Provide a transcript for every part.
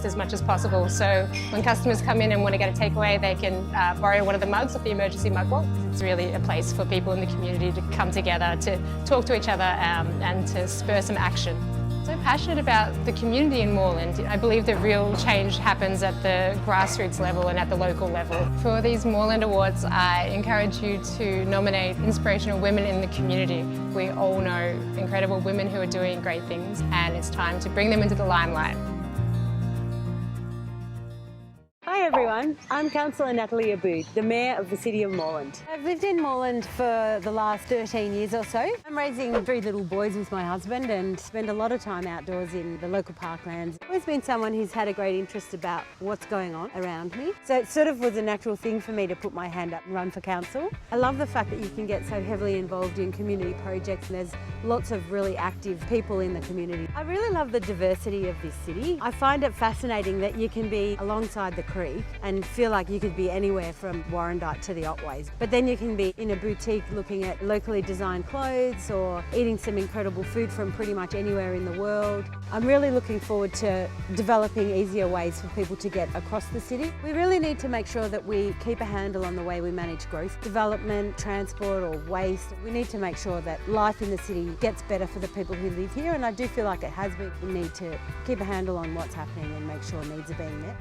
as much as possible. So when customers come in and want to get a takeaway, they can borrow one of the mugs off the emergency mug vault. It's really a place for people in the community to come together, to talk to each other and to spur some action. So passionate about the community in Moreland. I believe that real change happens at the grassroots level and at the local level. For these Moreland Awards, I encourage you to nominate inspirational women in the community. We all know incredible women who are doing great things, and it's time to bring them into the limelight. Hi everyone, I'm Councillor Natalie Aboud, the Mayor of the City of Moreland. I've lived in Moreland for the last 13 years or so. I'm raising 3 little boys with my husband and spend a lot of time outdoors in the local parklands. I've always been someone who's had a great interest about what's going on around me. So it sort of was a natural thing for me to put my hand up and run for council. I love the fact that you can get so heavily involved in community projects and there's lots of really active people in the community. I really love the diversity of this city. I find it fascinating that you can be alongside the creek and feel like you could be anywhere from Warrandyte to the Otways. But then you can be in a boutique looking at locally designed clothes or eating some incredible food from pretty much anywhere in the world. I'm really looking forward to developing easier ways for people to get across the city. We really need to make sure that we keep a handle on the way we manage growth, development, transport or waste. We need to make sure that life in the city gets better for the people who live here, and I do feel like it has been. We need to keep a handle on what's happening and make sure needs are being met.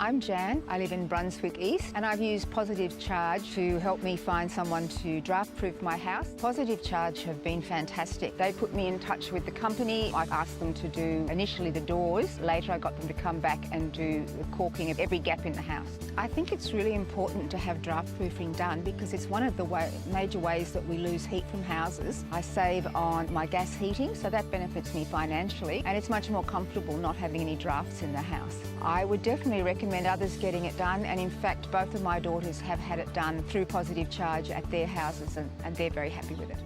I'm Jan, I live in Brunswick East, and I've used Positive Charge to help me find someone to draft-proof my house. Positive Charge have been fantastic. They put me in touch with the company. I asked them to do initially the doors. Later I got them to come back and do the caulking of every gap in the house. I think it's really important to have draft-proofing done because it's one of the major ways that we lose heat from houses. I save on my gas heating, so that benefits me financially, and it's much more comfortable not having any drafts in the house. I would definitely recommend others getting it done, and in fact both of my daughters have had it done through Positive Charge at their houses and they're very happy with it.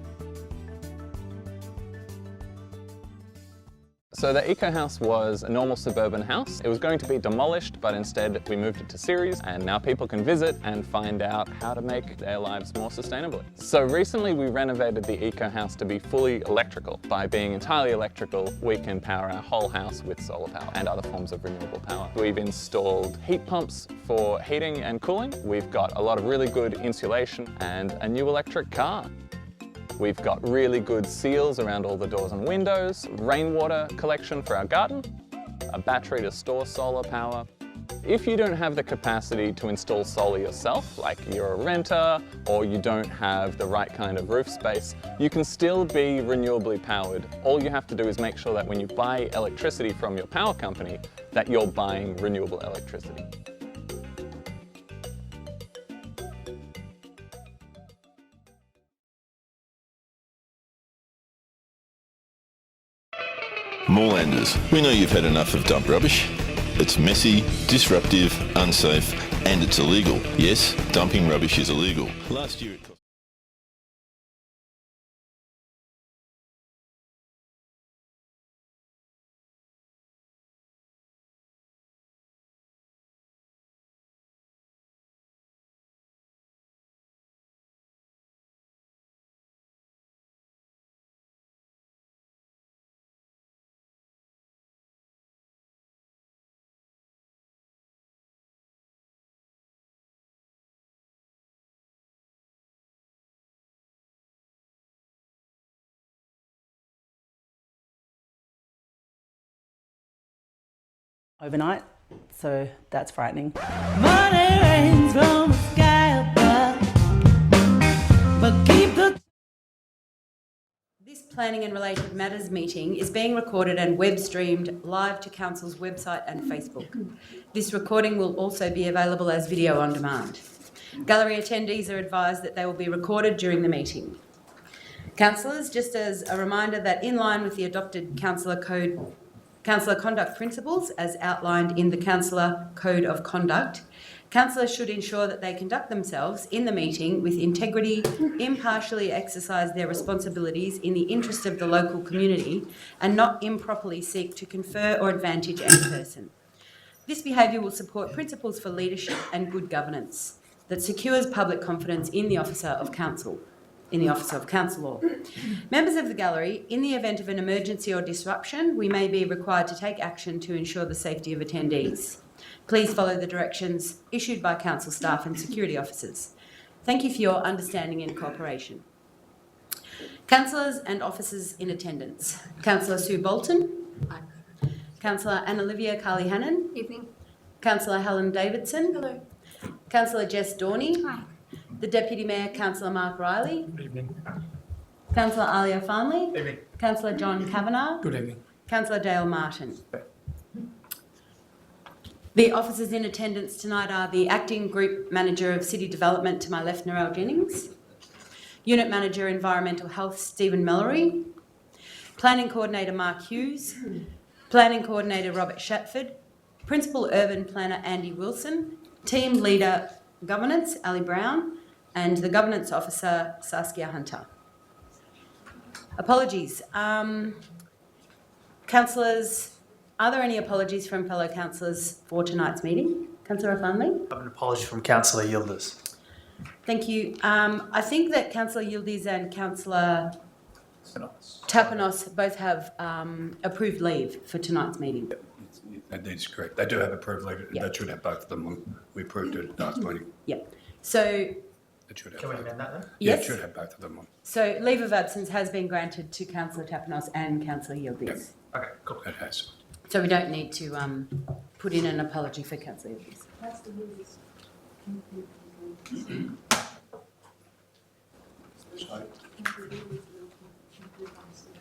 So the Eco House was a normal suburban house. It was going to be demolished, but instead we moved it to series, and now people can visit and find out how to make their lives more sustainably. So recently we renovated the Eco House to be fully electrical. By being entirely electrical, we can power our whole house with solar power and other forms of renewable power. We've installed heat pumps for heating and cooling. We've got a lot of really good insulation and a new electric car. We've got really good seals around all the doors and windows, rainwater collection for our garden, a battery to store solar power. If you don't have the capacity to install solar yourself, like you're a renter or you don't have the right kind of roof space, you can still be renewably powered. All you have to do is make sure that when you buy electricity from your power company, that you're buying renewable electricity. Morelanders, we know you've had enough of dump rubbish. It's messy, disruptive, unsafe, and it's illegal. Yes, dumping rubbish is illegal. Last year it cost... Overnight, so that's frightening. Money rains from the sky above, but keep the... This Planning and Related Matters meeting is being recorded and web streamed live to Council's website and Facebook. This recording will also be available as video on demand. Gallery attendees are advised that they will be recorded during the meeting. Councillors, just as a reminder that in line with the adopted Councillor Conduct Principles as outlined in the Councillor Code of Conduct, councillors should ensure that they conduct themselves in the meeting with integrity, impartially exercise their responsibilities in the interest of the local community, and not improperly seek to confer or advantage any person. This behaviour will support principles for leadership and good governance that secures public confidence in the officer of council law. Members of the gallery, in the event of an emergency or disruption, we may be required to take action to ensure the safety of attendees. Please follow the directions issued by council staff and security officers. Thank you for your understanding and cooperation. Councillors and officers in attendance. Councillor Sue Bolton. Hi. Councillor Anna-Olivia Carley-Hannon. Evening. Councillor Helen Davidson. Hello. Councillor Jess Dorney. Hi. The Deputy Mayor, Councillor Mark Riley. Good evening. Councillor Alia Farnley. Good evening. Councillor John Kavanagh. Good evening. Councillor Dale Martin. The officers in attendance tonight are the Acting Group Manager of City Development to my left, Narelle Jennings. Unit Manager Environmental Health, Stephen Mallory. Planning Coordinator, Mark Hughes. Planning Coordinator, Robert Shatford. Principal Urban Planner, Andy Wilson. Team Leader Governance, Ali Brown. And the Governance Officer, Saskia Hunter. Apologies. Councillors, are there any apologies from fellow councillors for tonight's meeting? Councillor Farnley? I have an apology from Councillor Yildiz. Thank you. I think that Councillor Yildiz and Councillor Tapanos both have approved leave for tonight's meeting. That is correct. They do have approved leave. Yep. They should have both of them. We approved it last meeting. Yep. So... Can we amend that then? Yes. Yeah, it should have both of them on. So leave of absence has been granted to Councillor Tapanos and Councillor Yildiz. Yep. Okay, cool. It has. So we don't need to put in an apology for Councillor Yildiz.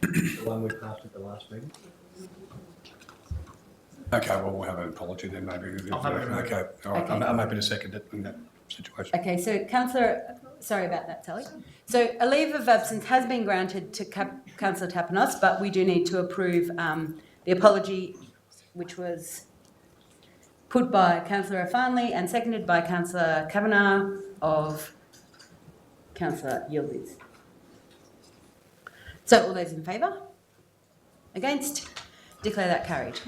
The one we passed at the last meeting. Okay, well, we'll have an apology then maybe. Okay, all right. Okay. I'm happy to second it in that situation. Okay, so Councillor, sorry about that, Sally. So a leave of absence has been granted to Councillor Tapanos, but we do need to approve the apology, which was put by Councillor Farnley and seconded by Councillor Kavanagh of Councillor Yildiz. So all those in favour? Against? Declare that carried.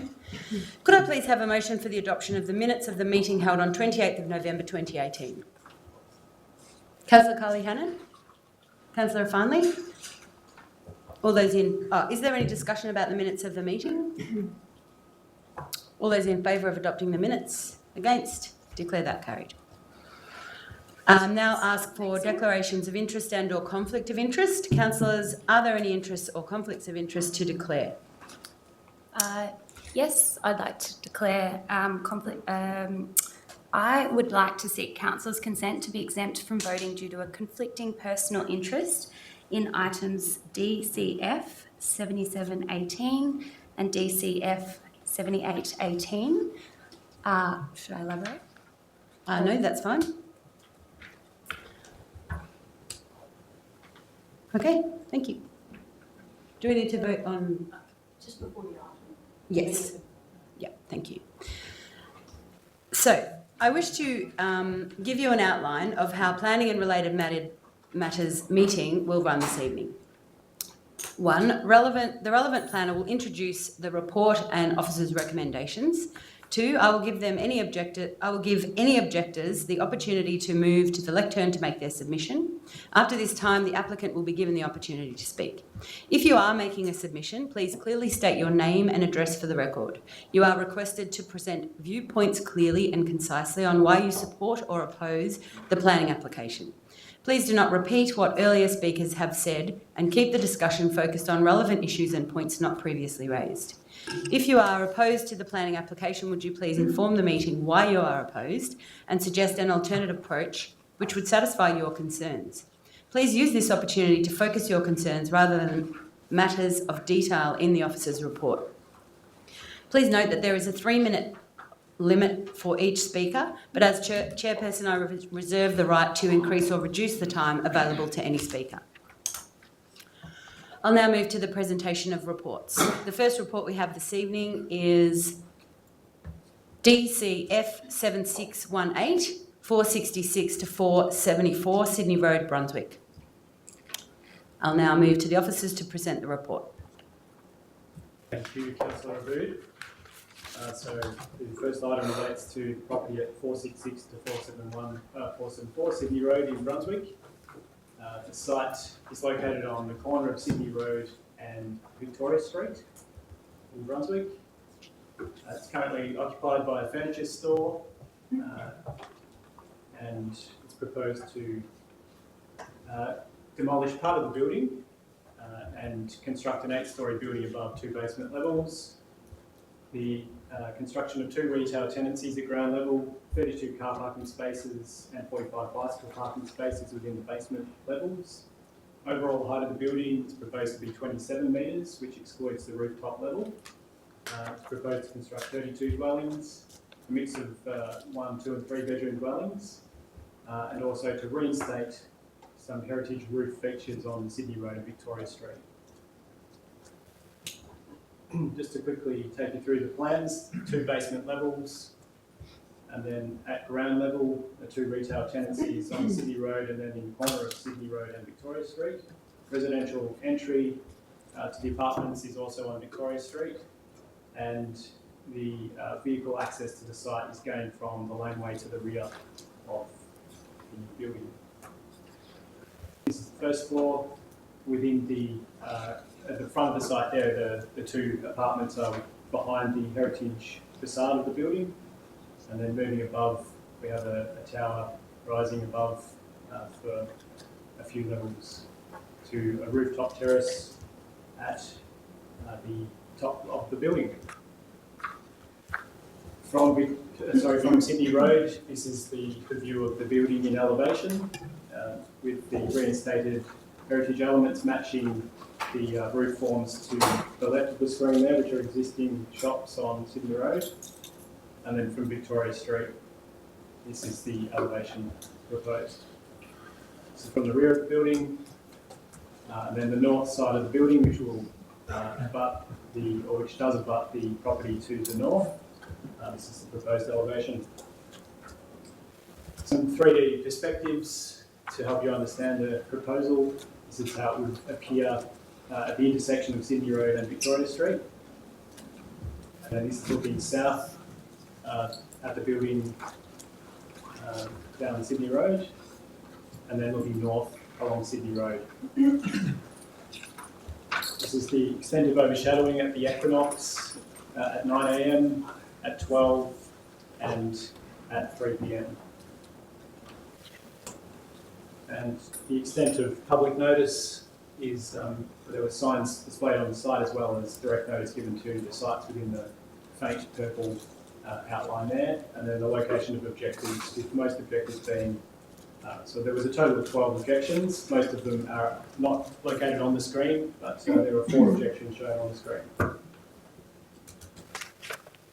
Could I please have a motion for the adoption of the minutes of the meeting held on 28th of November 2018? Councillor Carley-Hannon? Councillor Farnley? All those in... Oh, is there any discussion about the minutes of the meeting? All those in favour of adopting the minutes? Against? Declare that carried. Now ask for declarations of interest and or conflict of interest. Councillors, are there any interests or conflicts of interest to declare? Yes, I'd like to declare conflict. I would like to seek councillors' consent to be exempt from voting due to a conflicting personal interest in items DCF 7718 and DCF 7818. Should I elaborate? No, that's fine. Okay, thank you. Do we need to vote on... Just before the item. Yes. Yeah, thank you. So, I wish to give you an outline of how planning and related matters meeting will run this evening. One, the relevant planner will introduce the report and officers' recommendations. Two, I will give any objectors the opportunity to move to the lectern to make their submission. After this time, the applicant will be given the opportunity to speak. If you are making a submission, please clearly state your name and address for the record. You are requested to present viewpoints clearly and concisely on why you support or oppose the planning application. Please do not repeat what earlier speakers have said and keep the discussion focused on relevant issues and points not previously raised. If you are opposed to the planning application, would you please inform the meeting why you are opposed and suggest an alternative approach which would satisfy your concerns. Please use this opportunity to focus your concerns rather than matters of detail in the officer's report. Please note that there is a 3-minute limit for each speaker, but as chairperson, I reserve the right to increase or reduce the time available to any speaker. I'll now move to the presentation of reports. The first report we have this evening is DCF 7618, 466 to 474 Sydney Road, Brunswick. I'll now move to the officers to present the report. Thank you, Councillor Abood. So the first item relates to property at 466 to 474 Sydney Road in Brunswick. The site is located on the corner of Sydney Road and Victoria Street in Brunswick. It's currently occupied by a furniture store and it's proposed to demolish part of the building and construct an 8-storey building above 2 basement levels. The construction of 2 retail tenancies at ground level, 32 car parking spaces and 45 bicycle parking spaces within the basement levels. Overall height of the building is proposed to be 27 metres, which excludes the rooftop level. It's proposed to construct 32 dwellings, a mix of 1, 2 and 3 bedroom dwellings, and also to reinstate some heritage roof features on Sydney Road and Victoria Street. Just to quickly take you through the plans, 2 basement levels, and then at ground level, the 2 retail tenancies on Sydney Road and then in the corner of Sydney Road and Victoria Street. Residential entry to the apartments is also on Victoria Street, and the vehicle access to the site is gained from the laneway to the rear of the building. This is the first floor. Within the at the front of the site there, the 2 apartments are behind the heritage facade of the building, and then moving above, we have a tower rising above for a few levels to a rooftop terrace at the top of the building. From Sydney Road, this is the view of the building in elevation, with the reinstated heritage elements matching the roof forms to the left of the screen there, which are existing shops on Sydney Road. And then from Victoria Street, this is the elevation proposed. So from the rear of the building, and then the north side of the building, which will which does abut the property to the north. This is the proposed elevation. Some 3D perspectives to help you understand the proposal. This is how it would appear at the intersection of Sydney Road and Victoria Street. And this is looking south at the building down Sydney Road, and then looking north along Sydney Road. This is the extent of overshadowing at the equinox at 9 AM, at 12 and at 3 PM. And the extent of public notice is there were signs displayed on the site as well as direct notice given to the sites within the faint purple outline there, and then the location of objectives, with most objectives being, so there was a total of 12 objections. Most of them are not located on the screen, but there are 4 objections shown on the screen.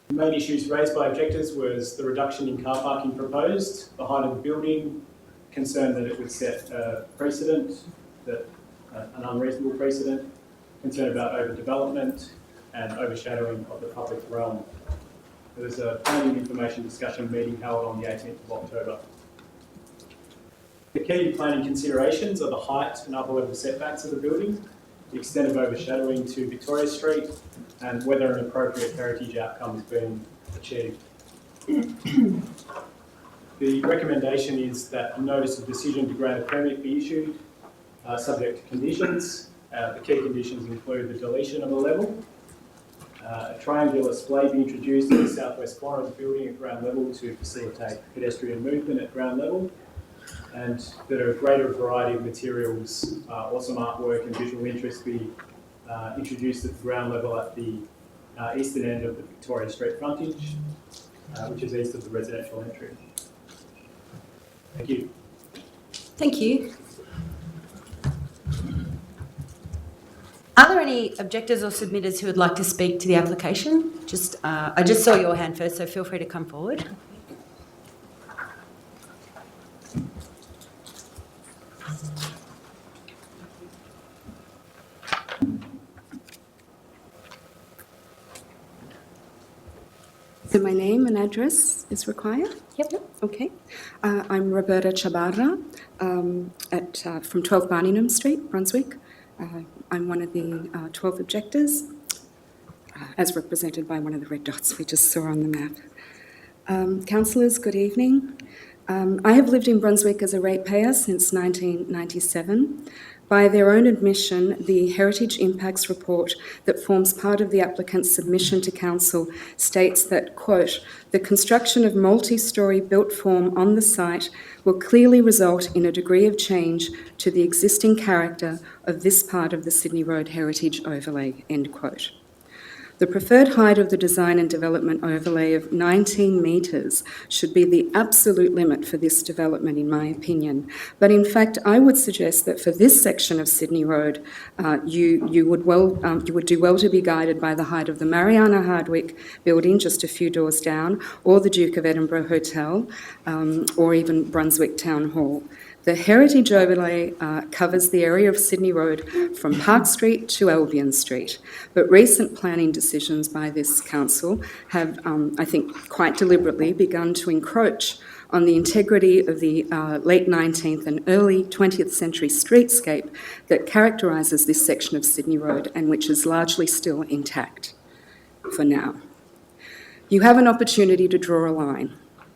The main issues raised by objectors was the reduction in car parking proposed, the height of the building, concern that it would set a precedent, an unreasonable precedent, concern about overdevelopment and overshadowing of the public realm. There was a planning information discussion meeting held on the 18th of October. The key planning considerations are the height and upper level setbacks of the building, the extent of overshadowing to Victoria Street, and whether an appropriate heritage outcome is being achieved. The recommendation is that a notice of decision to grant a permit be issued, subject to conditions. The key conditions include the deletion of a level, a triangular splay be introduced in the southwest corner of the building at ground level to facilitate pedestrian movement at ground level, and that a greater variety of materials or some artwork and visual interest be introduced at the ground level at the eastern end of the Victoria Street frontage, which is east of the residential entry. Thank you. Thank you. Are there any objectors or submitters who would like to speak to the application? I just saw your hand first, so feel free to come forward. So my name and address is required? Yep. Okay. I'm Roberta Chabarra from 12 Barningham Street, Brunswick. I'm one of the 12 objectors, as represented by one of the red dots we just saw on the map. Councillors, good evening. I have lived in Brunswick as a ratepayer since 1997. By their own admission, the Heritage Impacts Report that forms part of the applicant's submission to Council states that, quote, the construction of multi-storey built form on the site will clearly result in a degree of change to the existing character of this part of the Sydney Road Heritage Overlay, end quote. The preferred height of the design and development overlay of 19 metres should be the absolute limit for this development, in my opinion. But in fact, I would suggest that for this section of Sydney Road, you would do well to be guided by the height of the Mariana Hardwick building just a few doors down, or the Duke of Edinburgh Hotel, or even Brunswick Town Hall. The Heritage Overlay covers the area of Sydney Road from Park Street to Albion Street, but recent planning decisions by this council have, I think, quite deliberately begun to encroach on the integrity of the late 19th and early 20th century streetscape that characterises this section of Sydney Road and which is largely still intact for now. You have an opportunity to draw a line,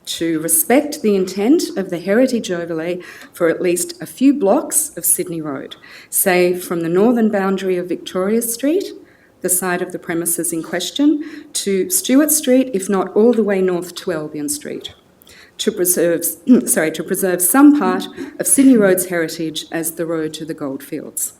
to respect the intent of the Heritage Overlay for at least a few blocks of Sydney Road, say from the northern boundary of Victoria Street, the side of the premises in question, to Stewart Street, if not all the way north to Albion Street, to preserve some part of Sydney Road's heritage as the road to the goldfields.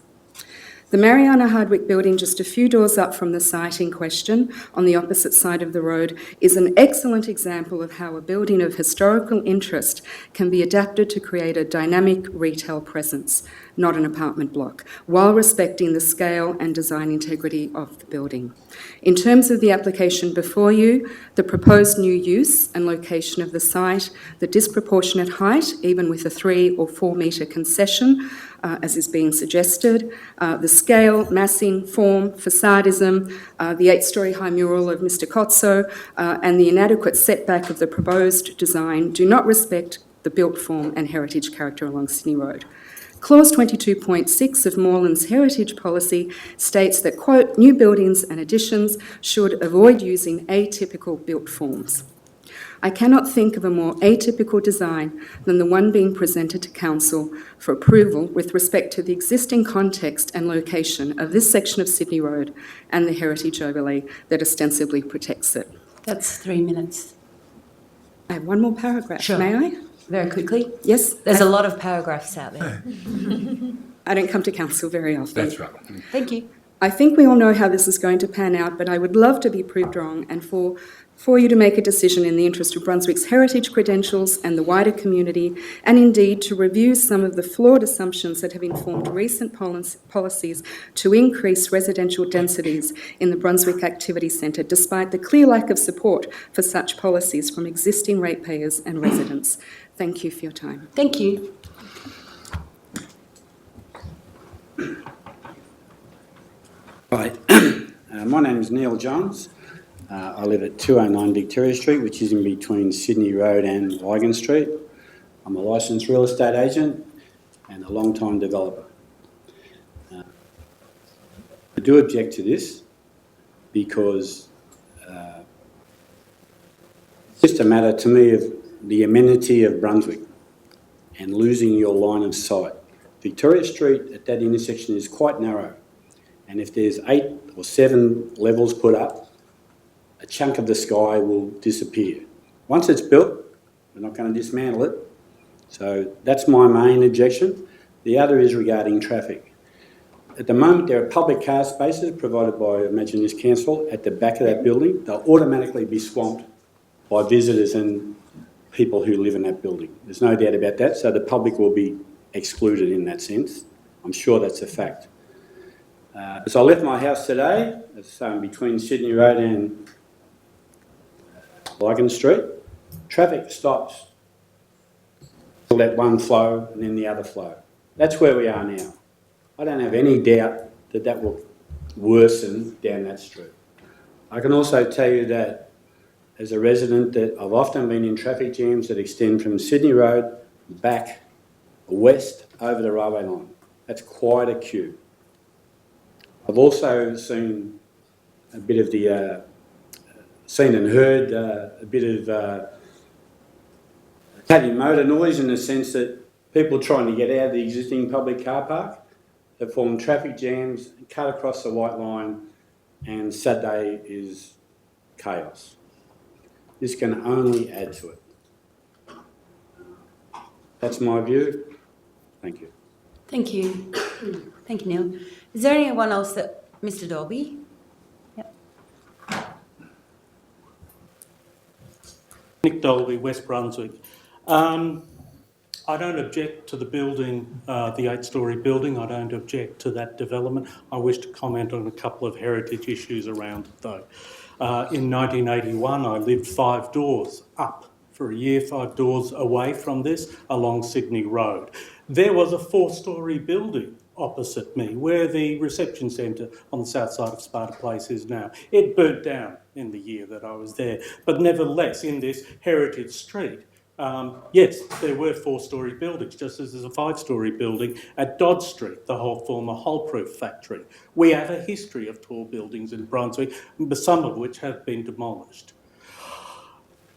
The Mariana Hardwick building just a few doors up from the site in question on the opposite side of the road is an excellent example of how a building of historical interest can be adapted to create a dynamic retail presence, not an apartment block, while respecting the scale and design integrity of the building. In terms of the application before you, the proposed new use and location of the site, the disproportionate height, even with a 3 or 4 metre concession, as is being suggested, the scale, massing, form, facadism, the 8-storey high mural of Mr. Cozzo, and the inadequate setback of the proposed design do not respect the built form and heritage character along Sydney Road. Clause 22.6 of Moreland's heritage policy states that, quote, new buildings and additions should avoid using atypical built forms. I cannot think of a more atypical design than the one being presented to Council for approval with respect to the existing context and location of this section of Sydney Road and the Heritage Overlay that ostensibly protects it. That's 3 minutes. I have one more paragraph, Sure. may I? Very quickly. Yes. There's a lot of paragraphs out there. I don't come to Council very often. That's right. Thank you. I think we all know how this is going to pan out, but I would love to be proved wrong and for you to make a decision in the interest of Brunswick's heritage credentials and the wider community, and indeed to review some of the flawed assumptions that have informed recent policies to increase residential densities in the Brunswick Activity Centre, despite the clear lack of support for such policies from existing ratepayers and residents. Thank you for your time. Thank you. Hi, my name is Neil Johns. I live at 209 Victoria Street, which is in between Sydney Road and Lygon Street. I'm a licensed real estate agent and a long-time developer. I do object to this because it's just a matter to me of the amenity of Brunswick and losing your line of sight. Victoria Street at that intersection is quite narrow, and if there's 8 or 7 levels put up, a chunk of the sky will disappear. Once it's built, we're not going to dismantle it. So that's my main objection. The other is regarding traffic. At the moment, there are public car spaces provided by, imagine this council, at the back of that building. They'll automatically be swamped by visitors and people who live in that building. There's no doubt about that. So the public will be excluded in that sense. I'm sure that's a fact. As I left my house today, it's between Sydney Road and Lygon Street, traffic stops till that one flow and then the other flow. That's where we are now. I don't have any doubt that that will worsen down that street. I can also tell you that as a resident that I've often been in traffic jams that extend from Sydney Road back west over the railway line. That's quite a queue. I've also seen a bit of the, seen and heard a bit of heavy motor noise in the sense that people trying to get out of the existing public car park have formed traffic jams, cut across the white line, and Saturday is chaos. This can only add to it. That's my view. Thank you. Thank you. Thank you, Neil. Is there anyone else that... Mr Dolby? Yep. Nick Dolby, West Brunswick. I don't object to the building, the 8-storey building. I don't object to that development. I wish to comment on a couple of heritage issues around it though. In 1981, I lived 5 doors up for a year, 5 doors away from this, along Sydney Road. There was a 4-storey building opposite me, where the reception centre on the south side of Sparta Place is now. It burnt down in the year that I was there, but nevertheless, in this heritage street, yes, there were 4-storey buildings, just as there's a 5-storey building at Dodd Street, the whole former Hullproof factory. We have a history of tall buildings in Brunswick, some of which have been demolished.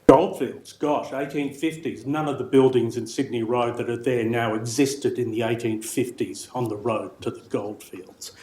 Goldfields, gosh, 1850s. None of the buildings in Sydney Road that are there now existed in the 1850s on the road to the Goldfields.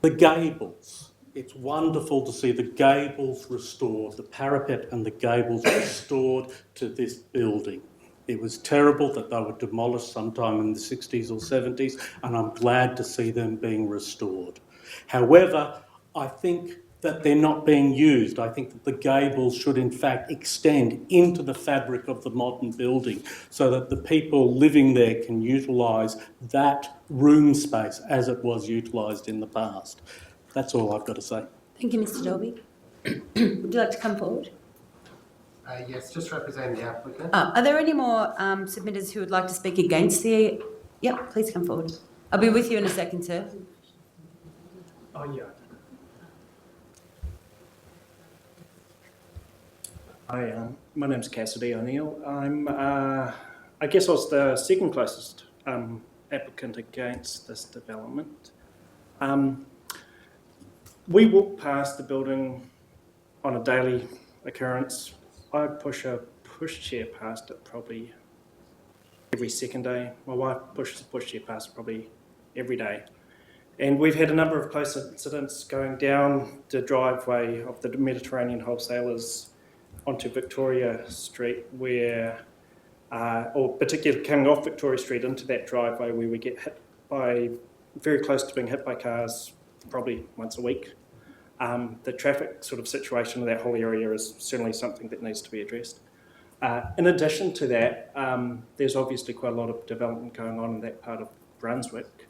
The gables. It's wonderful to see the gables restored, the parapet and the gables restored to this building. It was terrible that they were demolished sometime in the 60s or 70s, and I'm glad to see them being restored. However, I think that they're not being used. I think that the gables should in fact extend into the fabric of the modern building so that the people living there can utilise that room space as it was utilised in the past. That's all I've got to say. Thank you, Mr Dolby. Would you like to come forward? Yes, just representing the applicant. Are there any more submitters who would like to speak against the... Yep, please come forward. I'll be with you in a second, sir. Oh, yeah. Hi, my name's Cassidy O'Neill. I guess I was the second closest applicant against this development. We walk past the building on a daily occurrence. I push a pushchair past it probably every second day. My wife pushes a pushchair past it probably every day. And we've had a number of close incidents going down the driveway of the Mediterranean wholesalers onto Victoria Street where, or particularly coming off Victoria Street into that driveway where we get hit by, very close to being hit by cars probably once a week. The traffic sort of situation in that whole area is certainly something that needs to be addressed. In addition to that, there's obviously quite a lot of development going on in that part of Brunswick,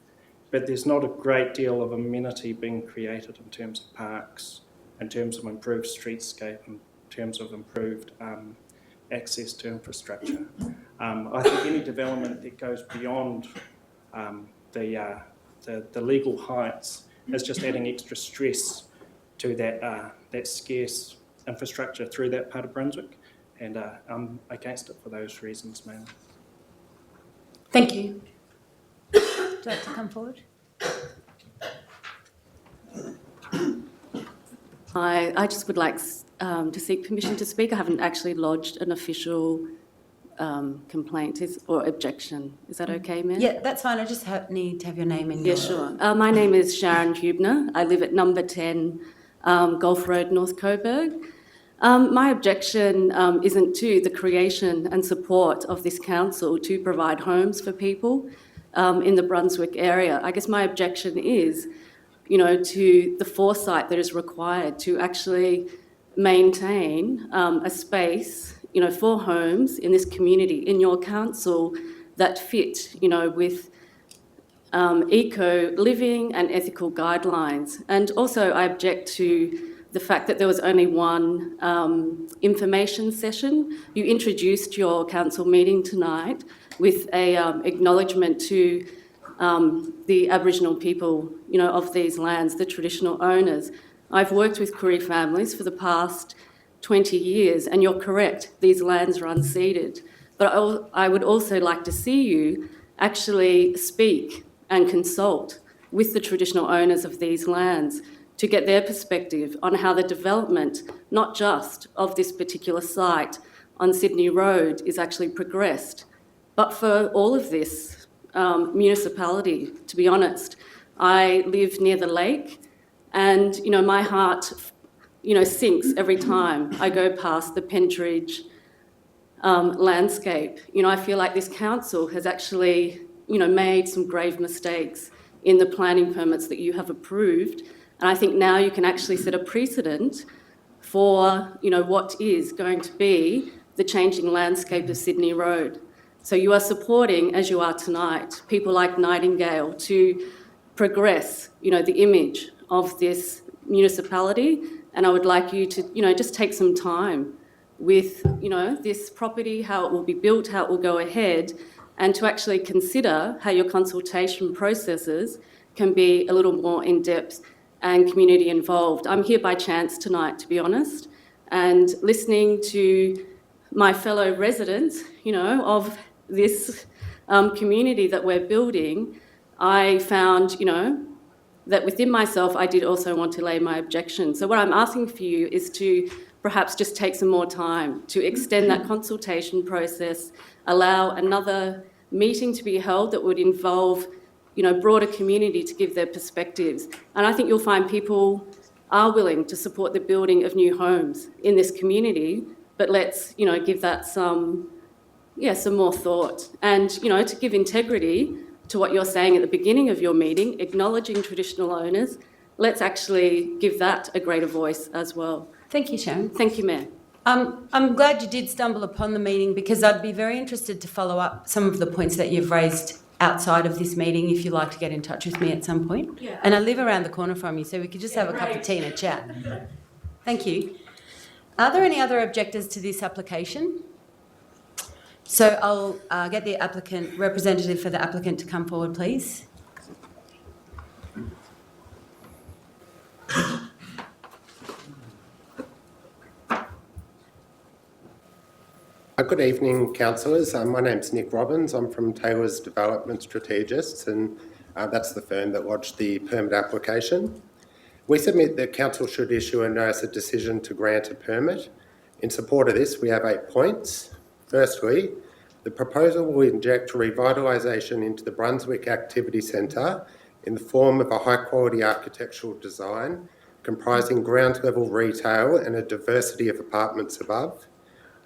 but there's not a great deal of amenity being created in terms of parks, in terms of improved streetscape, in terms of improved access to infrastructure. I think any development that goes beyond the legal heights is just adding extra stress to that scarce infrastructure through that part of Brunswick, and I'm against it for those reasons mainly. Thank you. Would you like to come forward? Hi, I just would like to seek permission to speak. I haven't actually lodged an official complaint or objection. Is that okay, Mayor? Yeah, that's fine. I just need to have your name and Yeah, sure. My name is Sharon Hubner. I live at number 10 Gulf Road, North Coburg. My objection isn't to the creation and support of this council to provide homes for people in the Brunswick area. I guess my objection is, to the foresight that is required to actually maintain a space, for homes in this community, in your council, that fit, with eco living and ethical guidelines. And also I object to the fact that there was only one information session. You introduced your council meeting tonight with a acknowledgement to the Aboriginal people, of these lands, the traditional owners. I've worked with Koori families for the past 20 years, and you're correct, these lands are unceded. But I would also like to see you actually speak and consult with the traditional owners of these lands to get their perspective on how the development, not just of this particular site on Sydney Road, is actually progressed, but for all of this municipality. To be honest, I live near the lake, and my heart sinks every time I go past the Pentridge landscape. I feel like this council has actually made some grave mistakes in the planning permits that you have approved, and I think now you can actually set a precedent for what is going to be the changing landscape of Sydney Road. So you are supporting, as you are tonight, people like Nightingale to progress the image of this municipality, and I would like you to just take some time with this property, how it will be built, how it will go ahead, and to actually consider how your consultation processes can be a little more in-depth and community involved. I'm here by chance tonight, to be honest, and listening to my fellow residents, of this community that we're building, I found, that within myself I did also want to lay my objection. So what I'm asking for you is to perhaps just take some more time to extend that consultation process, allow another meeting to be held that would involve broader community to give their perspectives. And I think you'll find people are willing to support the building of new homes in this community, but let's, give that some more thought. And, to give integrity to what you're saying at the beginning of your meeting, acknowledging traditional owners, let's actually give that a greater voice as well. Thank you, Sharon. Thank you, Mayor. I'm glad you did stumble upon the meeting, because I'd be very interested to follow up some of the points that you've raised outside of this meeting if you'd like to get in touch with me at some point. Yeah. And I live around the corner from you, so we could just have a cup of tea and a chat. Thank you. Are there any other objectors to this application? So I'll get the representative for the applicant to come forward, please. Good evening, councillors. My name's Nick Robbins. I'm from Taylor's Development Strategists, and that's the firm that lodged the permit application. We submit that council should issue a notice of decision to grant a permit. In support of this, we have 8 points. Firstly, the proposal will inject revitalisation into the Brunswick Activity Centre in the form of a high-quality architectural design comprising ground-level retail and a diversity of apartments above.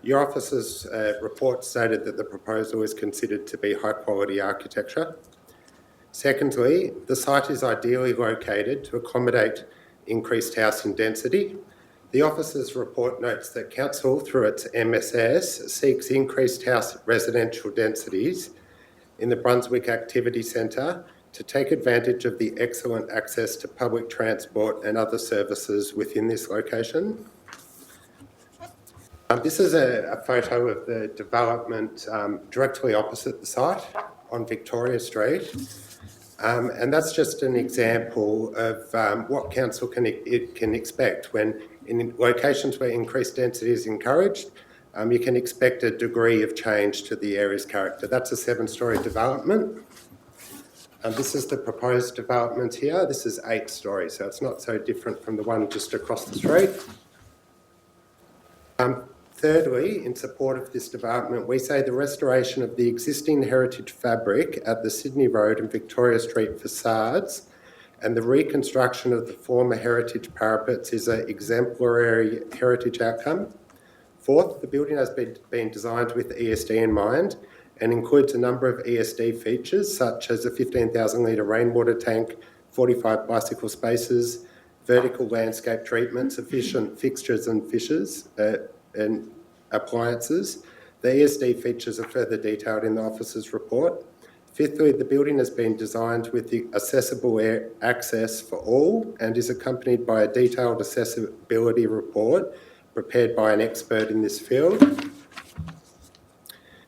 Your office's report stated that the proposal is considered to be high-quality architecture. Secondly, the site is ideally located to accommodate increased housing density. The officer's report notes that council, through its MSS, seeks increased house residential densities in the Brunswick Activity Centre to take advantage of the excellent access to public transport and other services within this location. This is a photo of the development directly opposite the site on Victoria Street. And that's just an example of what council can expect when in locations where increased density is encouraged, you can expect a degree of change to the area's character. That's a 7-storey development. This is the proposed development here. This is 8 stories, so it's not so different from the one just across the street. Thirdly, in support of this development, we say the restoration of the existing heritage fabric at the Sydney Road and Victoria Street facades and the reconstruction of the former heritage parapets is an exemplary heritage outcome. Fourth, the building has been designed with ESD in mind and includes a number of ESD features such as a 15,000 litre rainwater tank, 45 bicycle spaces, vertical landscape treatments, efficient fixtures and fixtures, and appliances. The ESD features are further detailed in the officer's report. Fifthly, the building has been designed with the accessible air access for all and is accompanied by a detailed accessibility report prepared by an expert in this field.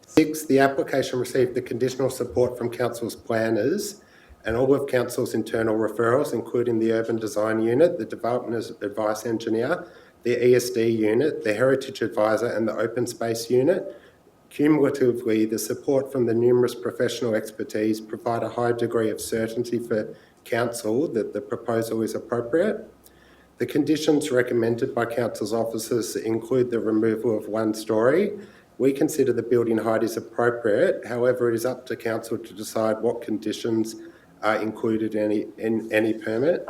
6, the application received the conditional support from Council's planners and all of Council's internal referrals, including the Urban Design Unit, the Development Advice Engineer, the ESD Unit, the Heritage Advisor and the Open Space Unit. Cumulatively, the support from the numerous professional expertise provide a high degree of certainty for Council that the proposal is appropriate. The conditions recommended by Council's officers include the removal of 1 storey. We consider the building height is appropriate, however it is up to Council to decide what conditions are included in any permit.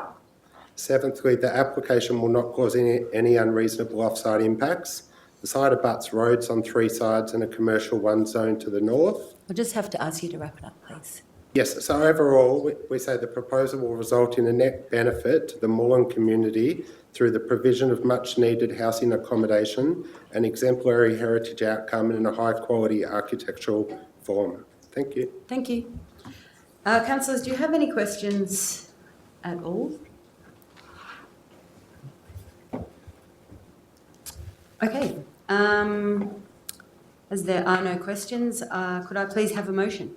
Seventhly, the application will not cause any unreasonable off-site impacts. The site abuts roads on 3 sides and a commercial 1 zone to the north. I'll just have to ask you to wrap it up, please. Yes, so overall, we say the proposal will result in a net benefit to the Moreland community through the provision of much-needed housing accommodation, an exemplary heritage outcome and a high-quality architectural form. Thank you. Thank you. Councillors, do you have any questions at all? Okay. As there are no questions, could I please have a motion?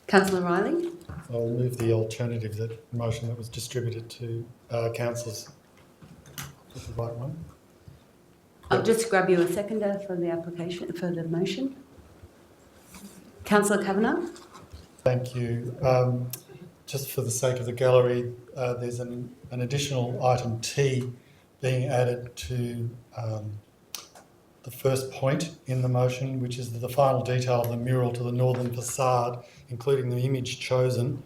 Councillor Riley? I'll move the alternative motion that was distributed to councillors. Is the right one? I'll just grab you a seconder for the application, for the motion. Councillor Kavanagh? Thank you. Just for the sake of the gallery, there's an additional item T being added to the first point in the motion, which is the final detail of the mural to the northern facade, including the image chosen,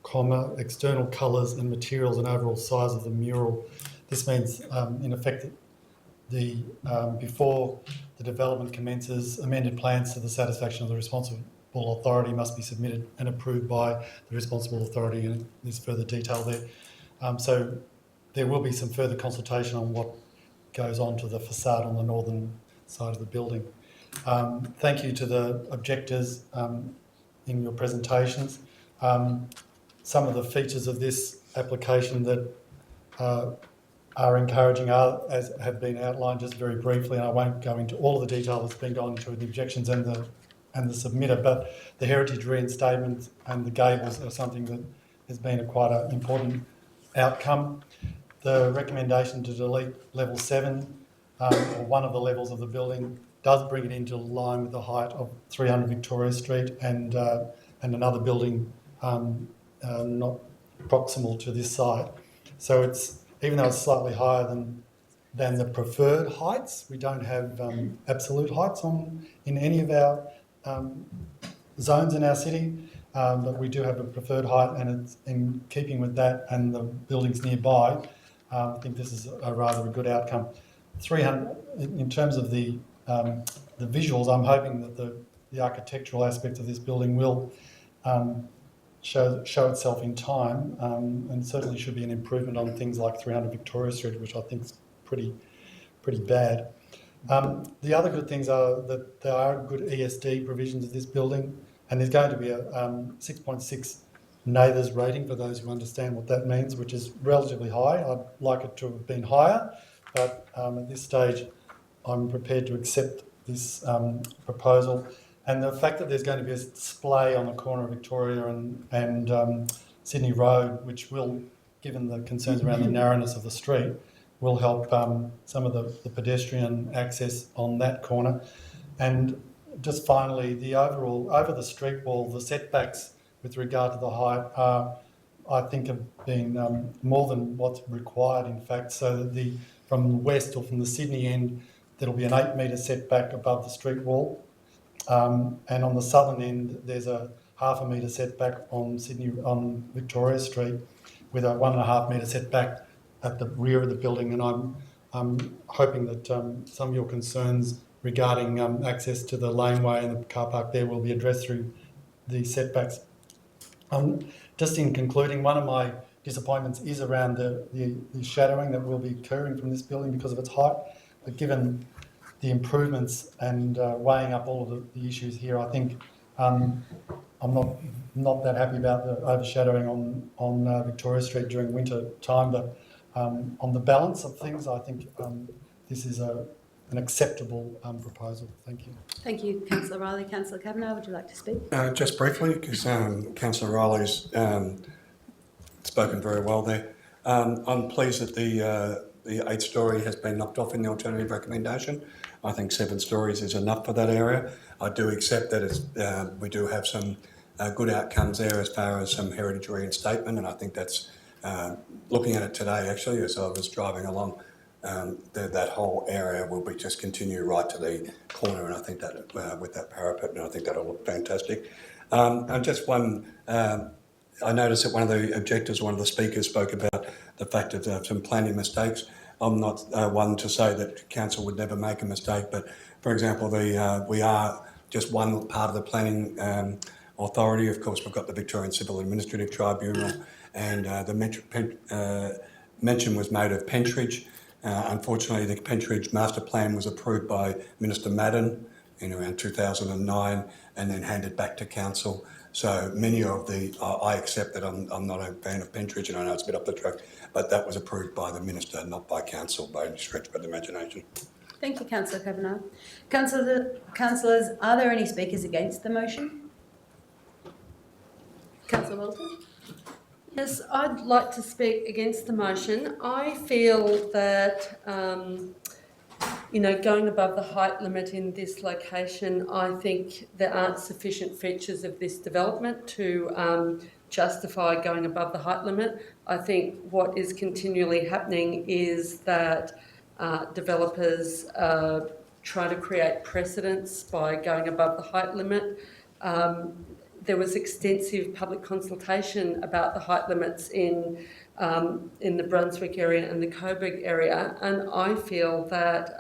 comma, external colours and materials and overall size of the mural. This means, in effect, that before the development commences, amended plans to the satisfaction of the responsible authority must be submitted and approved by the responsible authority, and there's further detail there. So there will be some further consultation on what goes on to the facade on the northern side of the building. Thank you to the objectors in your presentations. Some of the features of this application that are encouraging as have been outlined just very briefly, and I won't go into all of the detail that's been gone into the objections and the submitter, but the heritage reinstatement and the gables are something that has been quite an important outcome. The recommendation to delete level 7, or one of the levels of the building, does bring it into line with the height of 300 Victoria Street and another building not proximal to this site. So it's, even though it's slightly higher than the preferred heights, we don't have absolute heights in any of our zones in our city, but we do have a preferred height, and it's in keeping with that and the buildings nearby. I think this is a rather good outcome. 300, in terms of the visuals, I'm hoping that the architectural aspect of this building will show itself in time, and certainly should be an improvement on things like 300 Victoria Street, which I think is pretty bad. The other good things are that there are good ESD provisions of this building, and there's going to be a 6.6 NABERS rating, for those who understand what that means, which is relatively high. I'd like it to have been higher, but at this stage I'm prepared to accept this proposal. And the fact that there's going to be a display on the corner of Victoria and Sydney Road, which will, given the concerns around the narrowness of the street, will help some of the pedestrian access on that corner. And just finally, the overall, over the street wall, the setbacks with regard to the height are, I think, have been more than what's required, in fact, so that from the west or from the Sydney end, there'll be an 8 metre setback above the street wall. And on the southern end, there's a ½ metre setback on Victoria Street, with a 1.5 metre setback at the rear of the building. And I'm hoping that some of your concerns regarding access to the laneway and the car park there will be addressed through the setbacks. Just in concluding, one of my disappointments is around the shadowing that will be occurring from this building because of its height. But given the improvements and weighing up all of the issues here, I think I'm not that happy about the overshadowing on Victoria Street during winter time, but on the balance of things, I think this is an acceptable proposal. Thank you. Thank you, Councillor Riley. Councillor Kavanagh, would you like to speak? Just briefly, because Councillor Riley's spoken very well there. I'm pleased that the 8-storey has been knocked off in the alternative recommendation. I think 7 stories is enough for that area. I do accept that we do have some good outcomes there as far as some heritage reinstatement, and I think that's, looking at it today actually as I was driving along, that whole area will be just continue right to the corner, and I think that with that parapet, and I think that'll look fantastic. And just one, I noticed that one of the objectors, one of the speakers spoke about the fact of some planning mistakes. I'm not one to say that council would never make a mistake, but for example, we are just one part of the planning authority. Of course, we've got the Victorian Civil Administrative Tribunal, and the mention was made of Pentridge. Unfortunately, the Pentridge Master Plan was approved by Minister Madden in around 2009 and then handed back to council. So many of I accept that I'm not a fan of Pentridge, and I know it's a bit up the track, but that was approved by the minister, not by council, by any stretch of the imagination. Thank you, Councillor Kavanagh. Councillors, are there any speakers against the motion? Councillor Walton? Yes, I'd like to speak against the motion. I feel that, going above the height limit in this location, I think there aren't sufficient features of this development to justify going above the height limit. I think what is continually happening is that developers try to create precedents by going above the height limit. There was extensive public consultation about the height limits in the Brunswick area and the Coburg area, and I feel that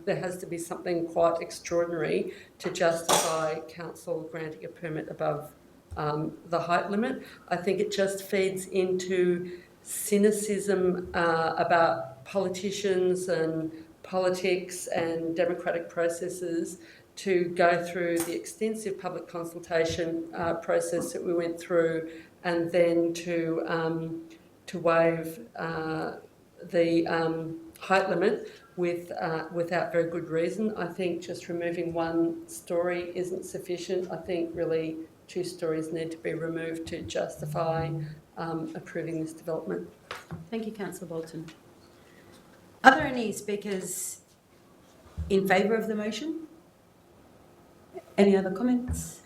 there has to be something quite extraordinary to justify council granting a permit above the height limit. I think it just feeds into cynicism about politicians and politics and democratic processes to go through the extensive public consultation process that we went through, and then to waive the height limit without very good reason. I think just removing 1 story isn't sufficient. I think really 2 stories need to be removed to justify approving this development. Thank you, Councillor Bolton. Are there any speakers in favour of the motion? Any other comments?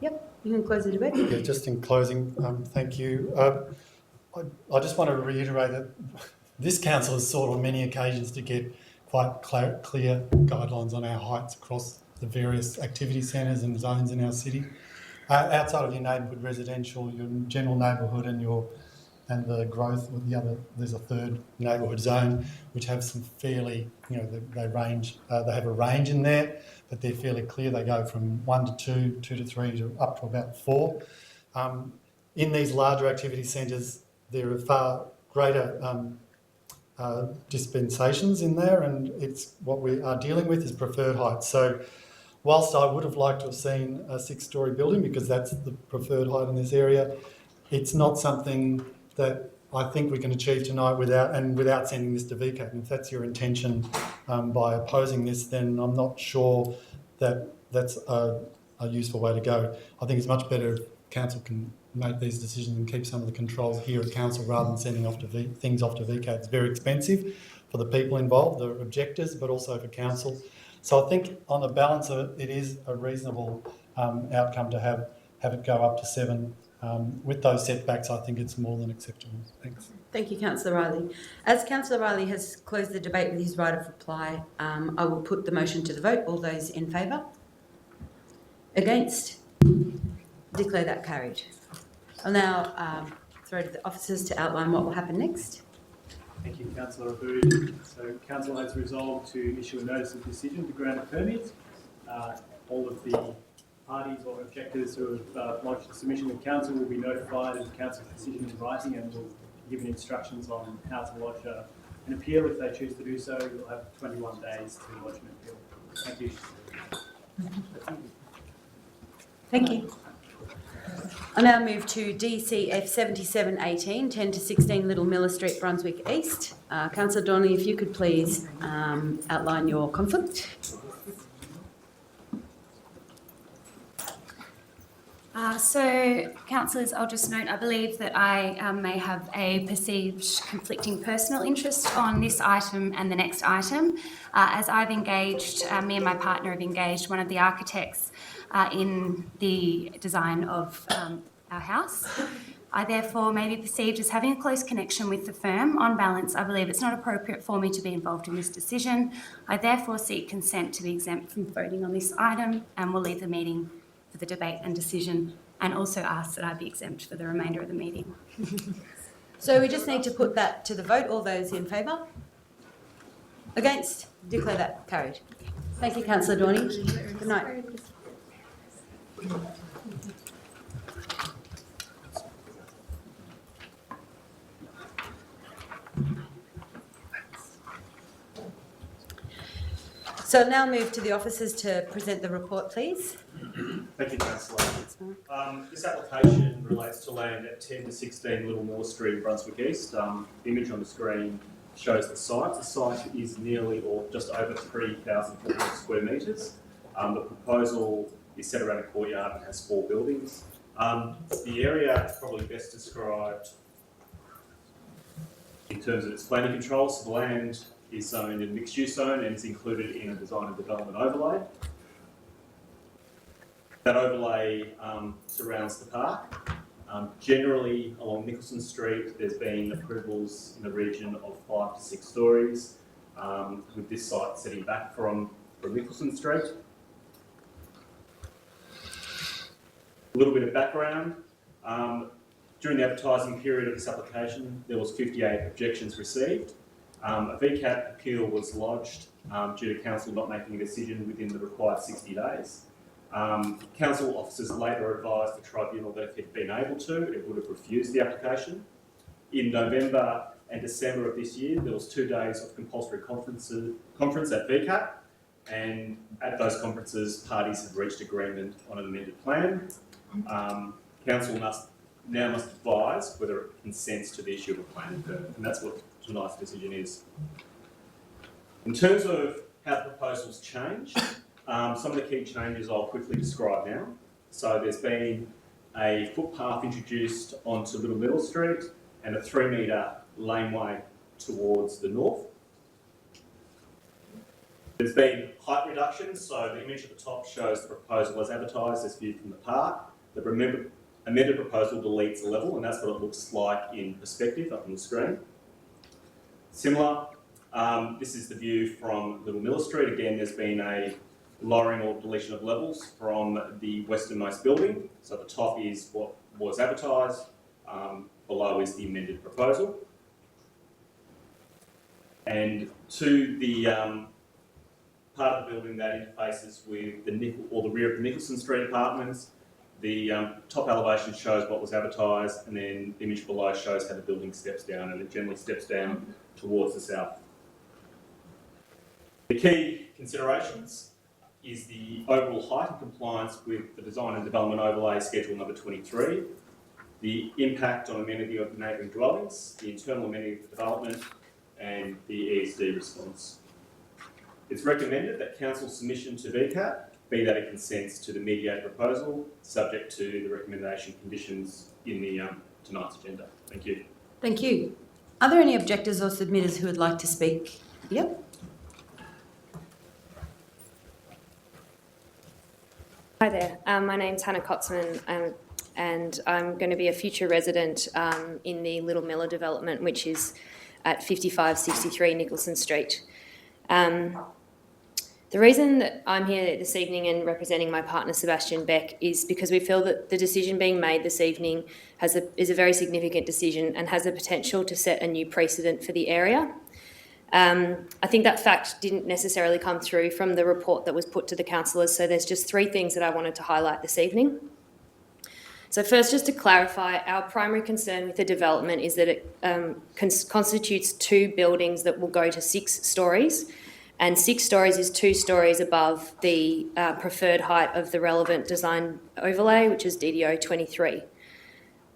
Yep, you can close the debate. Yeah, just in closing, thank you. I just want to reiterate that this council has sought on many occasions to get quite clear guidelines on our heights across the various activity centres and zones in our city. Outside of your neighbourhood residential, your general neighbourhood and the growth of the other, there's a third neighbourhood zone which have some fairly, they have a range in there, but they're fairly clear. They go from 1 to 2, 2 to 3, to up to about 4. In these larger activity centres, there are far greater dispensations in there, and it's what we are dealing with is preferred height. So whilst I would have liked to have seen a 6-storey building, because that's the preferred height in this area, it's not something that I think we can achieve tonight without sending this to VCAT. And if that's your intention by opposing this, then I'm not sure that that's a useful way to go. I think it's much better if council can make these decisions and keep some of the controls here at council rather than sending things off to VCAT. It's very expensive for the people involved, the objectors, but also for council. So I think on the balance of it is a reasonable outcome to have it go up to 7. With those setbacks, I think it's more than acceptable. Thanks. Thank you, Councillor Riley. As Councillor Riley has closed the debate with his right of reply, I will put the motion to the vote. All those in favour? Against? Declare that carried. I'll now throw to the officers to outline what will happen next. Thank you, Councillor Abood. So Council has resolved to issue a notice of decision to grant a permit. All of the parties or objectors who have lodged a submission with Council will be notified of the Council's decision in writing, and will be given instructions on how to lodge a an appeal if they choose to do so. You'll have 21 days to lodge an appeal. Thank you. Thank you. I now move to DCF 7718, 10 to 16 Little Miller Street, Brunswick East. Councillor Donnelly, if you could please outline your conflict. So, councillors, I'll just note, I believe that I may have a perceived conflicting personal interest on this item and the next item. As I've engaged, me and my partner have engaged one of the architects in the design of our house. I therefore may be perceived as having a close connection with the firm. On balance, I believe it's not appropriate for me to be involved in this decision. I therefore seek consent to be exempt from voting on this item and will leave the meeting for the debate and decision, and also ask that I be exempt for the remainder of the meeting. So we just need to put that to the vote. All those in favour? Against? Declare that carried. Thank you, Councillor Dorney. Good night. So now move to the officers to present the report, please. Thank you, Councillor. This application relates to land at 10 to 16 Little Moore Street, Brunswick East. The image on the screen shows the site. The site is nearly or just over 3,400 square metres. The proposal is set around a courtyard and has 4 buildings. The area is probably best described in terms of its planning control. So the land is zoned in mixed-use zone and is included in a design and development overlay. That overlay surrounds the park. Generally, along Nicholson Street, there's been approvals in the region of 5 to 6 stories, with this site setting back from Nicholson Street. A little bit of background. During the advertising period of this application, there was 58 objections received. A VCAT appeal was lodged due to council not making a decision within the required 60 days. Council officers later advised the tribunal that if it had been able to, it would have refused the application. In November and December of this year, there was 2 days of compulsory conference at VCAT, and at those conferences, parties have reached agreement on an amended plan. Council must advise whether it consents to the issue of a planning permit, and that's what tonight's decision is. In terms of how the proposal's changed, some of the key changes I'll quickly describe now. So there's been a footpath introduced onto Little Middle Street and a 3-metre laneway towards the north. There's been height reduction, so the image at the top shows the proposal as advertised as viewed from the park. The amended proposal deletes a level, and that's what it looks like in perspective up on the screen. Similar, this is the view from Little Miller Street. Again, there's been a lowering or deletion of levels from the westernmost building. So the top is what was advertised, below is the amended proposal. And to the part of the building that interfaces with the rear of the Nicholson Street apartments, the top elevation shows what was advertised, and then the image below shows how the building steps down, and it generally steps down towards the south. The key considerations is the overall height and compliance with the design and development overlay schedule number 23, the impact on amenity of the neighbouring dwellings, the internal amenity of the development, and the ESD response. It's recommended that council submission to VCAT be that it consents to the mediated proposal, subject to the recommendation conditions in the tonight's agenda. Thank you. Thank you. Are there any objectors or submitters who would like to speak? Yep. Hi there, my name's Hannah Kotzman, and I'm going to be a future resident in the Little Miller development, which is at 5563 Nicholson Street. The reason that I'm here this evening and representing my partner Sebastian Beck is because we feel that the decision being made this evening is a very significant decision and has the potential to set a new precedent for the area. I think that fact didn't necessarily come through from the report that was put to the councillors, so there's just 3 things that I wanted to highlight this evening. So first, just to clarify, our primary concern with the development is that it constitutes 2 buildings that will go to 6 stories, and 6 stories is 2 stories above the preferred height of the relevant design overlay, which is DDO 23.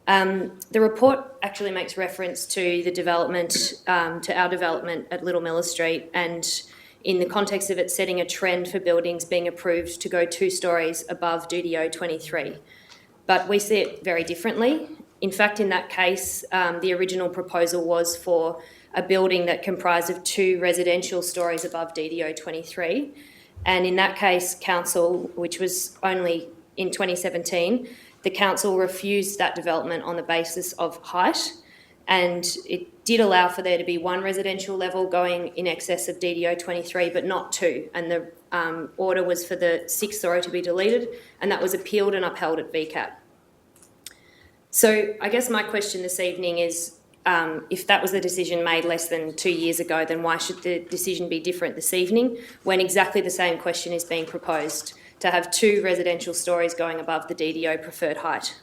The report actually makes reference to the development, to our development at Little Miller Street, and in the context of it setting a trend for buildings being approved to go 2 stories above DDO 23. But we see it very differently. In fact, in that case, the original proposal was for a building that comprised of 2 residential stories above DDO 23. And in that case, council, which was only in 2017, the council refused that development on the basis of height, and it did allow for there to be 1 residential level going in excess of DDO 23, but not 2. And the order was for the 6th story to be deleted, and that was appealed and upheld at VCAT. So I guess my question this evening is, if that was the decision made less than 2 years ago, then why should the decision be different this evening when exactly the same question is being proposed, to have 2 residential stories going above the DDO preferred height?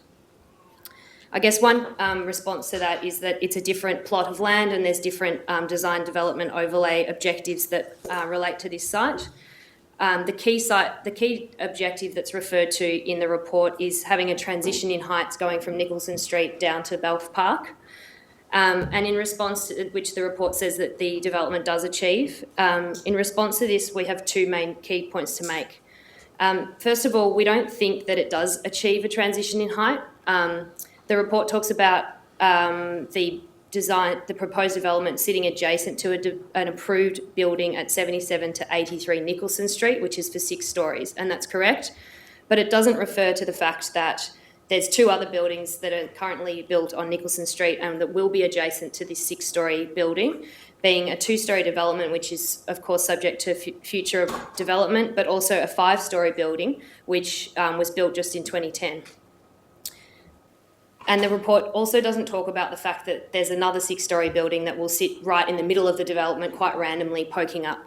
I guess one response to that is that it's a different plot of land and there's different design development overlay objectives that relate to this site. The key objective that's referred to in the report is having a transition in heights going from Nicholson Street down to Belf Park. And in response to which the report says that the development does achieve. In response to this, we have 2 main key points to make. First of all, we don't think that it does achieve a transition in height. The report talks about the proposed development sitting adjacent to an approved building at 77 to 83 Nicholson Street, which is for 6 stories, and that's correct. But it doesn't refer to the fact that there's 2 other buildings that are currently built on Nicholson Street and that will be adjacent to this 6-story building, being a 2-story development, which is, of course, subject to future development, but also a 5-story building, which was built just in 2010. And the report also doesn't talk about the fact that there's another 6-story building that will sit right in the middle of the development, quite randomly poking up.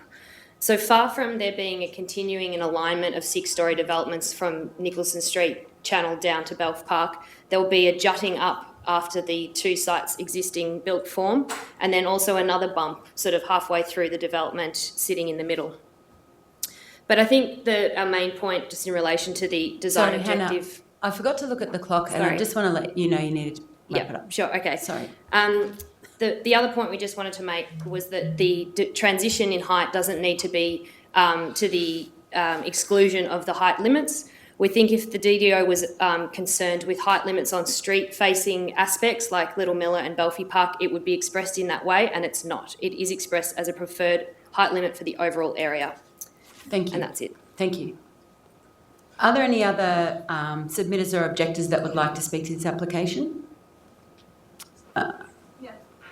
So far from there being a continuing and alignment of 6-story developments from Nicholson Street channel down to Belf Park, there will be a jutting up after the 2 sites' existing built form, and then also another bump sort of halfway through the development sitting in the middle. But I think our main point, just in relation to the design objective... Hannah, I forgot to look at the clock. Sorry. And I just want to let you know you needed to wrap it up. Sure, okay. Sorry. The other point we just wanted to make was that the transition in height doesn't need to be to the exclusion of the height limits. We think if the DDO was concerned with height limits on street-facing aspects like Little Miller and Belfie Park, it would be expressed in that way, and it's not. It is expressed as a preferred height limit for the overall area. Thank you. And that's it. Thank you. Are there any other submitters or objectors that would like to speak to this application?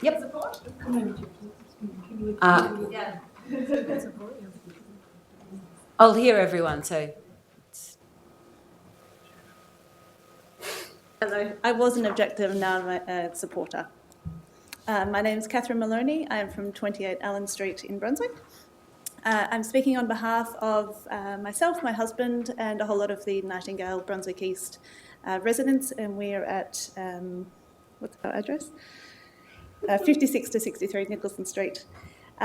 Yep. I'll hear everyone, so... Hello, I was an objector and now I'm a supporter. My name is Catherine Maloney. I am from 28 Allen Street in Brunswick. I'm speaking on behalf of myself, my husband, and a whole lot of the Nightingale Brunswick East residents, and we're at, what's our address? 56 to 63 Nicholson Street.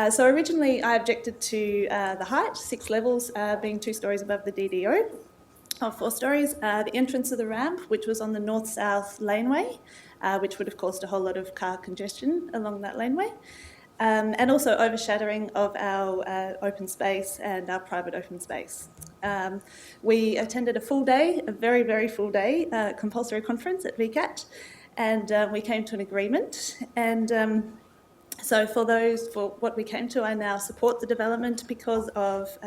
So originally I objected to the height, 6 levels, being 2 stories above the DDO. Of 4 stories, the entrance of the ramp, which was on the north-south laneway, which would have caused a whole lot of car congestion along that laneway, and also overshadowing of our open space and our private open space. We attended a full day, a very, very full day, compulsory conference at VCAT, and we came to an agreement. And so for what we came to, I now support the development because of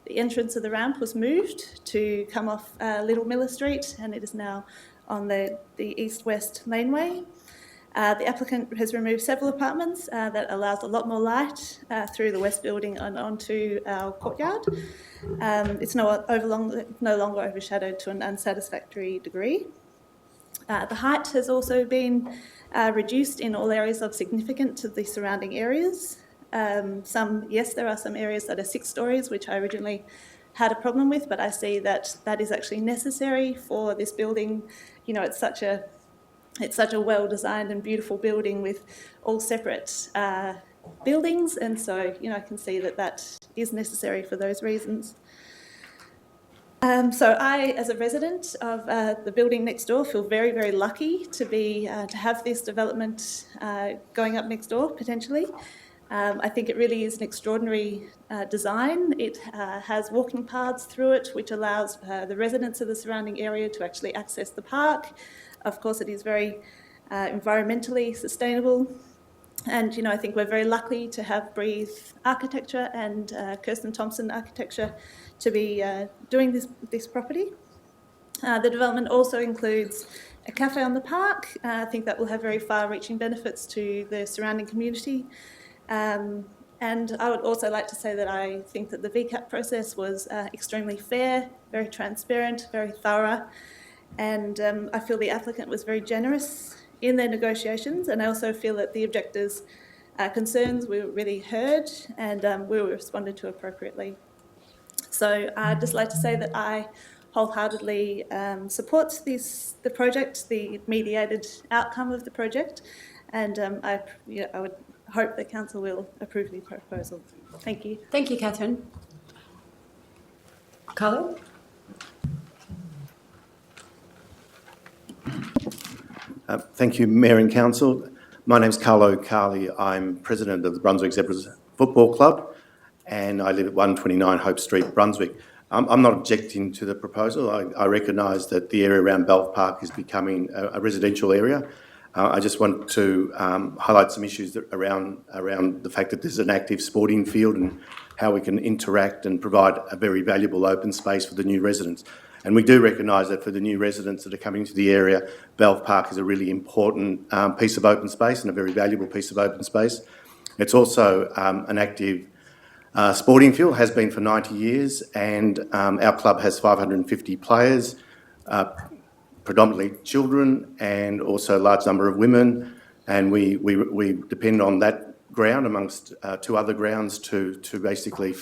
the entrance of the ramp was moved to come off Little Miller Street, and it is now on the east-west laneway. The applicant has removed several apartments that allows a lot more light through the west building and onto our courtyard. It's no longer overshadowed to an unsatisfactory degree. The height has also been reduced in all areas of significance to the surrounding areas. There are some areas that are 6 stories, which I originally had a problem with, but I see that that is actually necessary for this building. You know, it's such a well-designed and beautiful building with all separate buildings, and so, you know, I can see that that is necessary for those reasons. So I, as a resident of the building next door, feel very, very lucky to have this development going up next door, potentially. I think it really is an extraordinary design. It has walking paths through it, which allows the residents of the surrounding area to actually access the park. Of course, it is very environmentally sustainable. And, you know, I think we're very lucky to have Breathe Architecture and Kirsten Thompson Architecture to be doing this property. The development also includes a cafe on the park. I think that will have very far-reaching benefits to the surrounding community. And I would also like to say that I think that the VCAP process was extremely fair, very transparent, very thorough, and I feel the applicant was very generous in their negotiations, and I also feel that the objectors' concerns were really heard and we were responded to appropriately. So I'd just like to say that I wholeheartedly support the project, the mediated outcome of the project, and I would hope that Council will approve the proposal. Thank you. Thank you, Catherine. Carlo? Thank you, Mayor and Council. My name's Carlo Carley. I'm President of the Brunswick Zebras Football Club, and I live at 129 Hope Street, Brunswick. I'm not objecting to the proposal. I recognise that the area around Belf Park is becoming a residential area. I just want to highlight some issues around the fact that there's an active sporting field and how we can interact and provide a very valuable open space for the new residents. And we do recognise that for the new residents that are coming to the area, Belf Park is a really important piece of open space and a very valuable piece of open space. It's also an active sporting field, has been for 90 years, and our club has 550 players, predominantly children and also a large number of women, and we depend on that ground amongst two other grounds to basically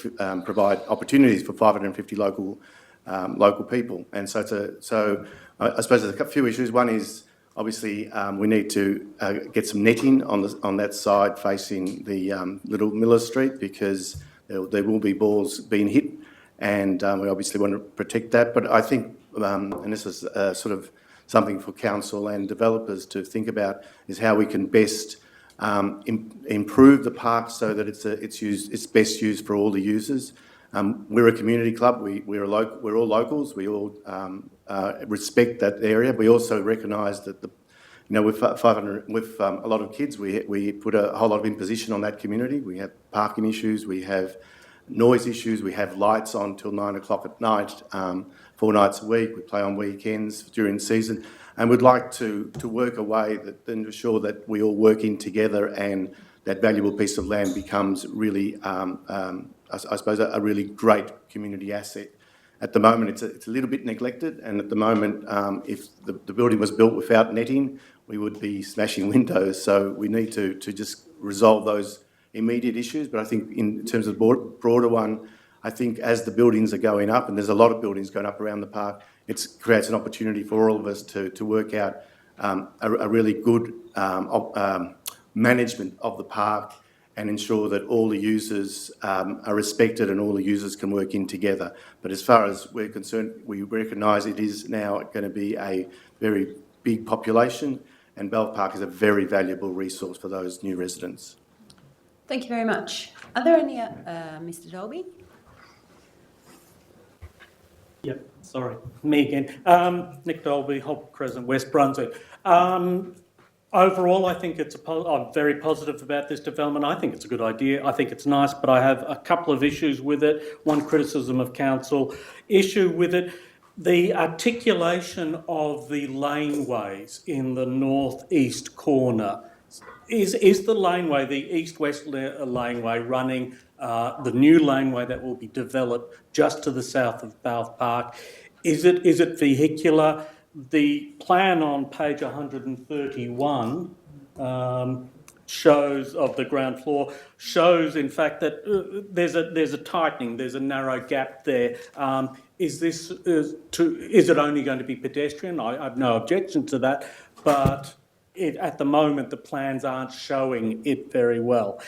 provide opportunities for 550 local people. And so I suppose there's a few issues. One is obviously we need to get some netting on that side facing the Little Miller Street, because there will be balls being hit, and we obviously want to protect that. But I think, and this is sort of something for council and developers to think about, is how we can best improve the park so that it's best used for all the users. We're a community club. We're all locals. We all respect that area. We also recognise that with 500, with a lot of kids, we put a whole lot of imposition on that community. We have parking issues. We have noise issues. We have lights on till 9 o'clock at night, 4 nights a week. We play on weekends during season, and we'd like to work a way that ensure that we all work in together, and that valuable piece of land becomes really, I suppose, a really great community asset. At the moment, it's a little bit neglected, and at the moment, if the building was built without netting, we would be smashing windows. So we need to just resolve those immediate issues. But I think in terms of the broader one, I think as the buildings are going up, and there's a lot of buildings going up around the park, it creates an opportunity for all of us to work out a really good management of the park, and ensure that all the users are respected and all the users can work in together. But as far as we're concerned, we recognise it is now going to be a very big population, and Belf Park is a very valuable resource for those new residents. Thank you very much. Are there any, Mr. Dolby? Yep, sorry, me again. Nick Dolby, Hope Crescent, West Brunswick. Overall, I think I'm very positive about this development. I think it's a good idea. I think it's nice, but I have a couple of issues with it. One criticism of council, issue with it, the articulation of the laneways in the northeast corner. Is the laneway, the east-west laneway, running the new laneway that will be developed just to the south of Belf Park? Is it vehicular? The plan on page 131 shows of the ground floor shows, in fact, that there's a tightening, there's a narrow gap there. Is it only going to be pedestrian? I have no objection to that, but at the moment the plans aren't showing it very well.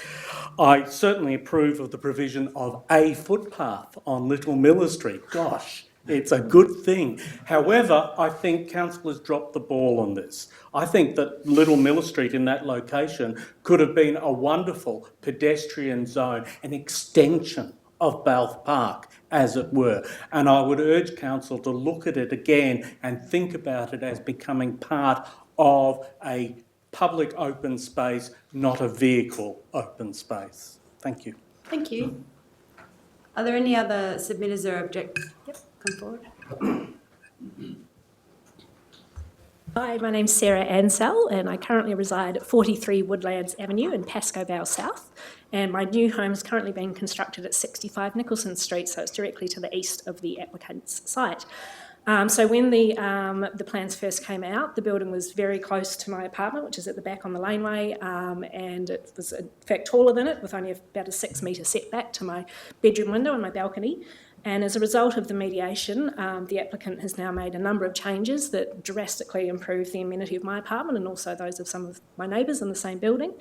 I certainly approve of the provision of a footpath on Little Miller Street. Gosh, it's a good thing. However, I think council has dropped the ball on this. I think that Little Miller Street in that location could have been a wonderful pedestrian zone, an extension of Balfe Park, as it were. And I would urge council to look at it again and think about it as becoming part of a public open space, not a vehicle open space. Thank you. Thank you. Are there any other submitters or objectors? Yep, come forward. Hi, my name's Sarah Ansell and I currently reside at 43 Woodlands Avenue in Pascoe Vale South, and my new home is currently being constructed at 65 Nicholson Street, so it's directly to the east of the applicant's site. So when the plans first came out, the building was very close to my apartment, which is at the back on the laneway, and it was in fact taller than it, with only about a 6 metre setback to my bedroom window and my balcony. And as a result of the mediation, the applicant has now made a number of changes that drastically improve the amenity of my apartment and also those of some of my neighbours in the same building.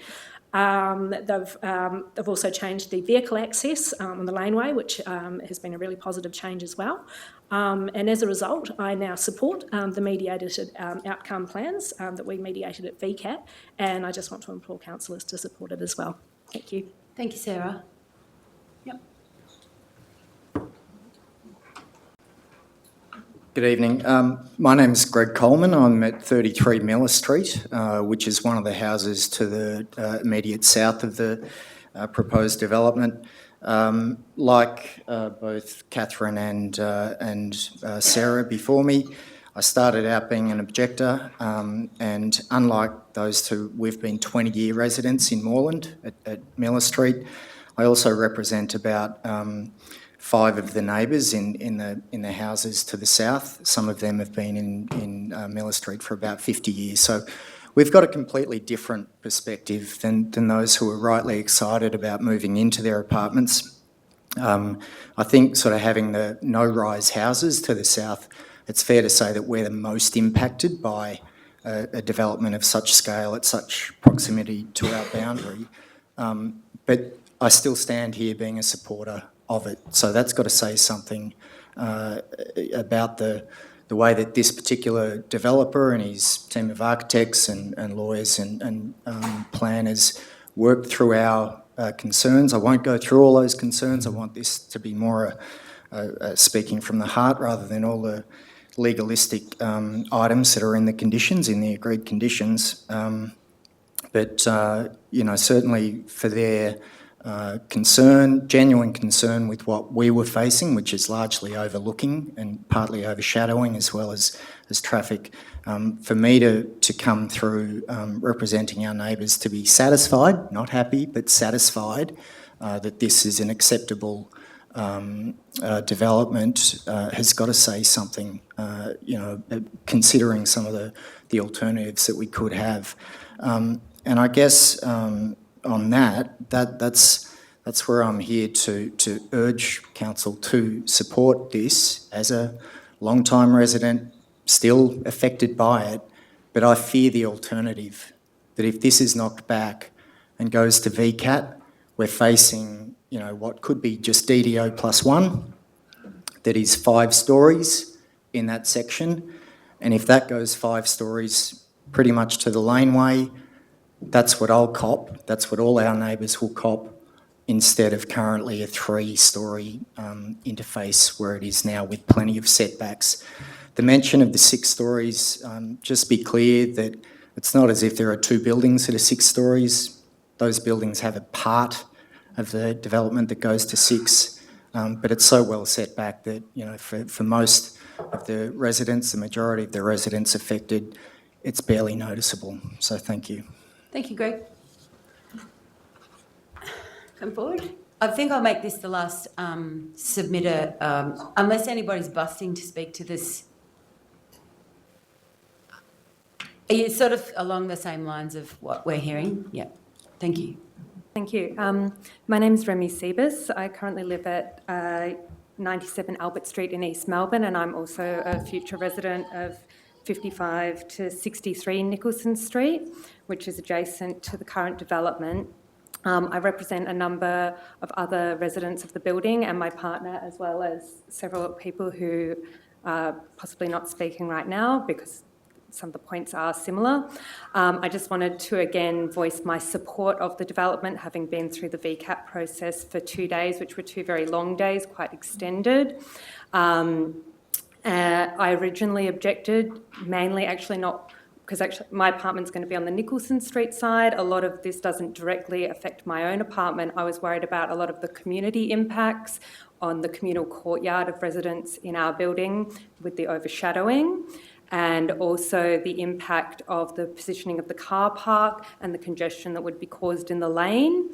They've also changed the vehicle access on the laneway, which has been a really positive change as well. And as a result, I now support the mediated outcome plans that we mediated at VCAT, and I just want to implore councillors to support it as well. Thank you. Thank you, Sarah. Yep. Good evening. My name is Greg Coleman. I'm at 33 Miller Street, which is one of the houses to the immediate south of the proposed development. Like both Catherine and Sarah before me, I started out being an objector, and unlike those two, we've been 20-year residents in Moreland at Miller Street. I also represent about 5 of the neighbours in the houses to the south. Some of them have been in Miller Street for about 50 years. So we've got a completely different perspective than those who are rightly excited about moving into their apartments. I think sort of having the no-rise houses to the south, it's fair to say that we're the most impacted by a development of such scale at such proximity to our boundary. But I still stand here being a supporter of it. So that's got to say something about the way that this particular developer and his team of architects and lawyers and planners worked through our concerns. I won't go through all those concerns. I want this to be more speaking from the heart rather than all the legalistic items that are in the conditions, in the agreed conditions. But certainly for their genuine concern with what we were facing, which is largely overlooking and partly overshadowing as well as traffic. For me to come through representing our neighbours to be satisfied, not happy, but satisfied that this is an acceptable development has got to say something, considering some of the alternatives that we could have. And I guess on that's where I'm here to urge council to support this as a long-time resident, still affected by it, but I fear the alternative, that if this is knocked back and goes to VCAT, we're facing, what could be just DDO +1, that is 5 stories in that section, and if that goes 5 stories pretty much to the laneway, that's what I'll cop, that's what all our neighbours will cop, instead of currently a 3-storey interface where it is now with plenty of setbacks. The mention of the 6 stories, just be clear that it's not as if there are 2 buildings that are 6 stories. Those buildings have a part of the development that goes to 6, but it's so well set back that, for most of the residents, the majority of the residents affected, it's barely noticeable. So thank you. Thank you, Greg. Come forward. I think I'll make this the last submitter, unless anybody's busting to speak to this. Are you sort of along the same lines of what we're hearing? Yeah. Thank you. Thank you. My name is Remy Siebus. I currently live at 97 Albert Street in East Melbourne, and I'm also a future resident of 55 to 63 Nicholson Street, which is adjacent to the current development. I represent a number of other residents of the building and my partner, as well as several people who are possibly not speaking right now because some of the points are similar. I just wanted to again voice my support of the development, having been through the VCAP process for 2 days, which were 2 very long days, quite extended. I originally objected, mainly actually not because actually my apartment's going to be on the Nicholson Street side. A lot of this doesn't directly affect my own apartment. I was worried about a lot of the community impacts on the communal courtyard of residents in our building with the overshadowing, and also the impact of the positioning of the car park and the congestion that would be caused in the lane.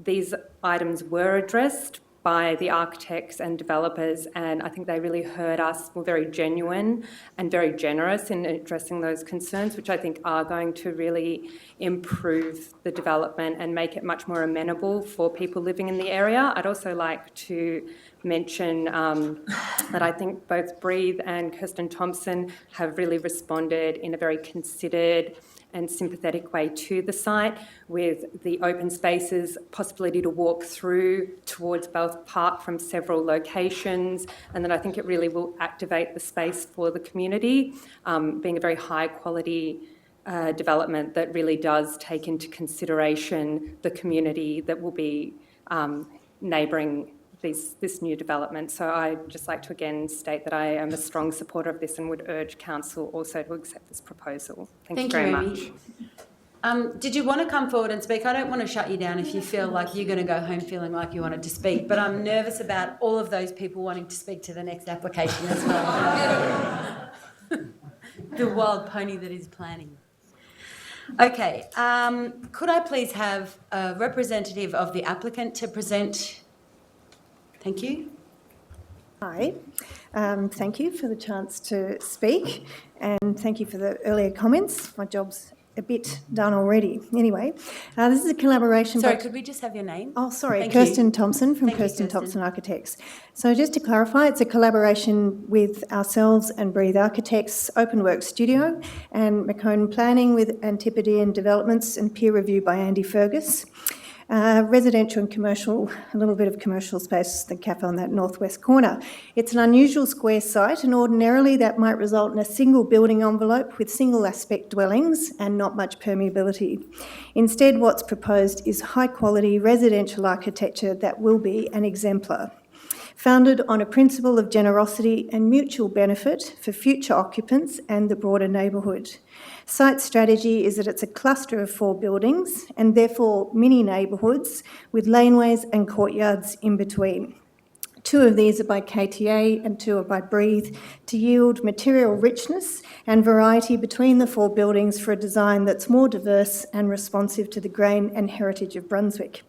These items were addressed by the architects and developers, and I think they really heard us, were very genuine and very generous in addressing those concerns, which I think are going to really improve the development and make it much more amenable for people living in the area. I'd also like to mention that I think both Breathe and Kirsten Thompson have really responded in a very considered and sympathetic way to the site, with the open spaces, possibility to walk through towards Bell Park from several locations, and then I think it really will activate the space for the community, being a very high quality development that really does take into consideration the community that will be neighbouring this new development. So I'd just like to again state that I am a strong supporter of this and would urge Council also to accept this proposal. Thank you very much. Did you want to come forward and speak? I don't want to shut you down if you feel like you're going to go home feeling like you wanted to speak, but I'm nervous about all of those people wanting to speak to the next application as well. The wild pony that is planning. Okay, could I please have a representative of the applicant to present? Thank you. Hi, thank you for the chance to speak, and thank you for the earlier comments. My job's a bit done already. Anyway, this is a collaboration... Sorry, could we just have your name? Oh, sorry, Thank Kirsten you. Thompson from Thank you, Kirsten Kirsten. Thompson Architects. So just to clarify, it's a collaboration with ourselves and Breathe Architects, Openworks Studio, and McCone Planning with Antipodean Developments, and peer review by Andy Fergus. Residential and commercial, a little bit of commercial space, the cafe on that northwest corner. It's an unusual square site, and ordinarily that might result in a single building envelope with single aspect dwellings and not much permeability. Instead, what's proposed is high quality residential architecture that will be an exemplar. Founded on a principle of generosity and mutual benefit for future occupants and the broader neighbourhood. Site strategy is that it's a cluster of 4 buildings and therefore mini neighbourhoods with laneways and courtyards in between. 2 of these are by KTA and 2 are by Breathe to yield material richness and variety between the 4 buildings for a design that's more diverse and responsive to the grain and heritage of Brunswick.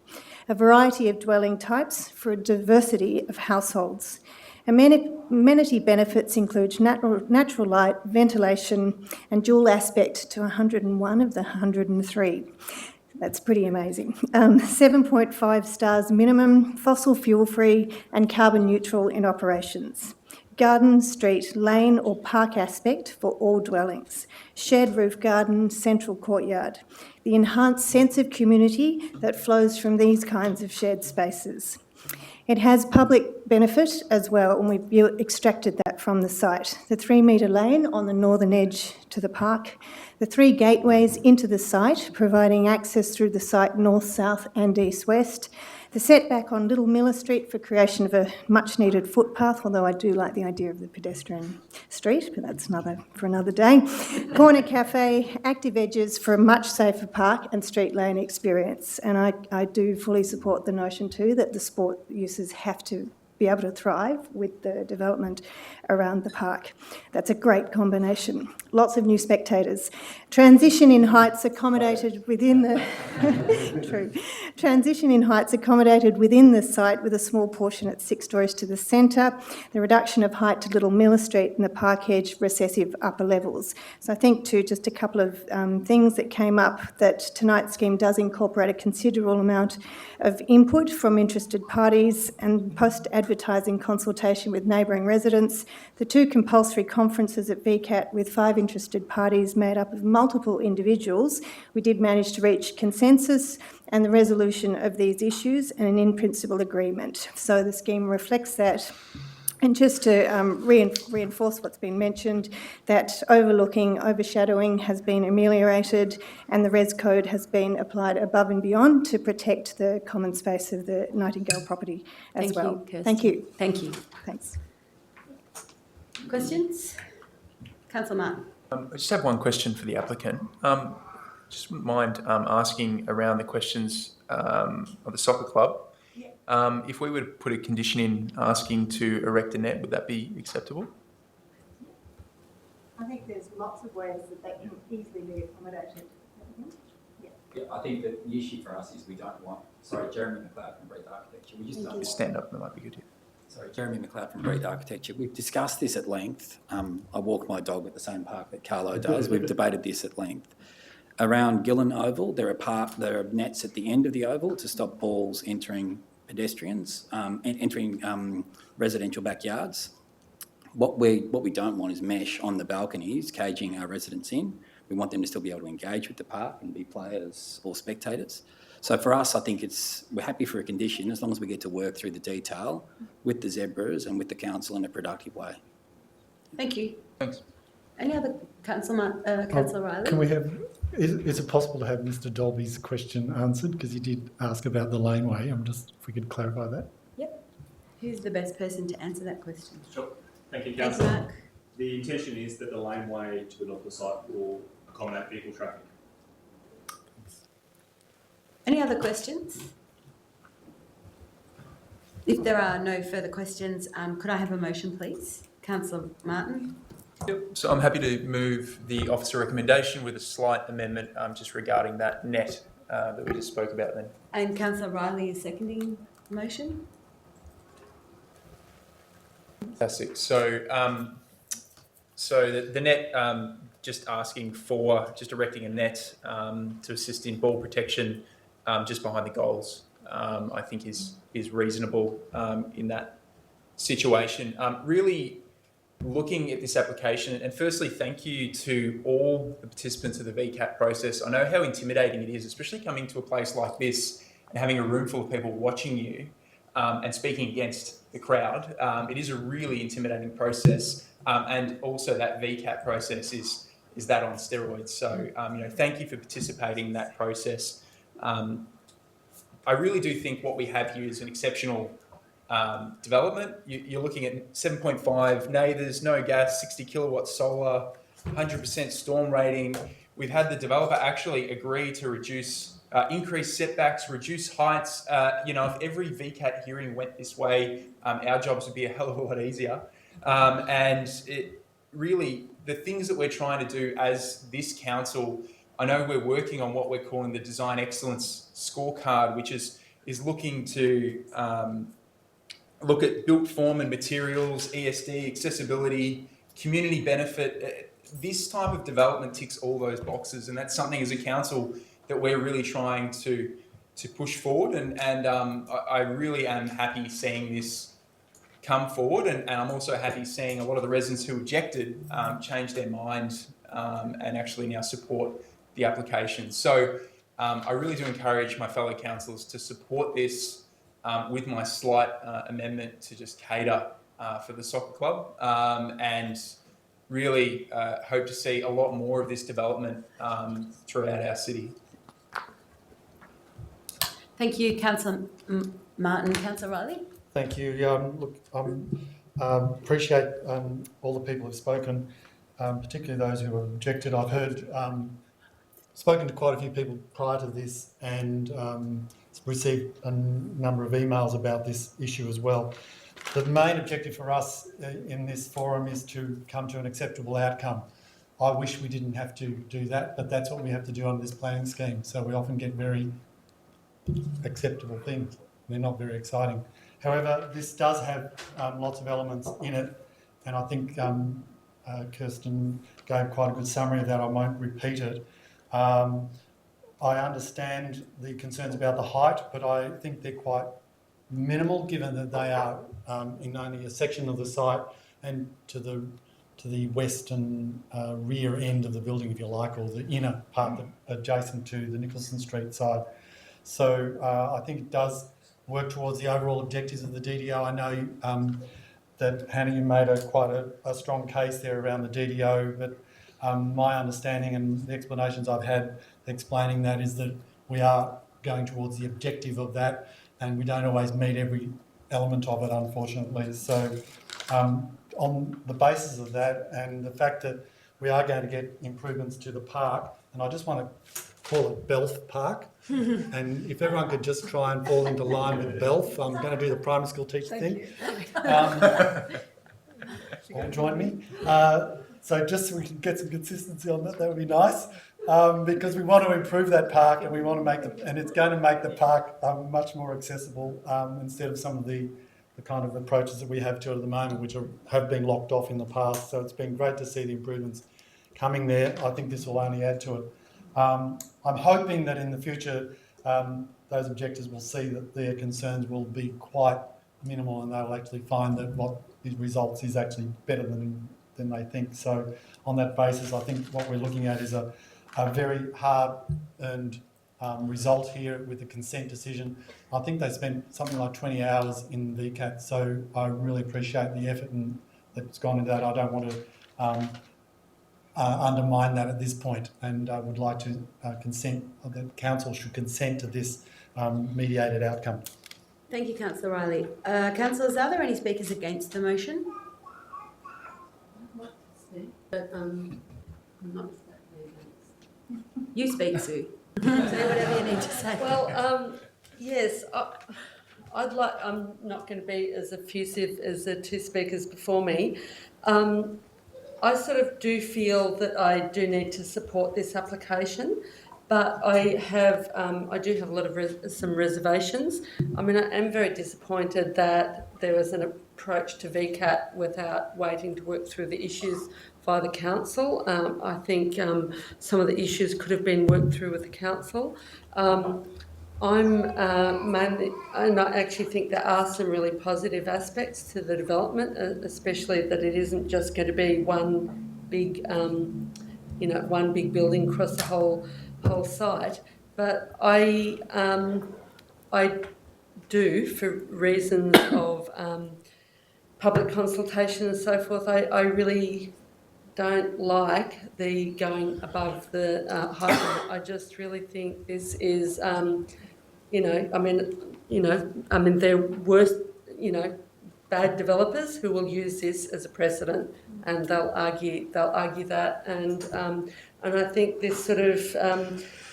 A variety of dwelling types for a diversity of households. Amenity benefits include natural light, ventilation, and dual aspect to 101 of the 103. That's pretty amazing. 7.5 stars minimum, fossil fuel-free and carbon neutral in operations. Garden, street, lane or park aspect for all dwellings. Shared roof garden, central courtyard. The enhanced sense of community that flows from these kinds of shared spaces. It has public benefit as well, and we've extracted that from the site. The 3-metre lane on the northern edge to the park, the 3 gateways into the site, providing access through the site north, south and east-west. The setback on Little Miller Street for creation of a much-needed footpath, although I do like the idea of the pedestrian street, but that's for another day. Corner cafe, active edges for a much safer park and street lane experience. And I do fully support the notion too that the sport uses have to be be able to thrive with the development around the park. That's a great combination. Lots of new spectators. Transition in heights accommodated within the true. Transition in heights accommodated within the site with a small portion at 6 stories to the centre. The reduction of height to Little Miller Street and the park edge recessive upper levels. So I think too, just a couple of things that came up, that tonight's scheme does incorporate a considerable amount of input from interested parties and post-advertising consultation with neighbouring residents. The 2 compulsory conferences at VCAT with 5 interested parties made up of multiple individuals. We did manage to reach consensus and the resolution of these issues and an in-principle agreement. So the scheme reflects that. And just to reinforce what's been mentioned, that overshadowing has been ameliorated and the Res Code has been applied above and beyond to protect the common space of the Nightingale property as well. Thank you. Thank you. Thanks. Questions? Councillor Martin. I just have one question for the applicant. Just wouldn't mind asking around the questions of the soccer club. If we were to put a condition in asking to erect a net, would that be acceptable? I think there's lots of ways that can easily be accommodated. Yeah, I think that the issue for us is we don't want, Jeremy McLeod from Breathe Architecture. We just don't Just stand up, that might be good. Jeremy McLeod from Breathe Architecture. We've discussed this at length. I walk my dog at the same park that Carlo does. We've debated this at length. Around Gillen Oval, there are nets at the end of the oval to stop balls entering pedestrians, entering residential backyards. What we don't want is mesh on the balconies, caging our residents in. We want them to still be able to engage with the park and be players or spectators. So for us, I think we're happy for a condition as long as we get to work through the detail with the zebras and with the council in a productive way. Thank you. Thanks. Any other Councillor Riley? Can we have, is it possible to have Mr Dolby's question answered? Because he did ask about the laneway. If we could clarify that. Yep. Who's the best person to answer that question? Sure. Thank you, Thanks, Councillor. Mark. The intention is that the laneway to the north of the site will accommodate vehicle traffic. Any other questions? If there are no further questions, could I have a motion, please? Councillor Martin. Yep. So I'm happy to move the officer recommendation with a slight amendment just regarding that net that we just spoke about then. And Councillor Riley is seconding the motion. Fantastic. So, the net, just asking for erecting a net to assist in ball protection just behind the goals, I think is reasonable in that situation. Really looking at this application, and firstly, thank you to all the participants of the VCAT process. I know how intimidating it is, especially coming to a place like this and having a room full of people watching you and speaking against the crowd. It is a really intimidating process, and also that VCAT process is that on steroids. So, thank you for participating in that process. I really do think what we have here is an exceptional development. You're looking at 7.5 neighbours, no gas, 60 kilowatt solar, 100% storm rating. We've had the developer actually agree to increase setbacks, reduce heights. If every VCAT hearing went this way, our jobs would be a hell of a lot easier. And it really, the things that we're trying to do as this council, I know we're working on what we're calling the Design Excellence Scorecard, which is looking to look at built form and materials, ESD, accessibility, community benefit. This type of development ticks all those boxes, and that's something as a council that we're really trying to push forward. And I really am happy seeing this come forward, and I'm also happy seeing a lot of the residents who objected change their mind and actually now support the application. So I really do encourage my fellow councillors to support this with my slight amendment to just cater for the soccer club, and really hope to see a lot more of this development throughout our city. Thank you, Councillor Martin. Councillor Riley. Thank you. Appreciate all the people who've spoken, particularly those who have objected. I've heard, spoken to quite a few people prior to this, and received a number of emails about this issue as well. the main objective for us in this forum is to come to an acceptable outcome. I wish we didn't have to do that, but that's what we have to do under this planning scheme. So we often get very acceptable things. They're not very exciting. However, this does have lots of elements in it, and I think Kirsten gave quite a good summary of that. I won't repeat it. I understand the concerns about the height, but I think they're quite minimal given that they are in only a section of the site and to the western rear end of the building, if you like, or the inner part adjacent to the Nicholson Street side. So I think it does work towards the overall objectives of the DDO. I know that Hannah, you made quite a strong case there around the DDO, but my understanding and the explanations I've had explaining that is that we are going towards the objective of that, and we don't always meet every element of it, unfortunately. So on the basis of that and the fact that we are going to get improvements to the park, and I just want to call it Belf Park, and if everyone could just try and fall into line with Belf, I'm going to do the primary school teacher thing. All join me. So just so we can get some consistency on that would be nice. Because we want to improve that park, and we want to make and it's going to make the park much more accessible instead of some of the kind of approaches that we have to it at the moment, which have been locked off in the past. So it's been great to see the improvements coming there. I think this will only add to it. I'm hoping that in the future those objectives will see that their concerns will be quite minimal, and they'll actually find that what these results is actually better than they think. So on that basis, I think what we're looking at is a very hard-earned result here with the consent decision. I think they spent something like 20 hours in VCAT, so I really appreciate the effort that's gone into that. I don't want to undermine that at this point, and I would like to consent, the council should consent to this mediated outcome. Thank you, Councillor Riley. Councillors, are there any speakers against the motion? But I'm not. You speak, Sue. Say whatever you need to say. Well, yes, I'm not going to be as effusive as the two speakers before me. I sort of do feel that I do need to support this application, but I do have a lot of some reservations. I mean, I am very disappointed that there was an approach to VCAT without waiting to work through the issues via the council. I think some of the issues could have been worked through with the council. And I actually think there are some really positive aspects to the development, especially that it isn't just going to be one big building across the whole site. But I do, for reasons of public consultation and so forth, I really don't like the going above the height limit. I just really think this is, there were, bad developers who will use this as a precedent, and they'll argue that, and I think this sort of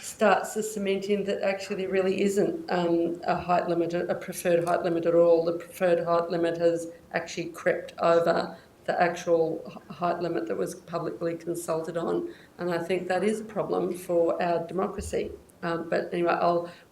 starts the cementing that actually there really isn't a height limit, a preferred height limit at all. The preferred height limit has actually crept over the actual height limit that was publicly consulted on, and I think that is a problem for our democracy. But anyway,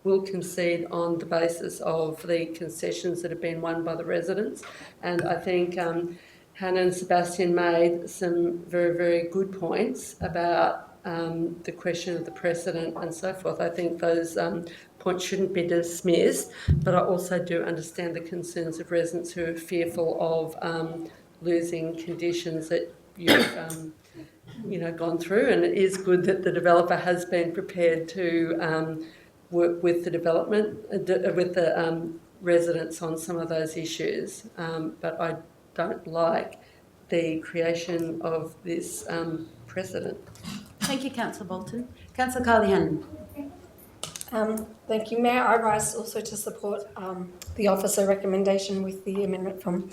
will concede on the basis of the concessions that have been won by the residents, and I think Hannah and Sebastian made some very, very good points about the question of the precedent and so forth. I think those points shouldn't be dismissed, but I also do understand the concerns of residents who are fearful of losing conditions that you've gone through, and it is good that the developer has been prepared to work with the development, with the residents on some of those issues. But I don't like the creation of this precedent. Thank you, Councillor Bolton. Councillor Carly Hannon. Thank you, Mayor. I rise also to support the officer recommendation with the amendment from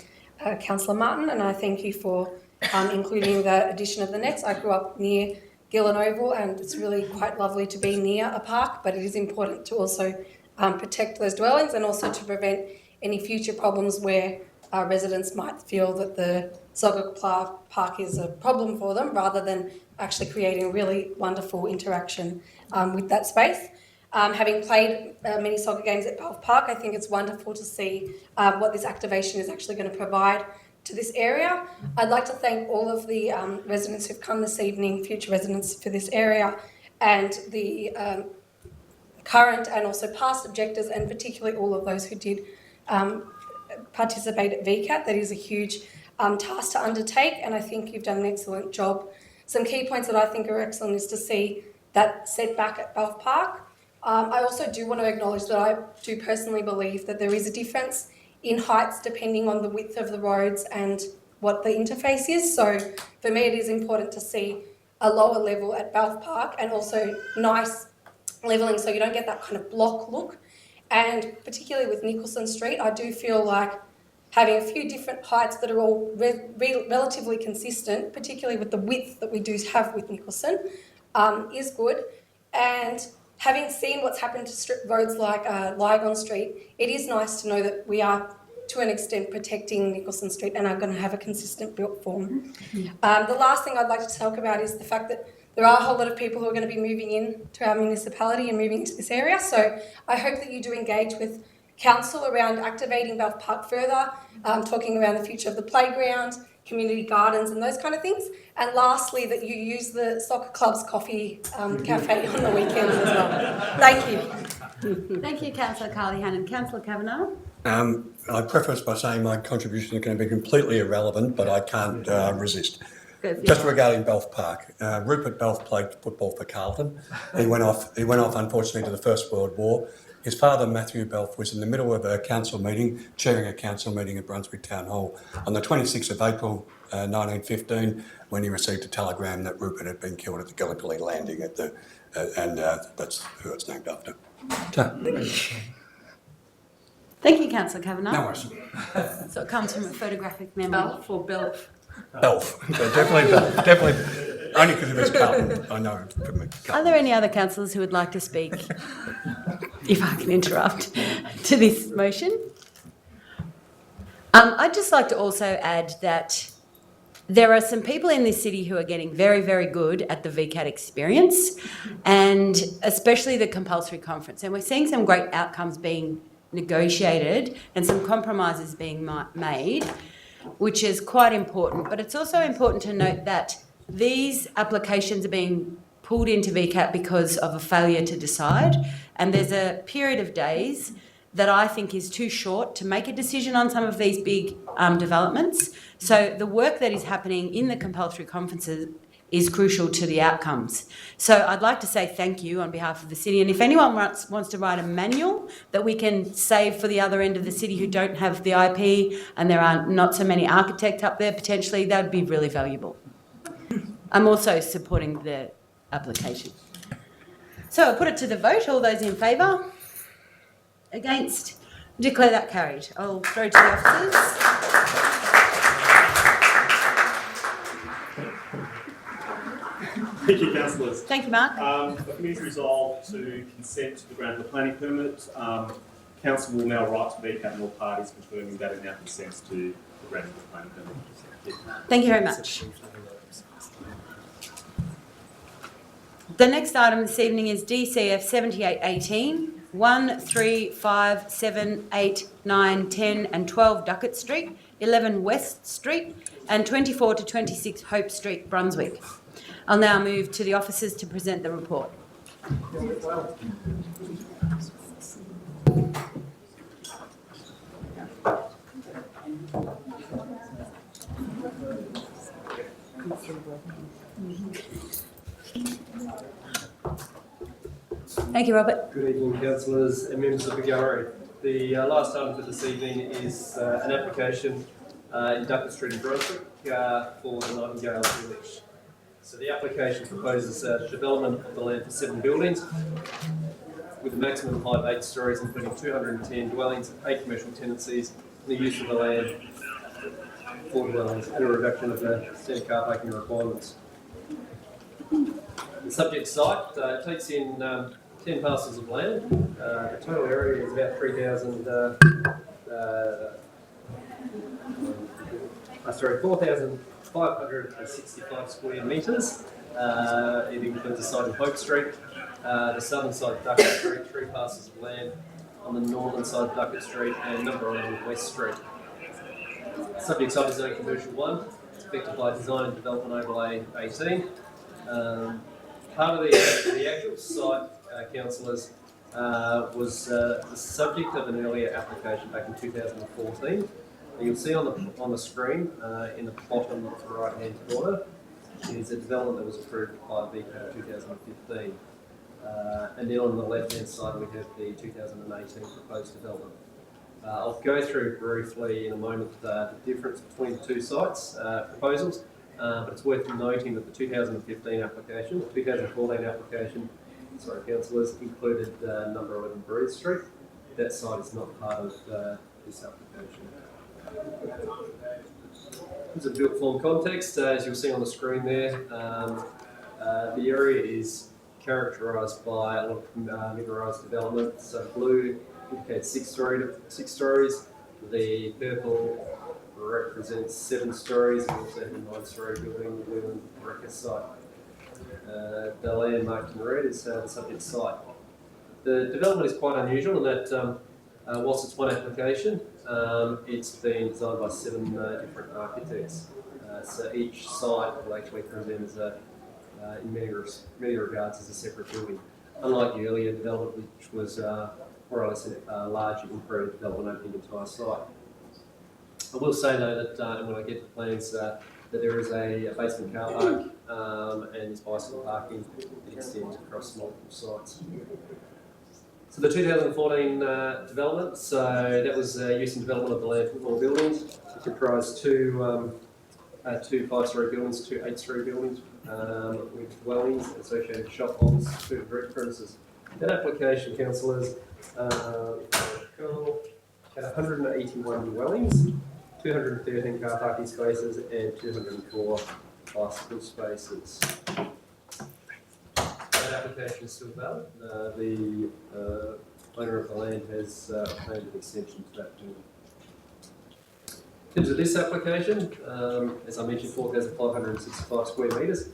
Councillor Martin, and I thank you for including the addition of the nets. I grew up near Gillen Oval, and it's really quite lovely to be near a park, but it is important to also protect those dwellings and also to prevent any future problems where residents might feel that the soccer park is a problem for them, rather than actually creating a really wonderful interaction with that space. Having played many soccer games at Belf Park, I think it's wonderful to see what this activation is actually going to provide to this area. I'd like to thank all of the residents who've come this evening, future residents for this area, and the current and also past objectors, and particularly all of those who did participate at VCAT. That is a huge task to undertake, and I think you've done an excellent job. Some key points that I think are excellent is to see that setback at Belf Park. I also do want to acknowledge that I do personally believe that there is a difference in heights depending on the width of the roads and what the interface is. So for me, it is important to see a lower level at Belf Park, and also nice levelling so you don't get that kind of block look. And particularly with Nicholson Street, I do feel like having a few different heights that are all relatively consistent, particularly with the width that we do have with Nicholson, is good. And having seen what's happened to strip roads like Lygon Street, it is nice to know that we are, to an extent, protecting Nicholson Street and are going to have a consistent built form. The last thing I'd like to talk about is the fact that there are a whole lot of people who are going to be moving in to our municipality and moving into this area. So I hope that you do engage with council around activating Belf Park further, talking around the future of the playground, community gardens and those kind of things. And lastly, that you use the soccer club's coffee cafe on the weekends as well. Thank you. Thank you, Councillor Carly Hannon. Councillor Kavanagh? I preface by saying my contribution is going to be completely irrelevant, but I can't resist. Just regarding Belf Park, Rupert Belf played football for Carlton. He went off, unfortunately, to the First World War. His father, Matthew Belf, was in the middle of a council meeting, chairing a council meeting at Brunswick Town Hall on the 26th of April 1915, when he received a telegram that Rupert had been killed at the Gallipoli landing at the, and that's who it's named after. Thank you, Councillor Kavanagh. No worries. So it comes from a photographic memory. Belf or Belf? Belf, definitely Belf, definitely. Only because of his Carlton, I know from Carlton. Are there any other councillors who would like to speak, if I can interrupt, to this motion? I'd just like to also add that there are some people in this city who are getting very, very good at the VCAT experience, and especially the compulsory conference. And we're seeing some great outcomes being negotiated and some compromises being made, which is quite important. But it's also important to note that these applications are being pulled into VCAT because of a failure to decide, and there's a period of days that I think is too short to make a decision on some of these big developments. So the work that is happening in the compulsory conferences is crucial to the outcomes. So I'd like to say thank you on behalf of the city, and if anyone wants to write a manual that we can save for the other end of the city who don't have the IP and there are not so many architects up there potentially, that would be really valuable. I'm also supporting the application. So I'll put it to the vote. All those in favour? Against? Declare that carried. I'll throw to the officers. Thank you, councillors. Thank you, Mark. The committee's resolved to consent to the grant of the planning permit. Council will now write to VCAT and all parties confirming that it now consents to the grant of the planning permit. Thank you very much. The next item this evening is DCF 7818, 1, 3, 5, 7, 8, 9, 10 and 12 Duckett Street, 11 West Street and 24 to 26 Hope Street, Brunswick. I'll now move to the officers to present the report. Thank you, Robert. Good evening, councillors and members of the gallery. The last item for this evening is an application in Duckett Street in Brunswick for the Nightingale Village. So the application proposes development of the land for 7 buildings with a maximum height of 8 storeys, including 210 dwellings, 8 commercial tenancies, and the use of the land for dwellings, and a reduction of the standard car parking requirements. The subject site takes in 10 parcels of land. The total area is about 3,000 4,565 square metres. It includes a site in Hope Street, the southern side of Duckett Street, 3 parcels of land on the northern side of Duckett Street, and number 8 on West Street. Subject site is zone commercial 1. It's affected by design and development overlay 18. Part of the actual site, councillors, was the subject of an earlier application back in 2014. And you'll see on the screen in the bottom right hand corner is a development that was approved by the BCA in 2015. And then on the left hand side we have the 2018 proposed development. I'll go through briefly in a moment the difference between the two sites proposals, but it's worth noting that the 2015 application, the 2014 application, sorry councillors, included number 11 Breed Street. That site is not part of this application. This is a built form context, as you'll see on the screen there. The area is characterised by a lot of mid-rise development. So blue indicates 6 stories. The purple represents 7 stories. We also have a 9-storey building, the Leland Wrecker site. The land marked in red is the subject site. The development is quite unusual in that whilst it's one application, it's been designed by 7 different architects. So each site will actually present as in many regards as a separate building. Unlike the earlier development, which was more or less a large improved development over the entire site. I will say though that when I get the plans, that there is a basement car park and there's bicycle parking that extends across multiple sites. So the 2014 development, so that was use and development of the land football buildings. It comprised two 5-storey buildings, 2 8-storey buildings with dwellings, associated shop halls, 2 direct premises. That application, councillors, had 181 dwellings, 213 car parking spaces and 204 bicycle spaces. That application is still valid. The owner of the land has obtained an extension to that building. In terms of this application, as I mentioned, 4,565 square metres.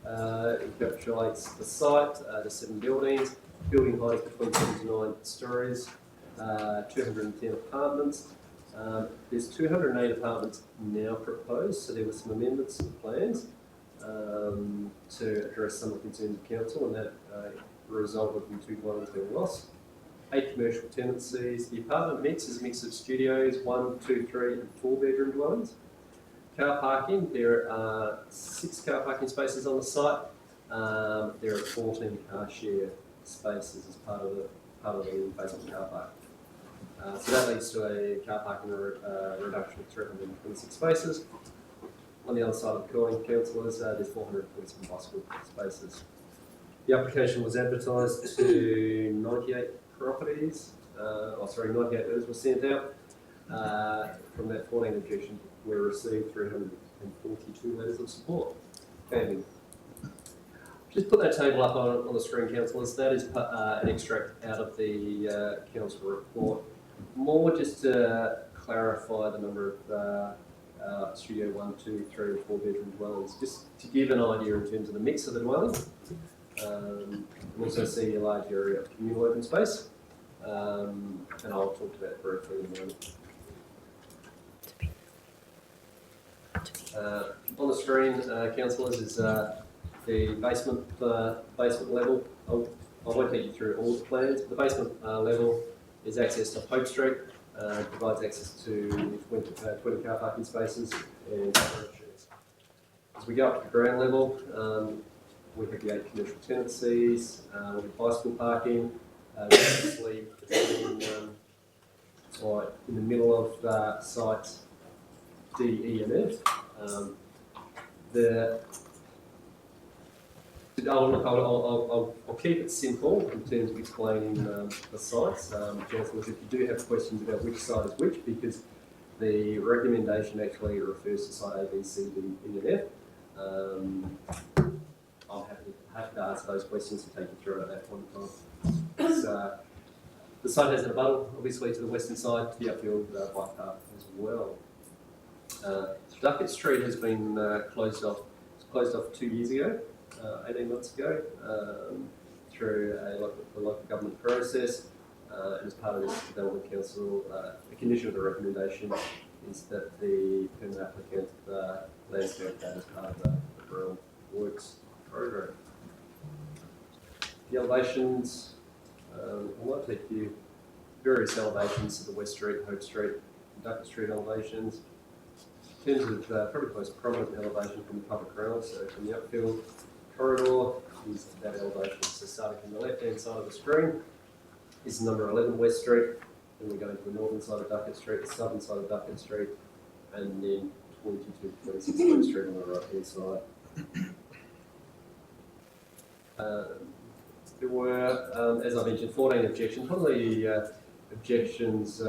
It encapsulates the site, the 7 buildings, building height between 7 to 9 stories, 210 apartments. There's 208 apartments now proposed, so there were some amendments to the plans to address some of the concerns of council, and that resulted in 2 dwellings being lost. 8 commercial tenancies. The apartment mix is a mix of studios, 1, 2, 3 and 4 bedroom dwellings. Car parking, there are 6 car parking spaces on the site. There are 14 car share spaces as part of the basement car park. So that leads to a car parking reduction of 326 spaces. On the other side of the coin, councillors, there's 447 bicycle spaces. The application was advertised to 98 properties. 98 letters were sent out. From that 14 objections, we received 342 letters of support. Just put that table up on the screen, councillors. That is an extract out of the council report. More just to clarify the number of studio 1, 2, 3 and 4 bedroom dwellings, just to give an idea in terms of the mix of the dwelling. You also see a large area of communal open space, and I'll talk to that briefly in a moment. On the screen, councillors, is the basement level. I won't take you through all the plans, but the basement level is access to Hope Street, provides access to 20 car parking spaces and sheds. As we go up to the ground level, we have the 8 commercial tenancies, we have bicycle parking, obviously in the middle of site D, E and F. I'll keep it simple in terms of explaining the sites. Councillors, if you do have questions about which site is which, because the recommendation actually refers to site A, B, C, D, E and F. I'm happy to answer those questions and take you through it at that point in time. So, the site has an abuttal, obviously, to the western side, to the upfield bike path as well. Duckett Street has been closed off 2 years ago, 18 months ago, through a local government process. And as part of this development council, the condition of the recommendation is that the permit applicant landscape that as part of the rural works program. The elevations, I might take you various elevations to the West Street, Hope Street, and Duckett Street elevations. In terms of probably the most prominent elevation from the public realm, so from the upfield corridor is that elevation. So starting from the left-hand side of the screen is number 11 West Street, then we go into the northern side of Duckett Street, the southern side of Duckett Street, and then 22, 26 West Street on the right-hand side. There were, as I mentioned, 14 objections. One of the objections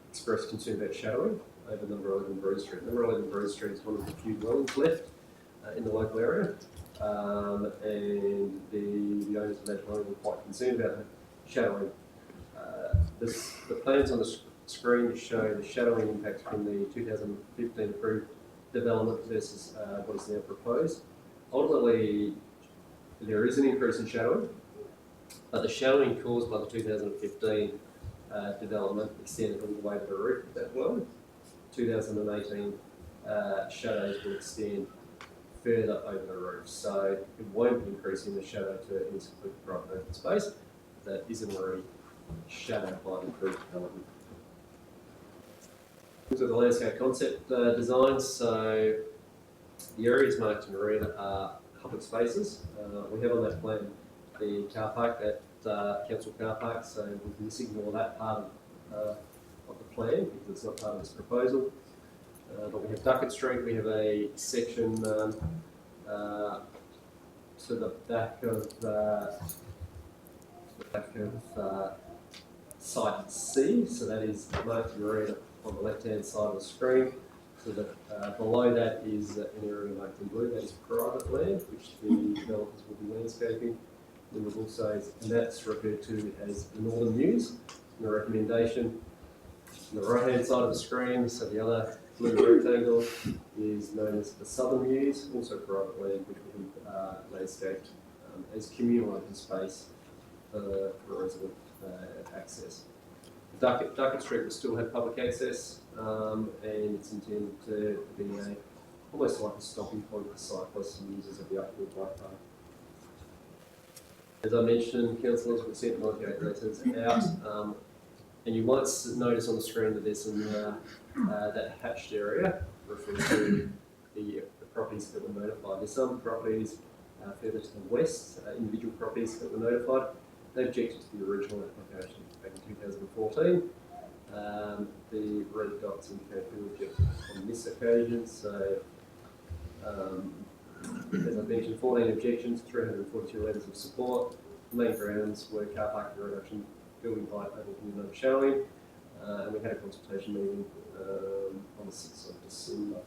expressed concern about shadowing over number 11 Bruce Street. Number 11 Bruce Street is one of the few dwellings left in the local area, and the owners of that dwelling were quite concerned about shadowing. The plans on the screen show the shadowing impact from the 2015 approved development versus what is now proposed. Ultimately, there is an increase in shadowing, but the shadowing caused by the 2015 development extended all the way to the roof of that dwelling. 2018 shadows will extend further over the roof, so it won't be increasing the shadow to include private open space that isn't already shadowed by the approved development. In terms of the landscape concept design, so the areas marked in red are public spaces. We have on that plan the car park at council car park, so we can just ignore that part of the plan because it's not part of this proposal. But we have Duckett Street, we have a section to the back of site C, so that is marked in red on the left-hand side of the screen. So that below that is an area marked in blue, that is private land, which the developers will be landscaping. Then we've also, and that's referred to as the Northern Mews in the recommendation. On the right-hand side of the screen, so the other blue rectangle is known as the Southern Mews, also private land, which will be landscaped as communal open space for resident access. Duckett Street will still have public access, and it's intended to be almost like a stopping point for cyclists and users of the upfield bike path. As I mentioned, councillors, we sent 98 letters out, and you might notice on the screen that there's some that hatched area referring to the properties that were notified. There's some properties further to the west, individual properties that were notified. They objected to the original application back in 2014. The red dots indicate who objected on this occasion. So, as I mentioned, 14 objections, 342 letters of support. The main grounds were car parking reduction, building height, overview, no showing, and we had a consultation meeting on the 6th of December.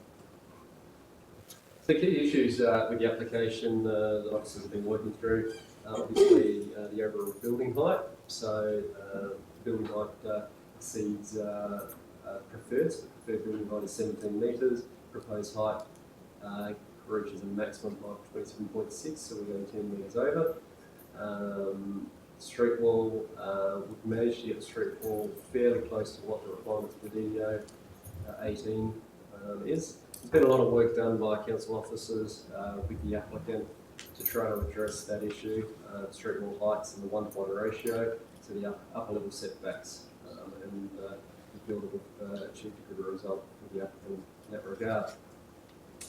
The key issues with the application that officers have been working through, obviously the overall building height. So building height exceeds preferred. So the preferred building height is 17 metres. Proposed height reaches a maximum of 27.6, so we're going 10 metres over. Street wall, we've managed to get the street wall fairly close to what the requirements for DDO 18 is. There's been a lot of work done by council officers with the applicant to try to address that issue, street wall heights and the 1-to-1 ratio to the upper level setbacks, and we feel that we've achieved a good result with the applicant in that regard.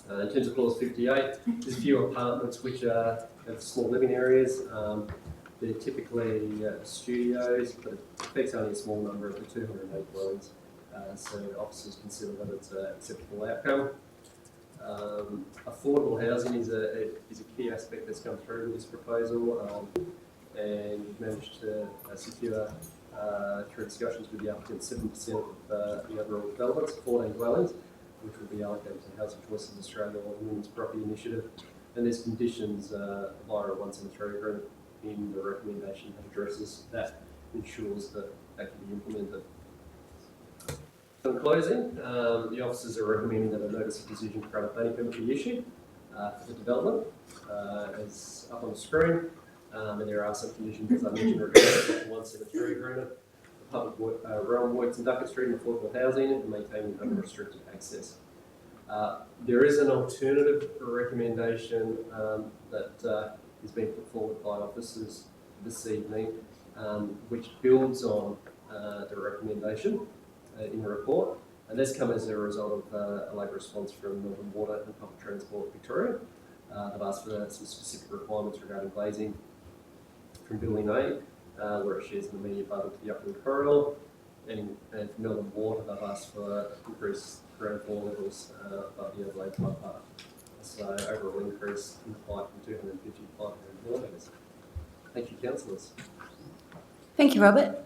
In terms of clause 58, there's a few apartments which have small living areas. They're typically studios, but it affects only a small number of the 208 dwellings. So officers consider that it's an acceptable outcome. Affordable housing is a key aspect that's come through with this proposal, and we've managed to secure through discussions with the applicant 7% of the overall developments, 14 dwellings, which will be allocated to Housing Choices Australia or the Women's Property Initiative. And there's conditions via a 173 agreement in the recommendation that addresses that, ensures that that can be implemented. In closing, the officers are recommending that a notice of decision to grant a planning permit be issued for the development, as up on the screen. And there are some conditions, as I mentioned, regarding 173 agreement, the public realm works in Duckett Street and affordable housing, and maintaining unrestricted access. There is an alternative recommendation that is being put forward by officers this evening, which builds on the recommendation in the report, and this comes as a result of a late response from Melbourne Water and Public Transport Victoria. They've asked for some specific requirements regarding glazing from Building A, where it shares an immediate bubble to the upland corridor, and from Melbourne Water they've asked for increased ground floor levels above the overlay car park. So overall increase in height from 250 to 500 millimetres. Thank you, councillors. Thank you, Robert.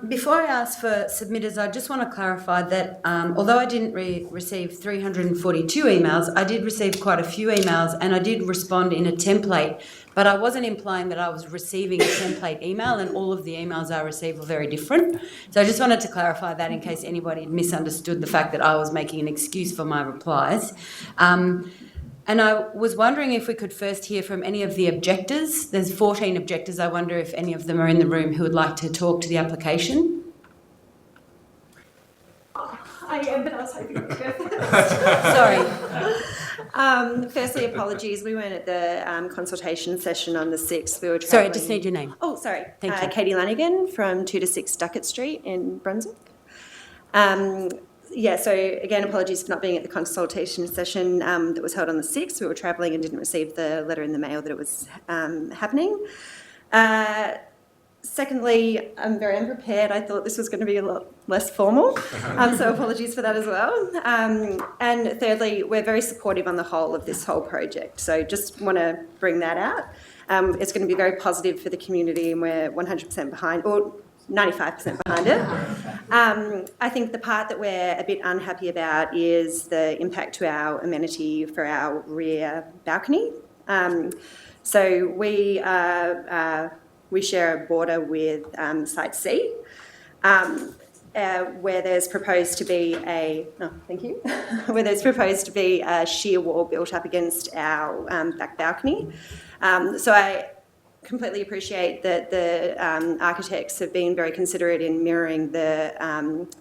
Before I ask for submitters, I just want to clarify that although I didn't receive 342 emails, I did receive quite a few emails and I did respond in a template, but I wasn't implying that I was receiving a template email, and all of the emails I received were very different. So I just wanted to clarify that in case anybody misunderstood the fact that I was making an excuse for my replies. And I was wondering if we could first hear from any of the objectors. There's 14 objectors. I wonder if any of them are in the room who would like to talk to the application. I am, but I was hoping to go first. Sorry. Firstly, apologies. We weren't at the consultation session on the 6th. We were Sorry, I travelling. just need your name. Oh, sorry. Thank you. Katie Lanigan from 2 to 6 Duckett Street in Brunswick. Yeah, so again, apologies for not being at the consultation session that was held on the 6th. We were travelling and didn't receive the letter in the mail that it was happening. Secondly, I'm very unprepared. I thought this was going to be a lot less formal, so apologies for that as well. And thirdly, we're very supportive on the whole of this whole project, so just want to bring that out. It's going to be very positive for the community, and we're 100% behind, or 95% behind it. I think the part that we're a bit unhappy about is the impact to our amenity for our rear balcony. So we share a border with Site C, where there's proposed to be where there's proposed to be a sheer wall built up against our back balcony. So I completely appreciate that the architects have been very considerate in mirroring the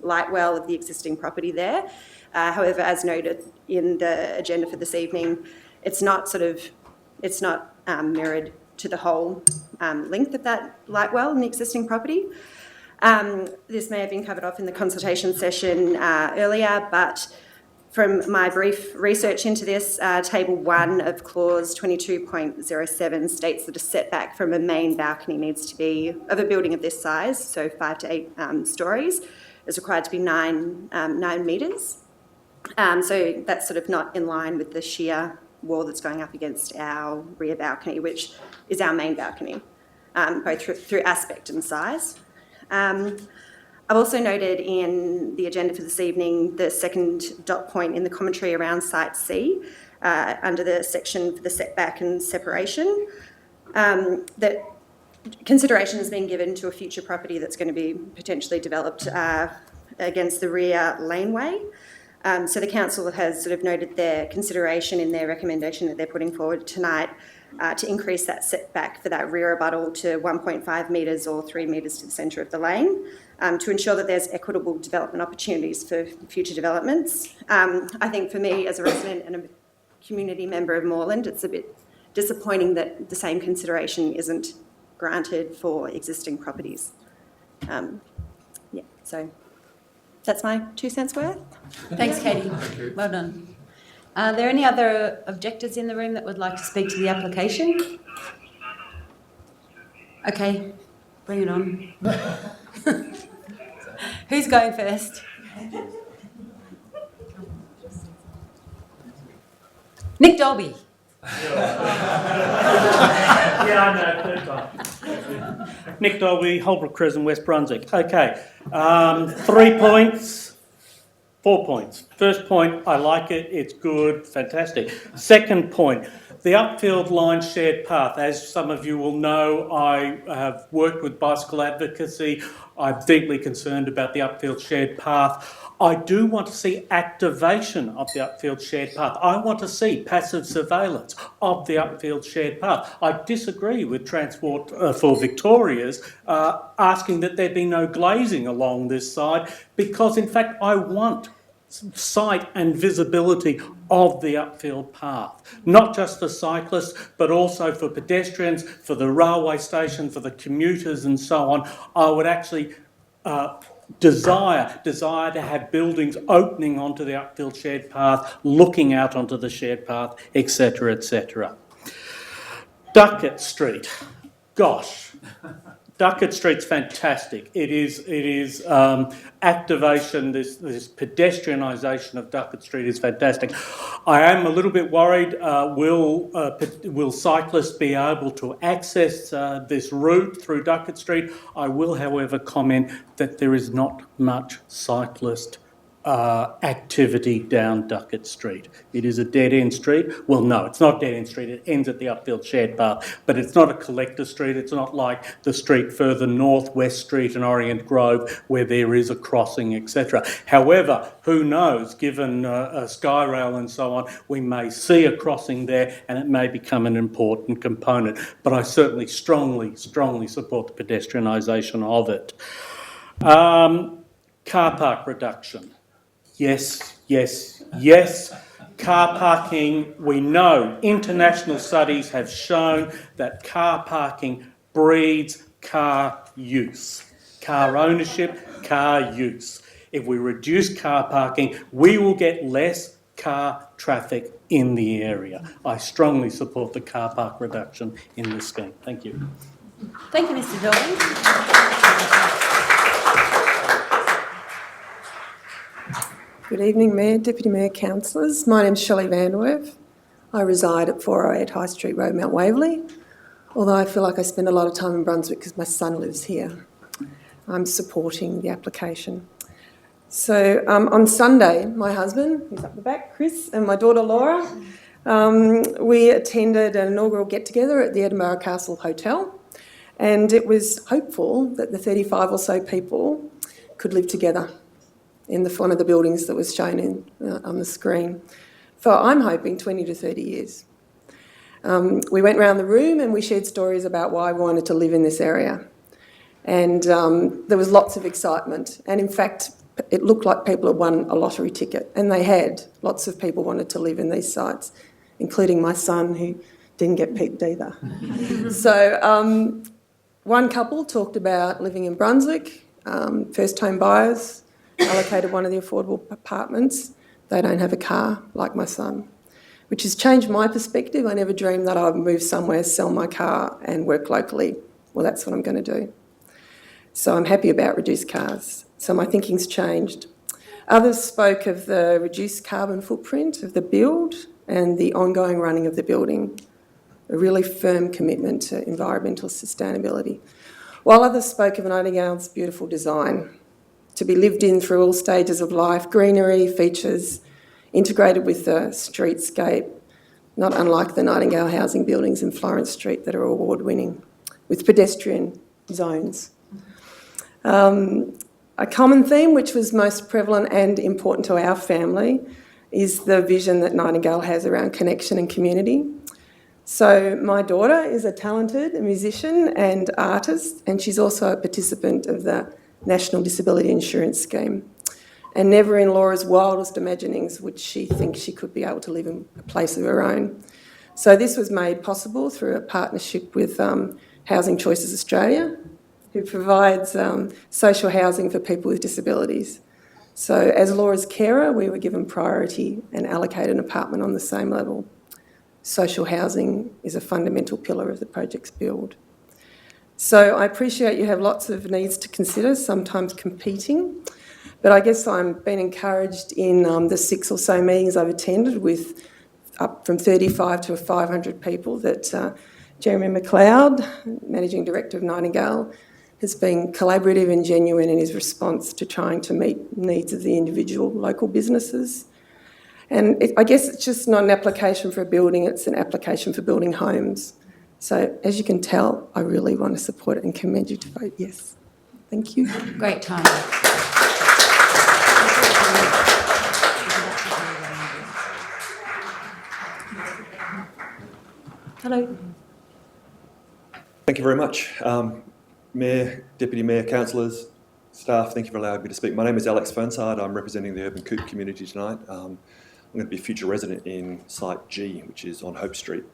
light well of the existing property there. However, as noted in the agenda for this evening, it's not mirrored to the whole length of that light well in the existing property. This may have been covered off in the consultation session earlier, but from my brief research into this, Table 1 of Clause 22.07 states that a setback from a main balcony needs to be, of a building of this size, so 5 to 8 stories, is required to be 9 metres. So that's sort of not in line with the sheer wall that's going up against our rear balcony, which is our main balcony, both through aspect and size. I've also noted in the agenda for this evening the second dot point in the commentary around Site C, under the section for the setback and separation, that consideration has been given to a future property that's going to be potentially developed against the rear laneway. So the council has sort of noted their consideration in their recommendation that they're putting forward tonight to increase that setback for that rear rebuttal to 1.5 metres or 3 metres to the centre of the lane, to ensure that there's equitable development opportunities for future developments. I think for me as a resident and a community member of Moreland, it's a bit disappointing that the same consideration isn't granted for existing properties. Yeah, so that's my 2 cents worth. Thanks, Katie. Well done. Are there any other objectors in the room that would like to speak to the application? Okay, bring it on. Who's going first? Nick Dolby. Yeah, I know, third time. Nick Dolby, Holbrook Crescent, West Brunswick. Okay, 3 points, 4 points. First point, I like it, it's good, fantastic. Second point, The Upfield Line shared path, as some of you will know, I have worked with bicycle advocacy. I'm deeply concerned about the Upfield shared path. I do want to see activation of the Upfield shared path. I want to see passive surveillance of the Upfield shared path. I disagree with Transport for Victoria's asking that there be no glazing along this side, because in fact I want sight and visibility of the Upfield path, not just for cyclists but also for pedestrians, for the railway station, for the commuters and so on. I would actually desire to have buildings opening onto the Upfield shared path, looking out onto the shared path, etc., etc. Duckett Street, gosh, Duckett Street's fantastic. It is activation. This pedestrianisation of Duckett Street is fantastic. I am a little bit worried. Will cyclists be able to access this route through Duckett Street? I will, however, comment that there is not much cyclist activity down Duckett Street. It is a dead-end street. Well, no, it's not dead-end street. It ends at the Upfield shared path, but it's not a collector street. It's not like the street further north, West Street and Orient Grove, where there is a crossing, etc. However, who knows, given Skyrail and so on, we may see a crossing there and it may become an important component. But I certainly strongly support the pedestrianisation of it. Car park reduction. Yes. Car parking, we know, international studies have shown that car parking breeds car use. Car ownership, car use. If we reduce car parking, we will get less car traffic in the area. I strongly support the car park reduction in this scheme. Thank you. Thank you, Mr. Dolan. Good evening, Mayor, Deputy Mayor, Councillors. My name's Shelley Vanderwerf. I reside at 408 High Street Road, Mount Waverley, although I feel like I spend a lot of time in Brunswick because my son lives here. I'm supporting the application. So on Sunday, my husband, who's up the back, Chris, and my daughter Laura, we attended an inaugural get-together at the Edinburgh Castle Hotel, and it was hopeful that the 35 or so people could live together in one of the buildings that was shown on the screen for, I'm hoping, 20 to 30 years. We went around the room and we shared stories about why we wanted to live in this area. And there was lots of excitement. And in fact, it looked like people had won a lottery ticket, and they had. Lots of people wanted to live in these sites, including my son, who didn't get picked either. So one couple talked about living in Brunswick, first home buyers, allocated one of the affordable apartments. They don't have a car like my son, which has changed my perspective. I never dreamed that I would move somewhere, sell my car and work locally. Well, that's what I'm going to do. So I'm happy about reduced cars. So my thinking's changed. Others spoke of the reduced carbon footprint of the build and the ongoing running of the building, a really firm commitment to environmental sustainability. While others spoke of Nightingale's beautiful design, to be lived in through all stages of life, greenery, features, integrated with the streetscape, not unlike the Nightingale housing buildings in Florence Street that are award-winning, with pedestrian zones. A common theme which was most prevalent and important to our family is the vision that Nightingale has around connection and community. So my daughter is a talented musician and artist, and she's also a participant of the National Disability Insurance Scheme. And never in Laura's wildest imaginings would she think she could be able to live in a place of her own. So this was made possible through a partnership with Housing Choices Australia, who provides social housing for people with disabilities. So as Laura's carer, we were given priority and allocated an apartment on the same level. Social housing is a fundamental pillar of the project's build. So I appreciate you have lots of needs to consider, sometimes competing, but I guess I'm been encouraged in the 6 or so meetings I've attended with up from 35 to 500 people that Jeremy McLeod, Managing Director of Nightingale, has been collaborative and genuine in his response to trying to meet needs of the individual local businesses. And I guess it's just not an application for a building, it's an application for building homes. So as you can tell, I really want to support it and commend you to vote yes. Thank you. Great time. Hello. Thank you very much. Mayor, Deputy Mayor, councillors, staff, thank you for allowing me to speak. My name is Alex Fernsard. I'm representing the Urban Coop community tonight. I'm going to be a future resident in Site G, which is on Hope Street.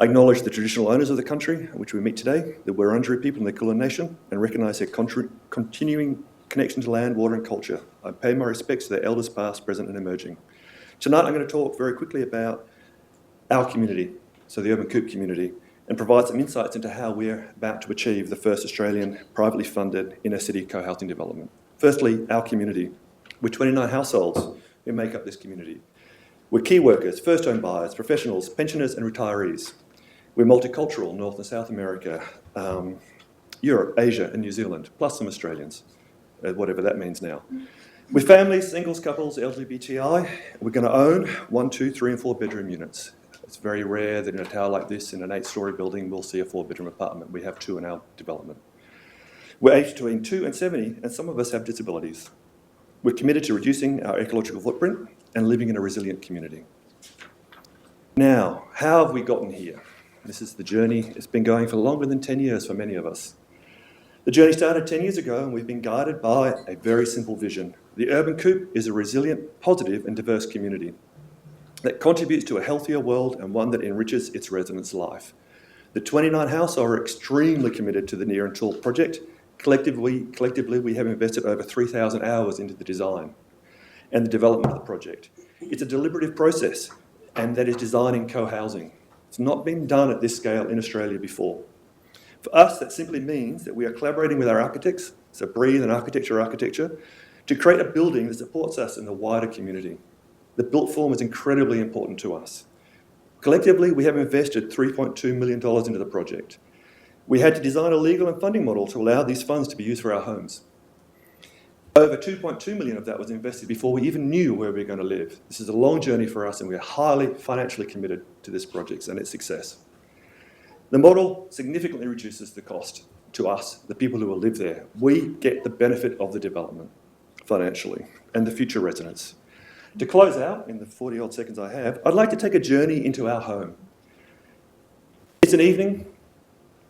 I acknowledge the traditional owners of the country in which we meet today, the Wurundjeri people and the Kulin Nation, and recognise their continuing connection to land, water and culture. I pay my respects to their elders past, present and emerging. Tonight I'm going to talk very quickly about our community, so the Urban Coop community, and provide some insights into how we're about to achieve the first Australian privately funded inner city co-housing development. Firstly, our community. We're 29 households who make up this community. We're key workers, first home buyers, professionals, pensioners and retirees. We're multicultural, North and South America, Europe, Asia and New Zealand, plus some Australians, whatever that means now. We're families, singles, couples, LGBTI. We're going to own 1, 2, 3 and 4 bedroom units. It's very rare that in a tower like this, in an 8-storey building, we'll see a 4-bedroom apartment. We have 2 in our development. We're aged between 2 and 70, and some of us have disabilities. We're committed to reducing our ecological footprint and living in a resilient community. Now, how have we gotten here? This is the journey. It's been going for longer than 10 years for many of us. The journey started 10 years ago, and we've been guided by a very simple vision. The Urban Coop is a resilient, positive and diverse community that contributes to a healthier world and one that enriches its residents' life. The 29 households are extremely committed to the Near and Tall project. Collectively, we have invested over 3,000 hours into the design and the development of the project. It's a deliberative process, and that is designing co-housing. It's not been done at this scale in Australia before. For us, that simply means that we are collaborating with our architects, so Breathe and Architecture, to create a building that supports us in the wider community. The built form is incredibly important to us. Collectively, we have invested $3.2 million into the project. We had to design a legal and funding model to allow these funds to be used for our homes. Over $2.2 million of that was invested before we even knew where we were going to live. This is a long journey for us, and we are highly financially committed to this project and its success. The model significantly reduces the cost to us, the people who will live there. We get the benefit of the development financially and the future residents. To close out, in the 40-odd seconds I have, I'd like to take a journey into our home. It's an evening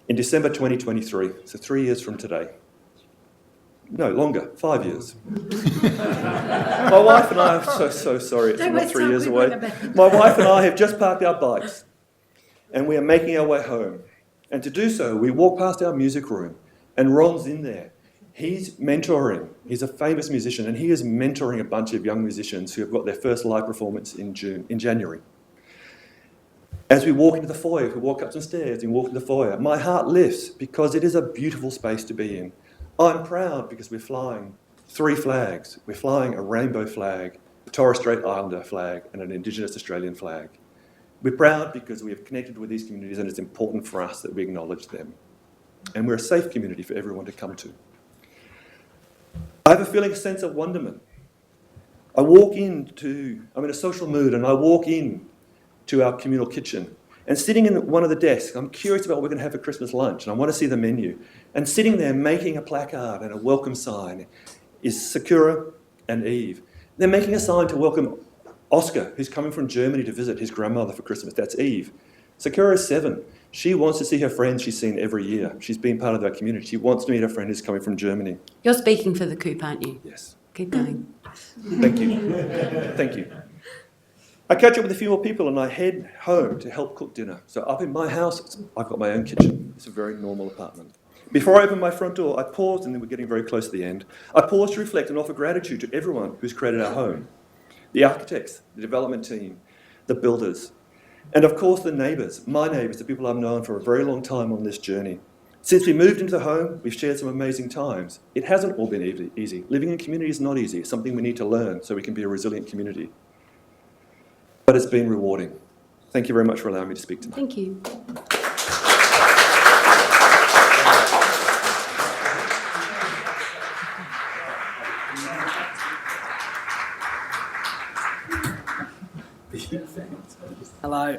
in December 2023, so 3 years from today. No, longer, 5 years. My wife and I, I'm so sorry, it's not 3 years away. My wife and I have just parked our bikes and we are making our way home. And to do so, we walk past our music room and Ron's in there. He's mentoring, he's a famous musician, and he is mentoring a bunch of young musicians who have got their first live performance in January. As we walk into the foyer, we walk up some stairs and walk into the foyer, my heart lifts because it is a beautiful space to be in. I'm proud because we're flying 3 flags. We're flying a rainbow flag, a Torres Strait Islander flag, and an Indigenous Australian flag. We're proud because we have connected with these communities and it's important for us that we acknowledge them. And we're a safe community for everyone to come to. I have a sense of wonderment. I'm in a social mood, and I walk in to our communal kitchen. And sitting in one of the desks, I'm curious about what we're going to have for Christmas lunch, and I want to see the menu. And sitting there making a placard and a welcome sign is Sakura and Eve. They're making a sign to welcome Oscar, who's coming from Germany to visit his grandmother for Christmas. That's Eve. Sakura is 7. She wants to see her friends she's seen every year. She's been part of that community. She wants to meet her friend who's coming from Germany. You're speaking for the Coop, aren't you? Yes. Keep going. Thank you. Thank you. I catch up with a few more people and I head home to help cook dinner. So up in my house, I've got my own kitchen. It's a very normal apartment. Before I open my front door, I pause, and then we're getting very close to the end. I pause to reflect and offer gratitude to everyone who's created our home. The architects, the development team, the builders, and of course the neighbours, my neighbours, the people I've known for a very long time on this journey. Since we moved into the home, we've shared some amazing times. It hasn't all been easy. Living in community is not easy. It's something we need to learn so we can be a resilient community. But it's been rewarding. Thank you very much for allowing me to speak tonight. Thank you. Hello.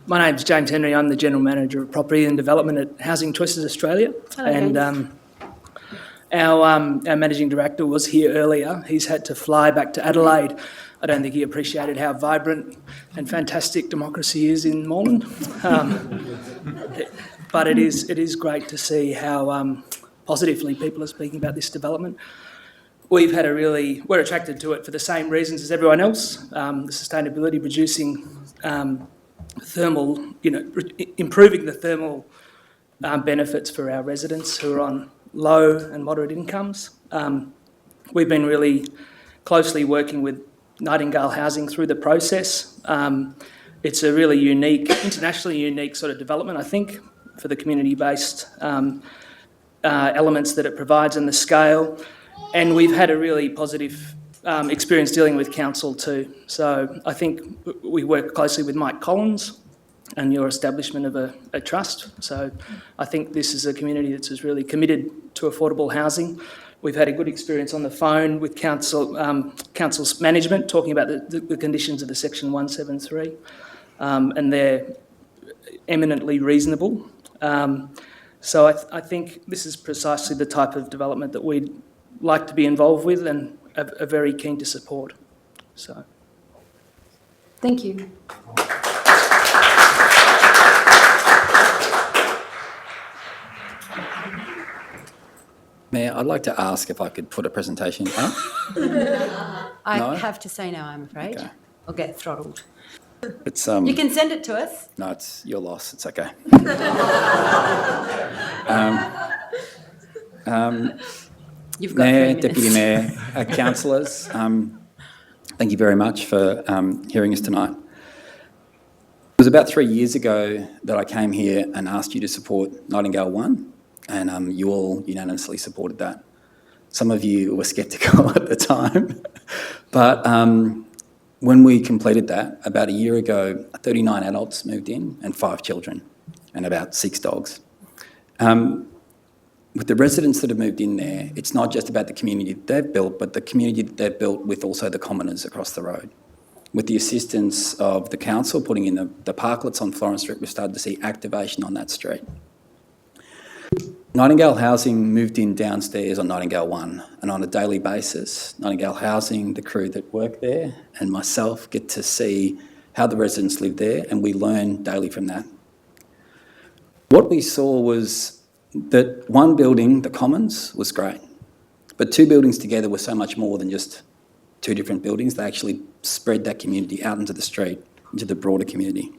My name's James Henry. I'm the General Manager of Property and Development at Housing Choices Australia. Hello, and our Managing Director was here earlier. He's had to fly back to Adelaide. I don't think he appreciated how vibrant and fantastic democracy is in Moreland. But it is great to see how positively people are speaking about this development. We're attracted to it for the same reasons as everyone else. The sustainability, reducing thermal, improving the thermal benefits for our residents who are on low and moderate incomes. We've been really closely working with Nightingale Housing through the process. It's a really unique, internationally unique sort of development, I think, for the community-based elements that it provides and the scale. And we've had a really positive experience dealing with council too. So I think we work closely with Mike Collins and your establishment of a trust. So I think this is a community that's really committed to affordable housing. We've had a good experience on the phone with council's management talking about the conditions of the Section 173, and they're eminently reasonable. So I think this is precisely the type of development that we'd like to be involved with and are very keen to support. So, Thank you. Mayor, I'd like to ask if I could put a presentation up. I No? have to say no, I'm afraid. Okay. I'll get throttled. It's You can send it to us. No, it's your loss. It's okay. You've got Mayor, 3 minutes. Deputy Mayor, councillors, thank you very much for hearing us tonight. It was about 3 years ago that I came here and asked you to support Nightingale 1, and you all unanimously supported that. Some of you were sceptical at the time, but when we completed that, about a year ago, 39 adults moved in and 5 children and about 6 dogs. With the residents that have moved in there, it's not just about the community that they've built, but the community that they've built with also the commoners across the road. With the assistance of the council putting in the parklets on Florence Street, we've started to see activation on that street. Nightingale Housing moved in downstairs on Nightingale 1, and on a daily basis, Nightingale Housing, the crew that work there, and myself get to see how the residents live there, and we learn daily from that. What we saw was that one building, the Commons, was great, but 2 buildings together were so much more than just 2 different buildings. They actually spread that community out into the street, into the broader community.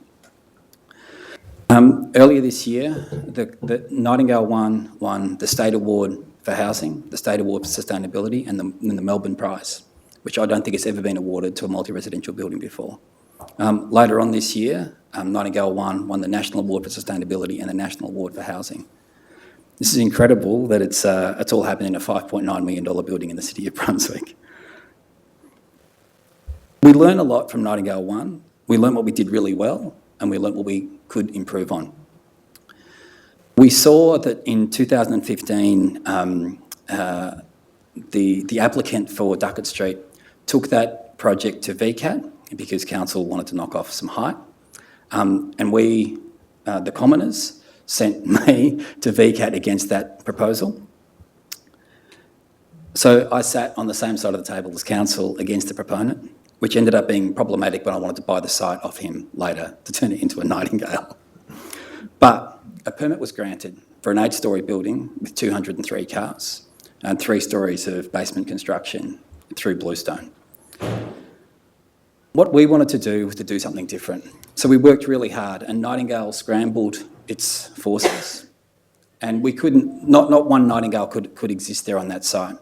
Earlier this year, the Nightingale won the State Award for Housing, the State Award for Sustainability, and the Melbourne Prize, which I don't think has ever been awarded to a multi-residential building before. Later on this year, Nightingale won the National Award for Sustainability and the National Award for Housing. This is incredible that it's all happened in a $5.9 million building in the city of Brunswick. We learned a lot from Nightingale 1. We learned what we did really well, and we learned what we could improve on. We saw that in 2015, the applicant for Duckett Street took that project to VCAT because council wanted to knock off some height, and we, the commoners, sent me to VCAT against that proposal. So I sat on the same side of the table as council against the proponent, which ended up being problematic when I wanted to buy the site off him later to turn it into a Nightingale. But a permit was granted for an 8-storey building with 203 cars and 3 stories of basement construction through Bluestone. What we wanted to do was to do something different. So we worked really hard, and Nightingale scrambled its forces, and we couldn't, not one Nightingale could exist there on that site.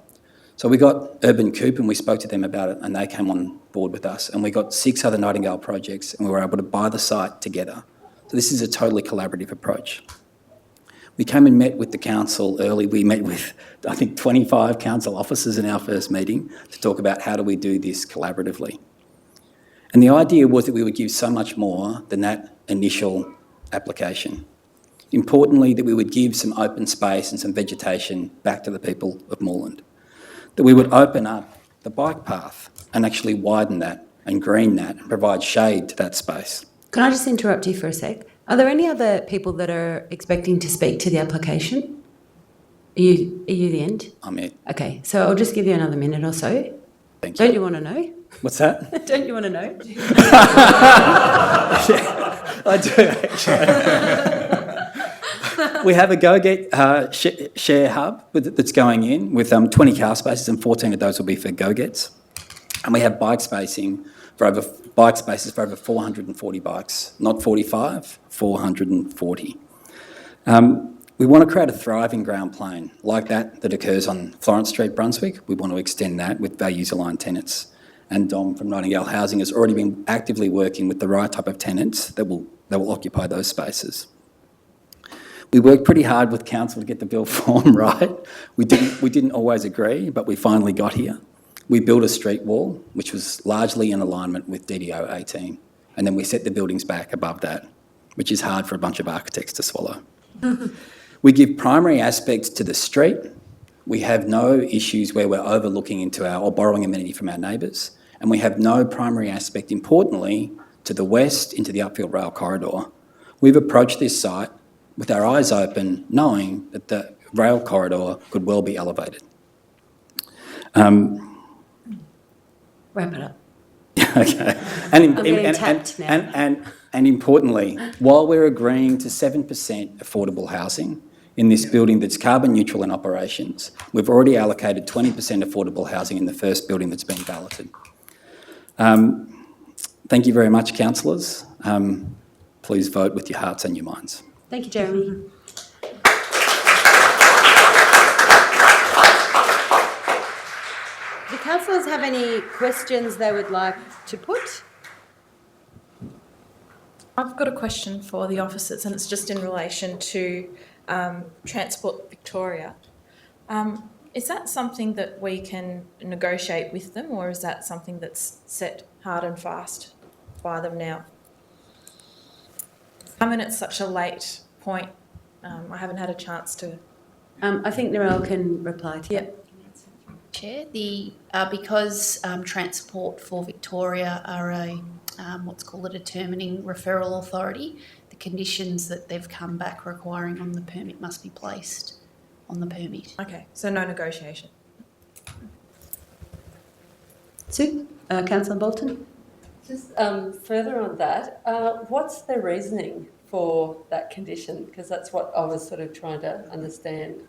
So we got Urban Coop and we spoke to them about it, and they came on board with us, and we got 6 other Nightingale projects, and we were able to buy the site together. So this is a totally collaborative approach. We came and met with the council early. We met with, I think, 25 council officers in our first meeting to talk about how do we do this collaboratively. And the idea was that we would give so much more than that initial application. Importantly, that we would give some open space and some vegetation back to the people of Moreland. That we would open up the bike path and actually widen that and green that and provide shade to that space. Can I just interrupt you for a sec? Are there any other people that are expecting to speak to the application? Are you the end? I'm it. Okay, so I'll just give you another minute or so. Thank you. Don't you want to know? What's that? Don't you want to know? I do actually. We have a Go-Get share hub that's going in with 20 car spaces, and 14 of those will be for Go-Gets. And we have bike spaces for over 440 bikes, not 45, 440. We want to create a thriving ground plane like that occurs on Florence Street, Brunswick. We want to extend that with values-aligned tenants. And Dom from Nightingale Housing has already been actively working with the right type of tenants that will occupy those spaces. We worked pretty hard with council to get the bill form right. We didn't always agree, but we finally got here. We built a street wall, which was largely in alignment with DDO 18, and then we set the buildings back above that, which is hard for a bunch of architects to swallow. We give primary aspects to the street. We have no issues where we're overlooking into or borrowing amenity from our neighbours, and we have no primary aspect, importantly, to the west into the upfield rail corridor. We've approached this site with our eyes open, knowing that the rail corridor could well be elevated. Wrap it up. Okay. I'm getting tapped now. And importantly, while we're agreeing to 7% affordable housing in this building that's carbon neutral in operations, we've already allocated 20% affordable housing in the first building that's been balloted. Thank you very much, councillors. Please vote with your hearts and your minds. Thank you, Jeremy. Do councillors have any questions they would like to put? I've got a question for the officers, and it's just in relation to Transport Victoria. Is that something that we can negotiate with them, or is that something that's set hard and fast by them now? I mean, it's such a late point. I haven't had a chance to. I think Narelle can reply to that. Chair, because Transport for Victoria are a what's called a determining referral authority, the conditions that they've come back requiring on the permit must be placed on the permit. Okay, so no negotiation. Sue, Councillor Bolton. Just further on that, what's the reasoning for that condition? Because that's what I was sort of trying to understand.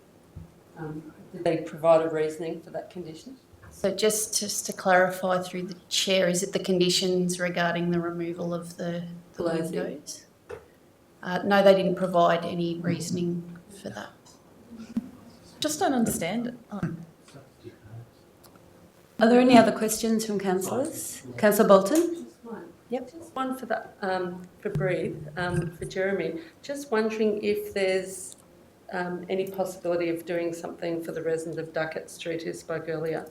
Did they provide a reasoning for that condition? So just to clarify through the chair, is it the conditions regarding the removal of the windows? No, they didn't provide any reasoning for that. Just don't understand it. Oh. Are there any other questions from councillors? Councillor Bolton? Yep. Just one for that, for Breathe, for Jeremy. Just wondering if there's any possibility of doing something for the resident of Duckett Street who spoke earlier.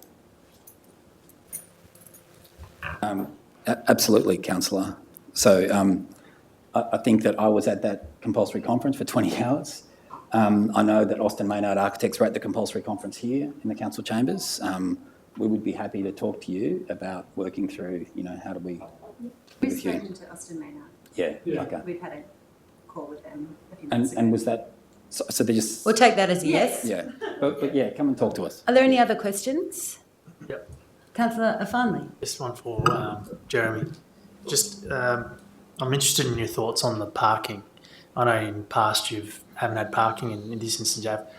Absolutely, councillor. So I think that I was at that compulsory conference for 20 hours. I know that Austin Maynard Architects were at the compulsory conference here in the council chambers. We would be happy to talk to you about working through, how do we... We've spoken to Austin Maynard. Yeah, okay. We've had a call with them a few months ago. And was that... So they just... We'll take that as a yes. Yeah, but yeah, come and talk to us. Are there any other questions? Yep. Councillor Afanley. Just one for Jeremy. Just, I'm interested in your thoughts on the parking. I know in the past you haven't had parking, and in this instance you have.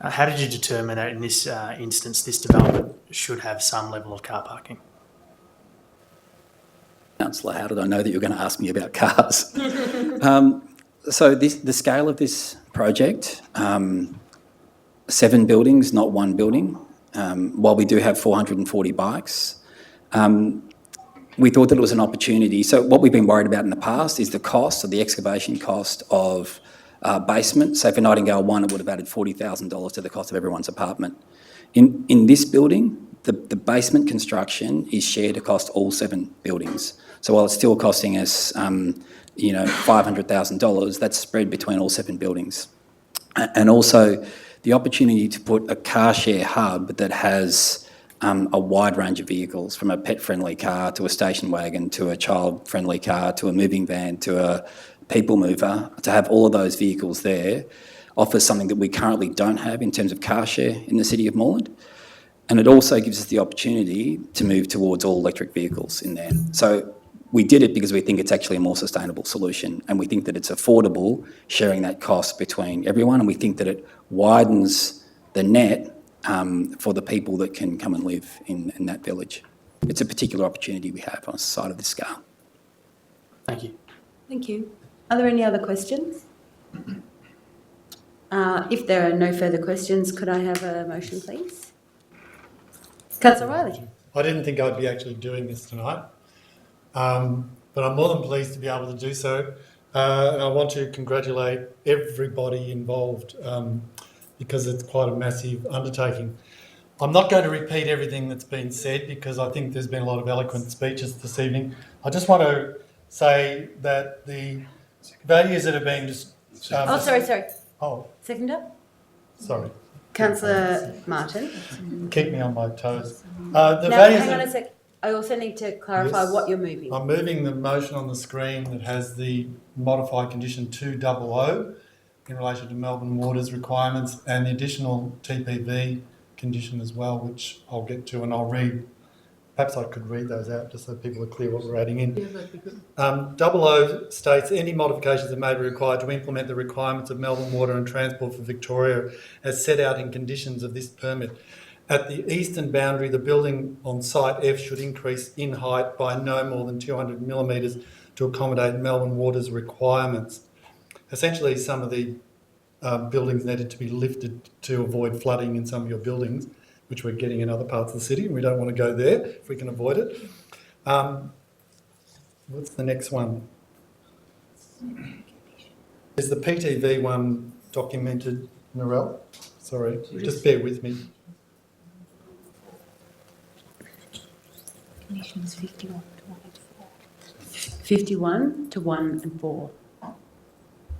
How did you determine that in this instance this development should have some level of car parking? Councillor, how did I know that you were going to ask me about cars? So the scale of this project, 7 buildings, not 1 building. While we do have 440 bikes, we thought that it was an opportunity. So what we've been worried about in the past is the cost, or the excavation cost of basement. So for Nightingale 1, it would have added $40,000 to the cost of everyone's apartment. In this building, the basement construction is shared across all 7 buildings. So while it's still costing us, $500,000, that's spread between all 7 buildings. And also the opportunity to put a car share hub that has a wide range of vehicles, from a pet-friendly car to a station wagon to a child-friendly car to a moving van to a people mover. To have all of those vehicles there offers something that we currently don't have in terms of car share in the City of Moreland. And it also gives us the opportunity to move towards all electric vehicles in there. So we did it because we think it's actually a more sustainable solution, and we think that it's affordable sharing that cost between everyone, and we think that it widens the net for the people that can come and live in that village. It's a particular opportunity we have on a site of this scale. Thank you. Thank you. Are there any other questions? If there are no further questions, could I have a motion, please? Councillor Riley. I didn't think I'd be actually doing this tonight, but I'm more than pleased to be able to do so. And I want to congratulate everybody involved because it's quite a massive undertaking. I'm not going to repeat everything that's been said because I think there's been a lot of eloquent speeches this evening. I just want to say that the values that have been just... sorry. Oh, Seconder? sorry. Councillor Martin. Keep me on my toes. Now, hang on a sec. I also need to clarify what you're moving. I'm moving the motion on the screen that has the modified condition 200 in relation to Melbourne Water's requirements and the additional TPV condition as well, which I'll get to and I'll read. Perhaps I could read those out just so people are clear what we're adding in. Yeah, that'd be good. 00 states any modifications that may be required to implement the requirements of Melbourne Water and Transport for Victoria as set out in conditions of this permit. At the eastern boundary, the building on site F should increase in height by no more than 200 millimetres to accommodate Melbourne Water's requirements. Essentially, some of the buildings needed to be lifted to avoid flooding in some of your buildings, which we're getting in other parts of the city, and we don't want to go there if we can avoid it. What's the next one? Is the PTV one documented, Narelle? Sorry, just bear with me. Conditions 51 to 1 and 4. 51 to 1 and 4.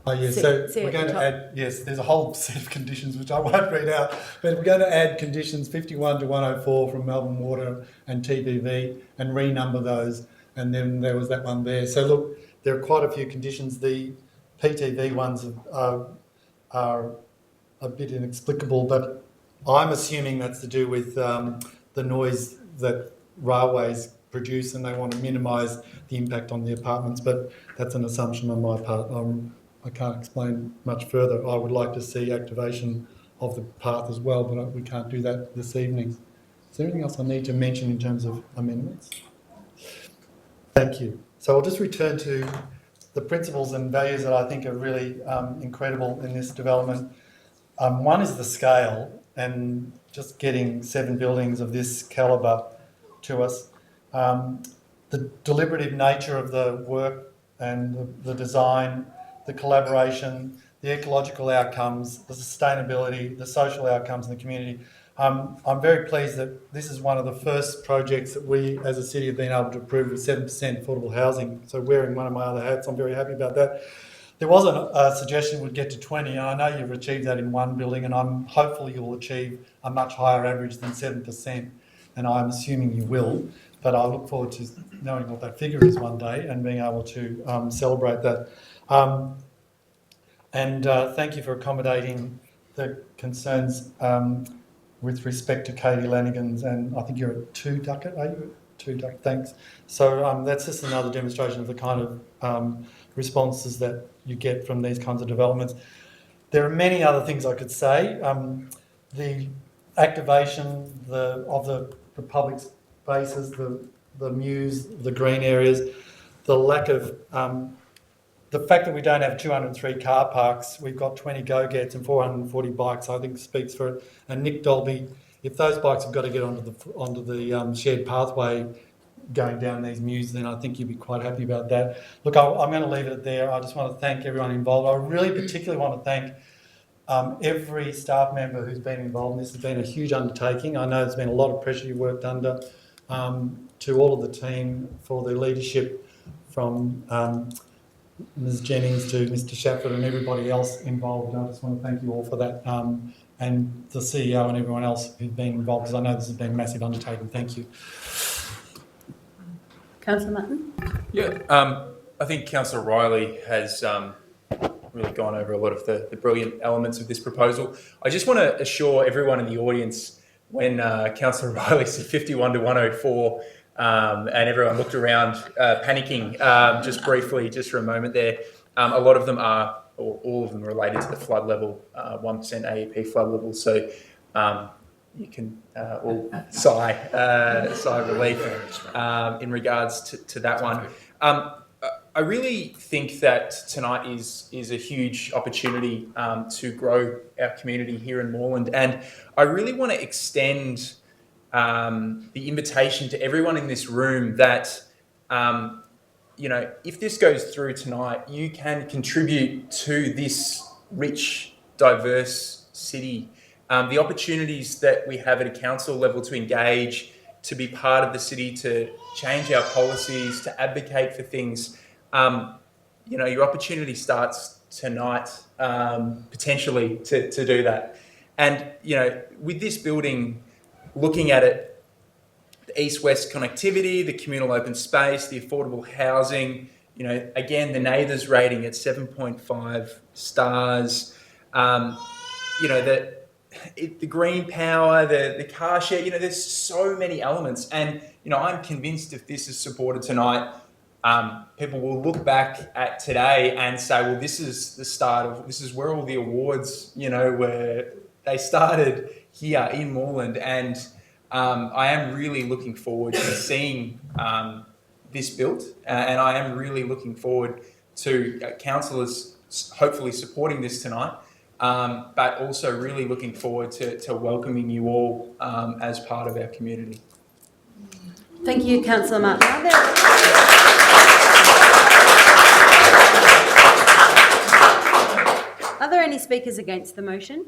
Oh, yes, so we're going to add, yes, there's a whole set of conditions which I won't read out, but we're going to add conditions 51 to 104 from Melbourne Water and TPV and renumber those, and then there was that one there. So look, there are quite a few conditions. The PTV ones are a bit inexplicable, but I'm assuming that's to do with the noise that railways produce and they want to minimise the impact on the apartments, but that's an assumption on my part. I can't explain much further. I would like to see activation of the path as well, but we can't do that this evening. Is there anything else I need to mention in terms of amendments? Thank you. So I'll just return to the principles and values that I think are really incredible in this development. One is the scale, and just getting 7 buildings of this calibre to us. The deliberative nature of the work and the design, the collaboration, the ecological outcomes, the sustainability, the social outcomes in the community. I'm very pleased that this is one of the first projects that we as a city have been able to approve with 7% affordable housing. So wearing one of my other hats, I'm very happy about that. There was a suggestion we'd get to 20, and I know you've achieved that in one building, and I'm hopeful you'll achieve a much higher average than 7%, and I'm assuming you will. But I look forward to knowing what that figure is one day and being able to celebrate that. Thank you for accommodating the concerns with respect to Katie Lanigan's, and I think you're at 2 Ducat, are you? 2 Ducat, thanks. So that's just another demonstration of the kind of responses that you get from these kinds of developments. There are many other things I could say. The activation of the public spaces, the mews, the green areas, the lack of the fact that we don't have 203 car parks, we've got 20 go-gets and 440 bikes, I think speaks for it. And Nick Dolby, if those bikes have got to get onto the shared pathway going down these mews, then I think you'd be quite happy about that. Look, I'm going to leave it there. I just want to thank everyone involved. I really particularly want to thank every staff member who's been involved in this. Has been a huge undertaking. I know there's been a lot of pressure you worked under, to all of the team for their leadership, from Ms Jennings to Mr Shafford and everybody else involved. I just want to thank you all for that and the CEO and everyone else who's been involved, because I know this has been a massive undertaking. Thank you. Councillor Martin? Yeah, I think Councillor Riley has really gone over a lot of the brilliant elements of this proposal. I just want to assure everyone in the audience, when Councillor Riley said 51 to 104, and everyone looked around panicking just briefly, just for a moment there, a lot of them are, or all of them are related to the flood level, 1% AEP flood level. So you can all sigh of relief in regards to that one. I really think that tonight is a huge opportunity to grow our community here in Moreland, and I really want to extend the invitation to everyone in this room that if this goes through tonight, you can contribute to this rich, diverse city. The opportunities that we have at a council level to engage, to be part of the city, to change our policies, to advocate for things. Your opportunity starts tonight, potentially, to do that. And, with this building, looking at it, the east-west connectivity, the communal open space, the affordable housing, again, the NABERS rating at 7.5 stars, the green power, the car share, there's so many elements. And, I'm convinced if this is supported tonight, people will look back at today and say, well, this is where all the awards, where they started here in Moreland. And I am really looking forward to seeing this built. And I am really looking forward to councillors hopefully supporting this tonight, but also really looking forward to welcoming you all as part of our community. Thank you, Councillor Martin. Are there any speakers against the motion?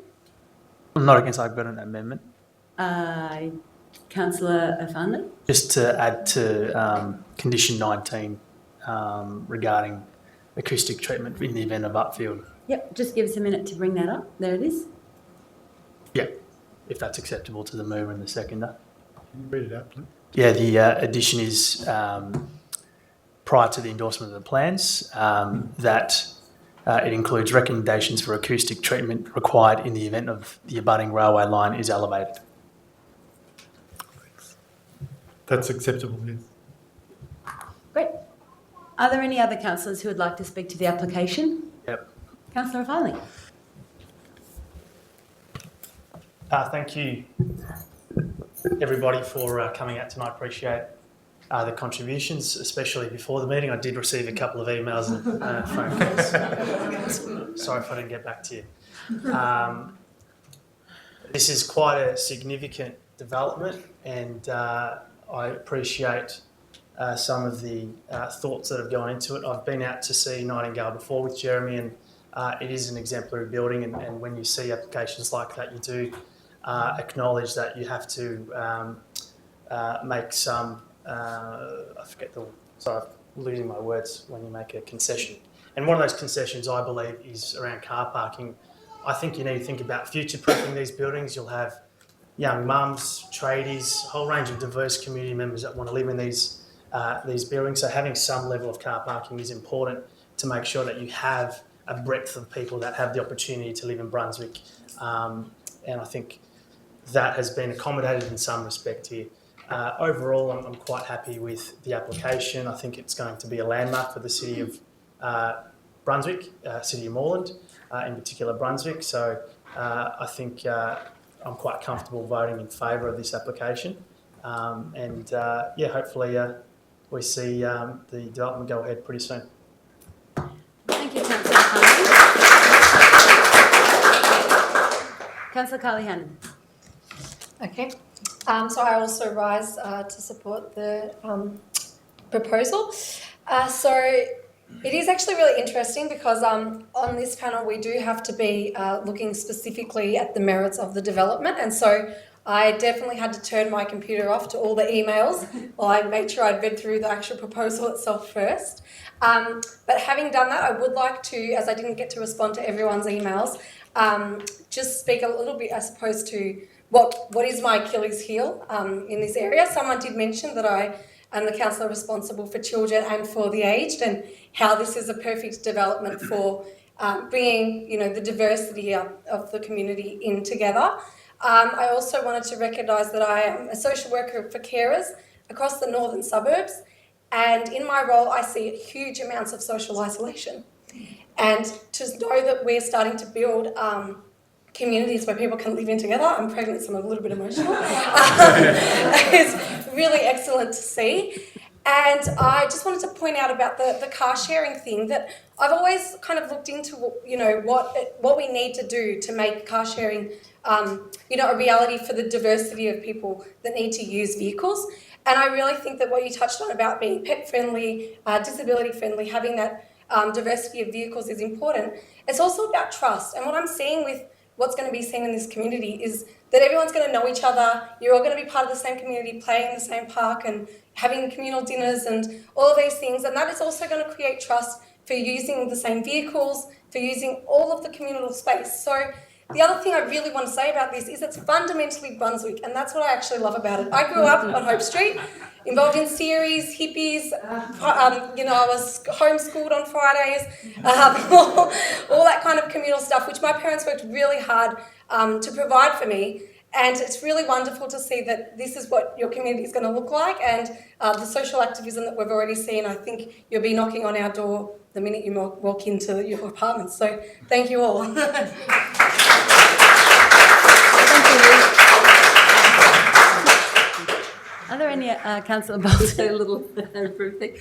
I'm not against. I've got an amendment. Councillor O'Farnley? Just to add to condition 19 regarding acoustic treatment in the event of upfield. Yep, just give us a minute to bring that up. There it is. Yeah, if that's acceptable to the mover and the seconder. Can you read it out, please? Yeah, the addition is prior to the endorsement of the plans that it includes recommendations for acoustic treatment required in the event of the abutting railway line is elevated. That's acceptable, yes. Great. Are there any other councillors who would like to speak to the application? Yep. Councillor O'Farnley. Thank you, everybody, for coming out tonight. Appreciate the contributions, especially before the meeting. I did receive a couple of emails and phone calls. Sorry if I didn't get back to you. This is quite a significant development, and I appreciate some of the thoughts that have gone into it. I've been out to see Nightingale before with Jeremy, and it is an exemplary building, and when you see applications like that, you do acknowledge that you have to make some, sorry, I'm losing my words, when you make a concession. And one of those concessions, I believe, is around car parking. I think you need to think about future-proofing these buildings. You'll have young mums, tradies, a whole range of diverse community members that want to live in these buildings. So having some level of car parking is important to make sure that you have a breadth of people that have the opportunity to live in Brunswick. And I think that has been accommodated in some respect here. Overall, I'm quite happy with the application. I think it's going to be a landmark for the city of Brunswick, city of Moreland, in particular Brunswick. So I think I'm quite comfortable voting in favour of this application. Hopefully we see the development go ahead pretty soon. Thank you, Councillor O'Farnley. Councillor Carly Hannon. Okay. So I also rise to support the proposal. So it is actually really interesting because on this panel we do have to be looking specifically at the merits of the development, and so I definitely had to turn my computer off to all the emails while I made sure I'd read through the actual proposal itself first. But having done that, I would like to, as I didn't get to respond to everyone's emails, just speak a little bit, I suppose, to what is my Achilles heel in this area. Someone did mention that I am the councillor responsible for children and for the aged, and how this is a perfect development for bringing, the diversity of the community in together. I also wanted to recognise that I am a social worker for carers across the northern suburbs, and in my role I see huge amounts of social isolation. And to know that we're starting to build communities where people can live in together, I'm pregnant so I'm a little bit emotional, it's really excellent to see. And I just wanted to point out about the car sharing thing, that I've always kind of looked into, what we need to do to make car sharing, a reality for the diversity of people that need to use vehicles. And I really think that what you touched on about being pet friendly, disability friendly, having that diversity of vehicles is important. It's also about trust. And what I'm seeing with what's going to be seen in this community is that everyone's going to know each other. You're all going to be part of the same community, playing in the same park and having communal dinners and all of these things. And that is also going to create trust for using the same vehicles, for using all of the communal space. So the other thing I really want to say about this is it's fundamentally Brunswick, and that's what I actually love about it. I grew up on Hope Street, involved in series, hippies, I was homeschooled on Fridays, all that kind of communal stuff, which my parents worked really hard to provide for me. And it's really wonderful to see that this is what your community is going to look like, and the social activism that we've already seen. I think you'll be knocking on our door the minute you walk into your apartments. So thank you all. Are there any, Councillor Bowles, a little brief thing?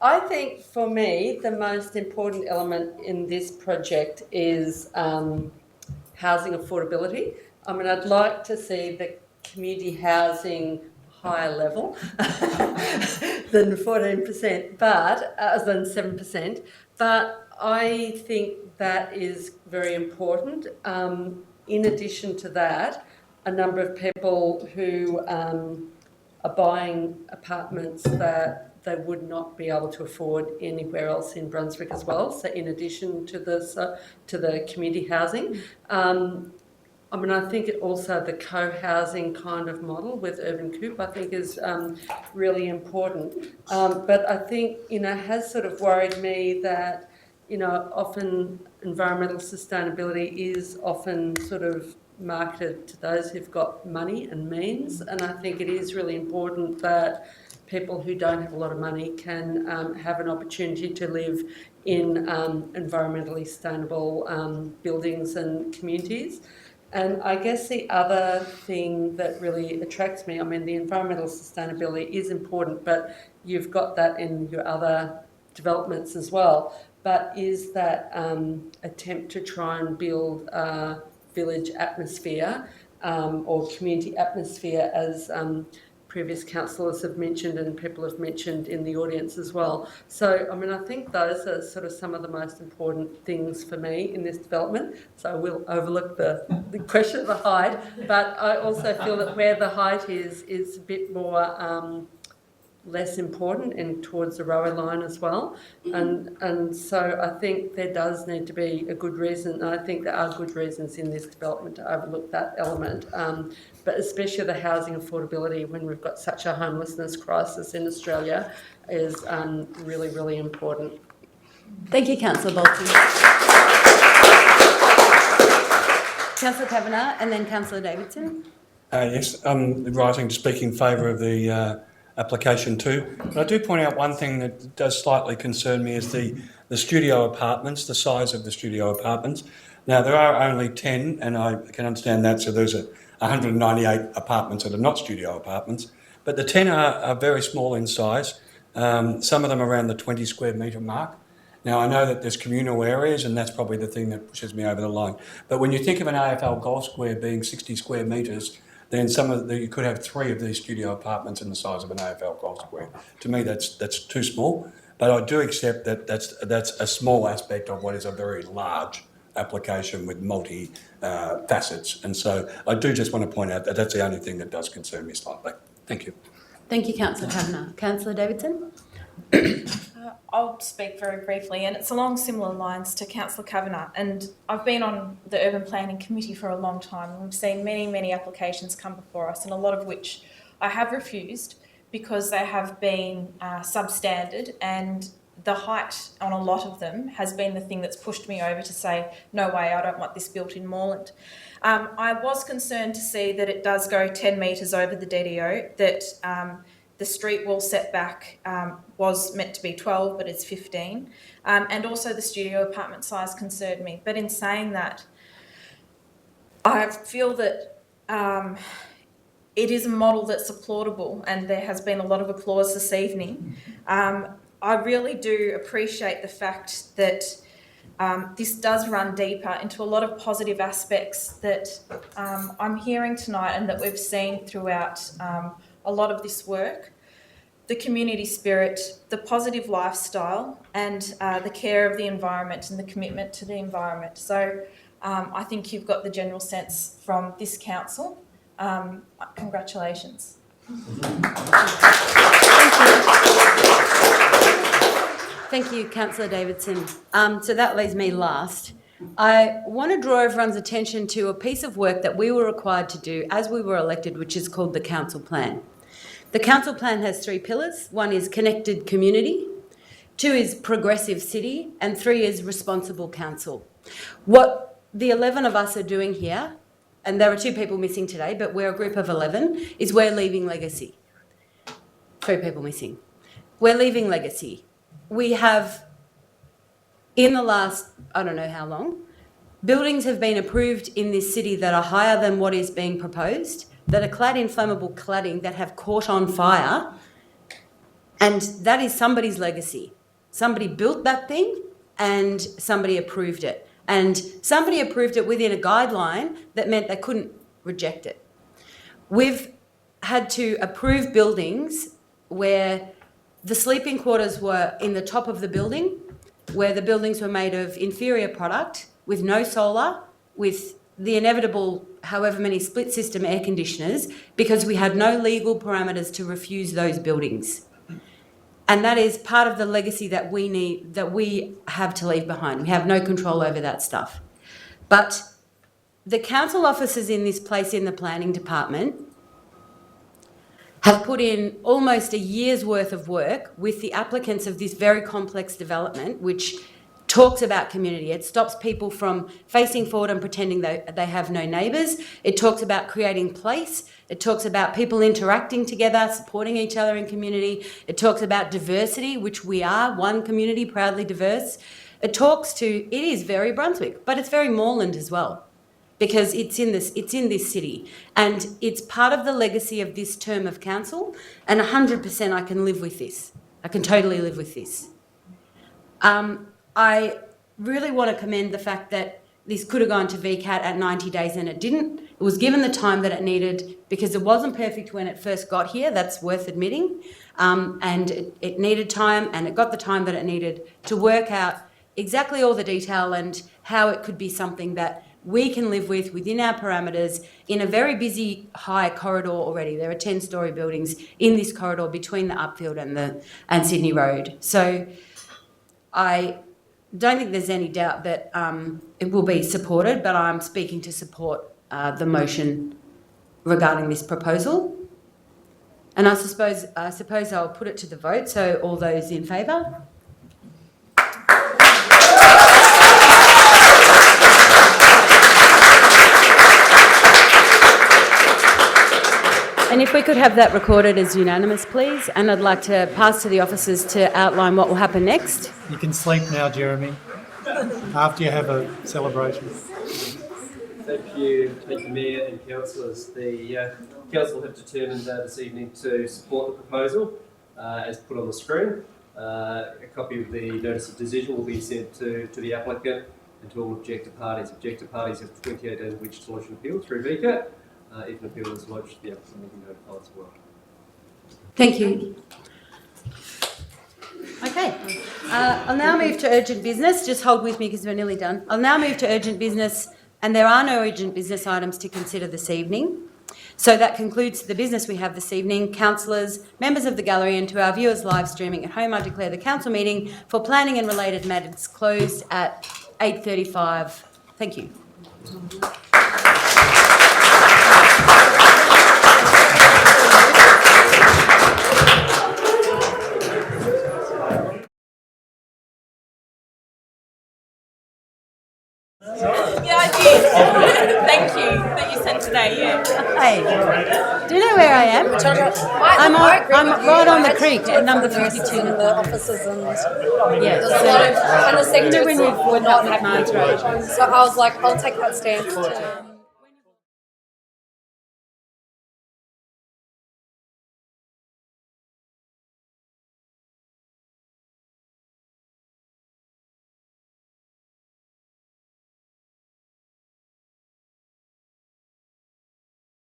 I think for me, the most important element in this project is housing affordability. I mean, I'd like to see the community housing higher level than 14%, but than 7%. But I think that is very important. In addition to that, a number of people who are buying apartments that they would not be able to afford anywhere else in Brunswick as well. So in addition to the community housing, I think it also the co-housing kind of model with Urban Coop, I think is really important. But I think, has sort of worried me that, often environmental sustainability is often sort of marketed to those who've got money and means, and I think it is really important that people who don't have a lot of money can have an opportunity to live in environmentally sustainable buildings and communities. And I guess the other thing that really attracts me, the environmental sustainability is important, but you've got that in your other developments as well, but is that attempt to try and build a village atmosphere or community atmosphere, as previous councillors have mentioned and people have mentioned in the audience as well. So, I think those are sort of some of the most important things for me in this development. So I will overlook the question of the height, but I also feel that where the height is a bit more less important and towards the railway line as well. And so I think there does need to be a good reason, and I think there are good reasons in this development to overlook that element, but especially the housing affordability when we've got such a homelessness crisis in Australia is really, really important. Thank you, Councillor Bolton. Councillor Kavanagh and then Councillor Davidson. Yes, I'm rising to speak in favour of the application too. But I do point out one thing that does slightly concern me is the studio apartments, the size of the studio apartments. Now, there are only 10, and I can understand that, so there's 198 apartments that are not studio apartments, but the 10 are very small in size, some of them around the 20 square metre mark. Now, I know that there's communal areas, and that's probably the thing that pushes me over the line. But when you think of an AFL golf square being 60 square metres, then you could have 3 of these studio apartments in the size of an AFL golf square. To me, that's too small. But I do accept that that's a small aspect of what is a very large application with multi facets. And so I do just want to point out that that's the only thing that does concern me slightly. Thank you. Thank you, Councillor Kavanagh. Councillor Davidson? I'll speak very briefly, and it's along similar lines to Councillor Kavanagh. And I've been on the Urban Planning Committee for a long time, and we've seen many, many applications come before us, and a lot of which I have refused because they have been substandard, and the height on a lot of them has been the thing that's pushed me over to say, no way, I don't want this built in Moreland. I was concerned to see that it does go 10 metres over the DDO, that the street wall setback was meant to be 12, but it's 15. And also the studio apartment size concerned me. But in saying that, I feel that it is a model that's applaudable, and there has been a lot of applause this evening. I really do appreciate the fact that this does run deeper into a lot of positive aspects that I'm hearing tonight and that we've seen throughout a lot of this work. The community spirit, the positive lifestyle, and the care of the environment and the commitment to the environment. So I think you've got the general sense from this council. Congratulations. Thank you, Councillor Davidson. So that leaves me last. I want to draw everyone's attention to a piece of work that we were required to do as we were elected, which is called the Council Plan. The Council Plan has 3 pillars. 1 is connected community, 2 is progressive city, and 3 is responsible council. What the 11 of us are doing here, and there are 2 people missing today, but we're a group of 11, is we're leaving legacy. 3 people missing. We're leaving legacy. We have, in the last, I don't know how long, buildings have been approved in this city that are higher than what is being proposed, that are clad in flammable cladding that have caught on fire, and that is somebody's legacy. Somebody built that thing and somebody approved it. And somebody approved it within a guideline that meant they couldn't reject it. We've had to approve buildings where the sleeping quarters were in the top of the building, where the buildings were made of inferior product, with no solar, with the inevitable however many split system air conditioners, because we had no legal parameters to refuse those buildings. And that is part of the legacy that we have to leave behind. We have no control over that stuff. But the council officers in this place in the planning department have put in almost a year's worth of work with the applicants of this very complex development, which talks about community. It stops people from facing forward and pretending that they have no neighbours. It talks about creating place. It talks about people interacting together, supporting each other in community. It talks about diversity, which we are, one community, proudly diverse. It is very Brunswick, but it's very Moreland as well, because it's in this city, and it's part of the legacy of this term of council, and 100% I can live with this. I can totally live with this. I really want to commend the fact that this could have gone to VCAT at 90 days and it didn't. It was given the time that it needed because it wasn't perfect when it first got here, that's worth admitting, and it needed time, and it got the time that it needed to work out exactly all the detail and how it could be something that we can live with within our parameters in a very busy high corridor already. There are 10-storey buildings in this corridor between the Upfield and Sydney Road. So I don't think there's any doubt that it will be supported, but I'm speaking to support the motion regarding this proposal. And I suppose I'll put it to the vote. So all those in favour? And if we could have that recorded as unanimous, please. And I'd like to pass to the officers to outline what will happen next. You can sleep now, Jeremy, after you have a celebration. Thank you, Mayor and councillors. The council have determined this evening to support the proposal as put on the screen. A copy of the notice of decision will be sent to the applicant and to all objector parties. Objector parties have 28 days in which to lodge an appeal through VCAT. If an appeal is lodged, the applicant will be notified as well. Thank you. Okay. I'll now move to urgent business. Just hold with me because we're nearly done. I'll now move to urgent business, and there are no urgent business items to consider this evening. So that concludes the business we have this evening. Councillors, members of the gallery, and to our viewers live streaming at home, I declare the council meeting for planning and related matters closed at 8:35. Thank you. Yeah, I did. Thank you that you sent today, yeah. Hey, do you know where I am? I'm right on the creek at number 52. The officers and Yeah, there's a lot of, and the sectors when you've were not walked up happy. Mines Road. So I was like, I'll take that stance to.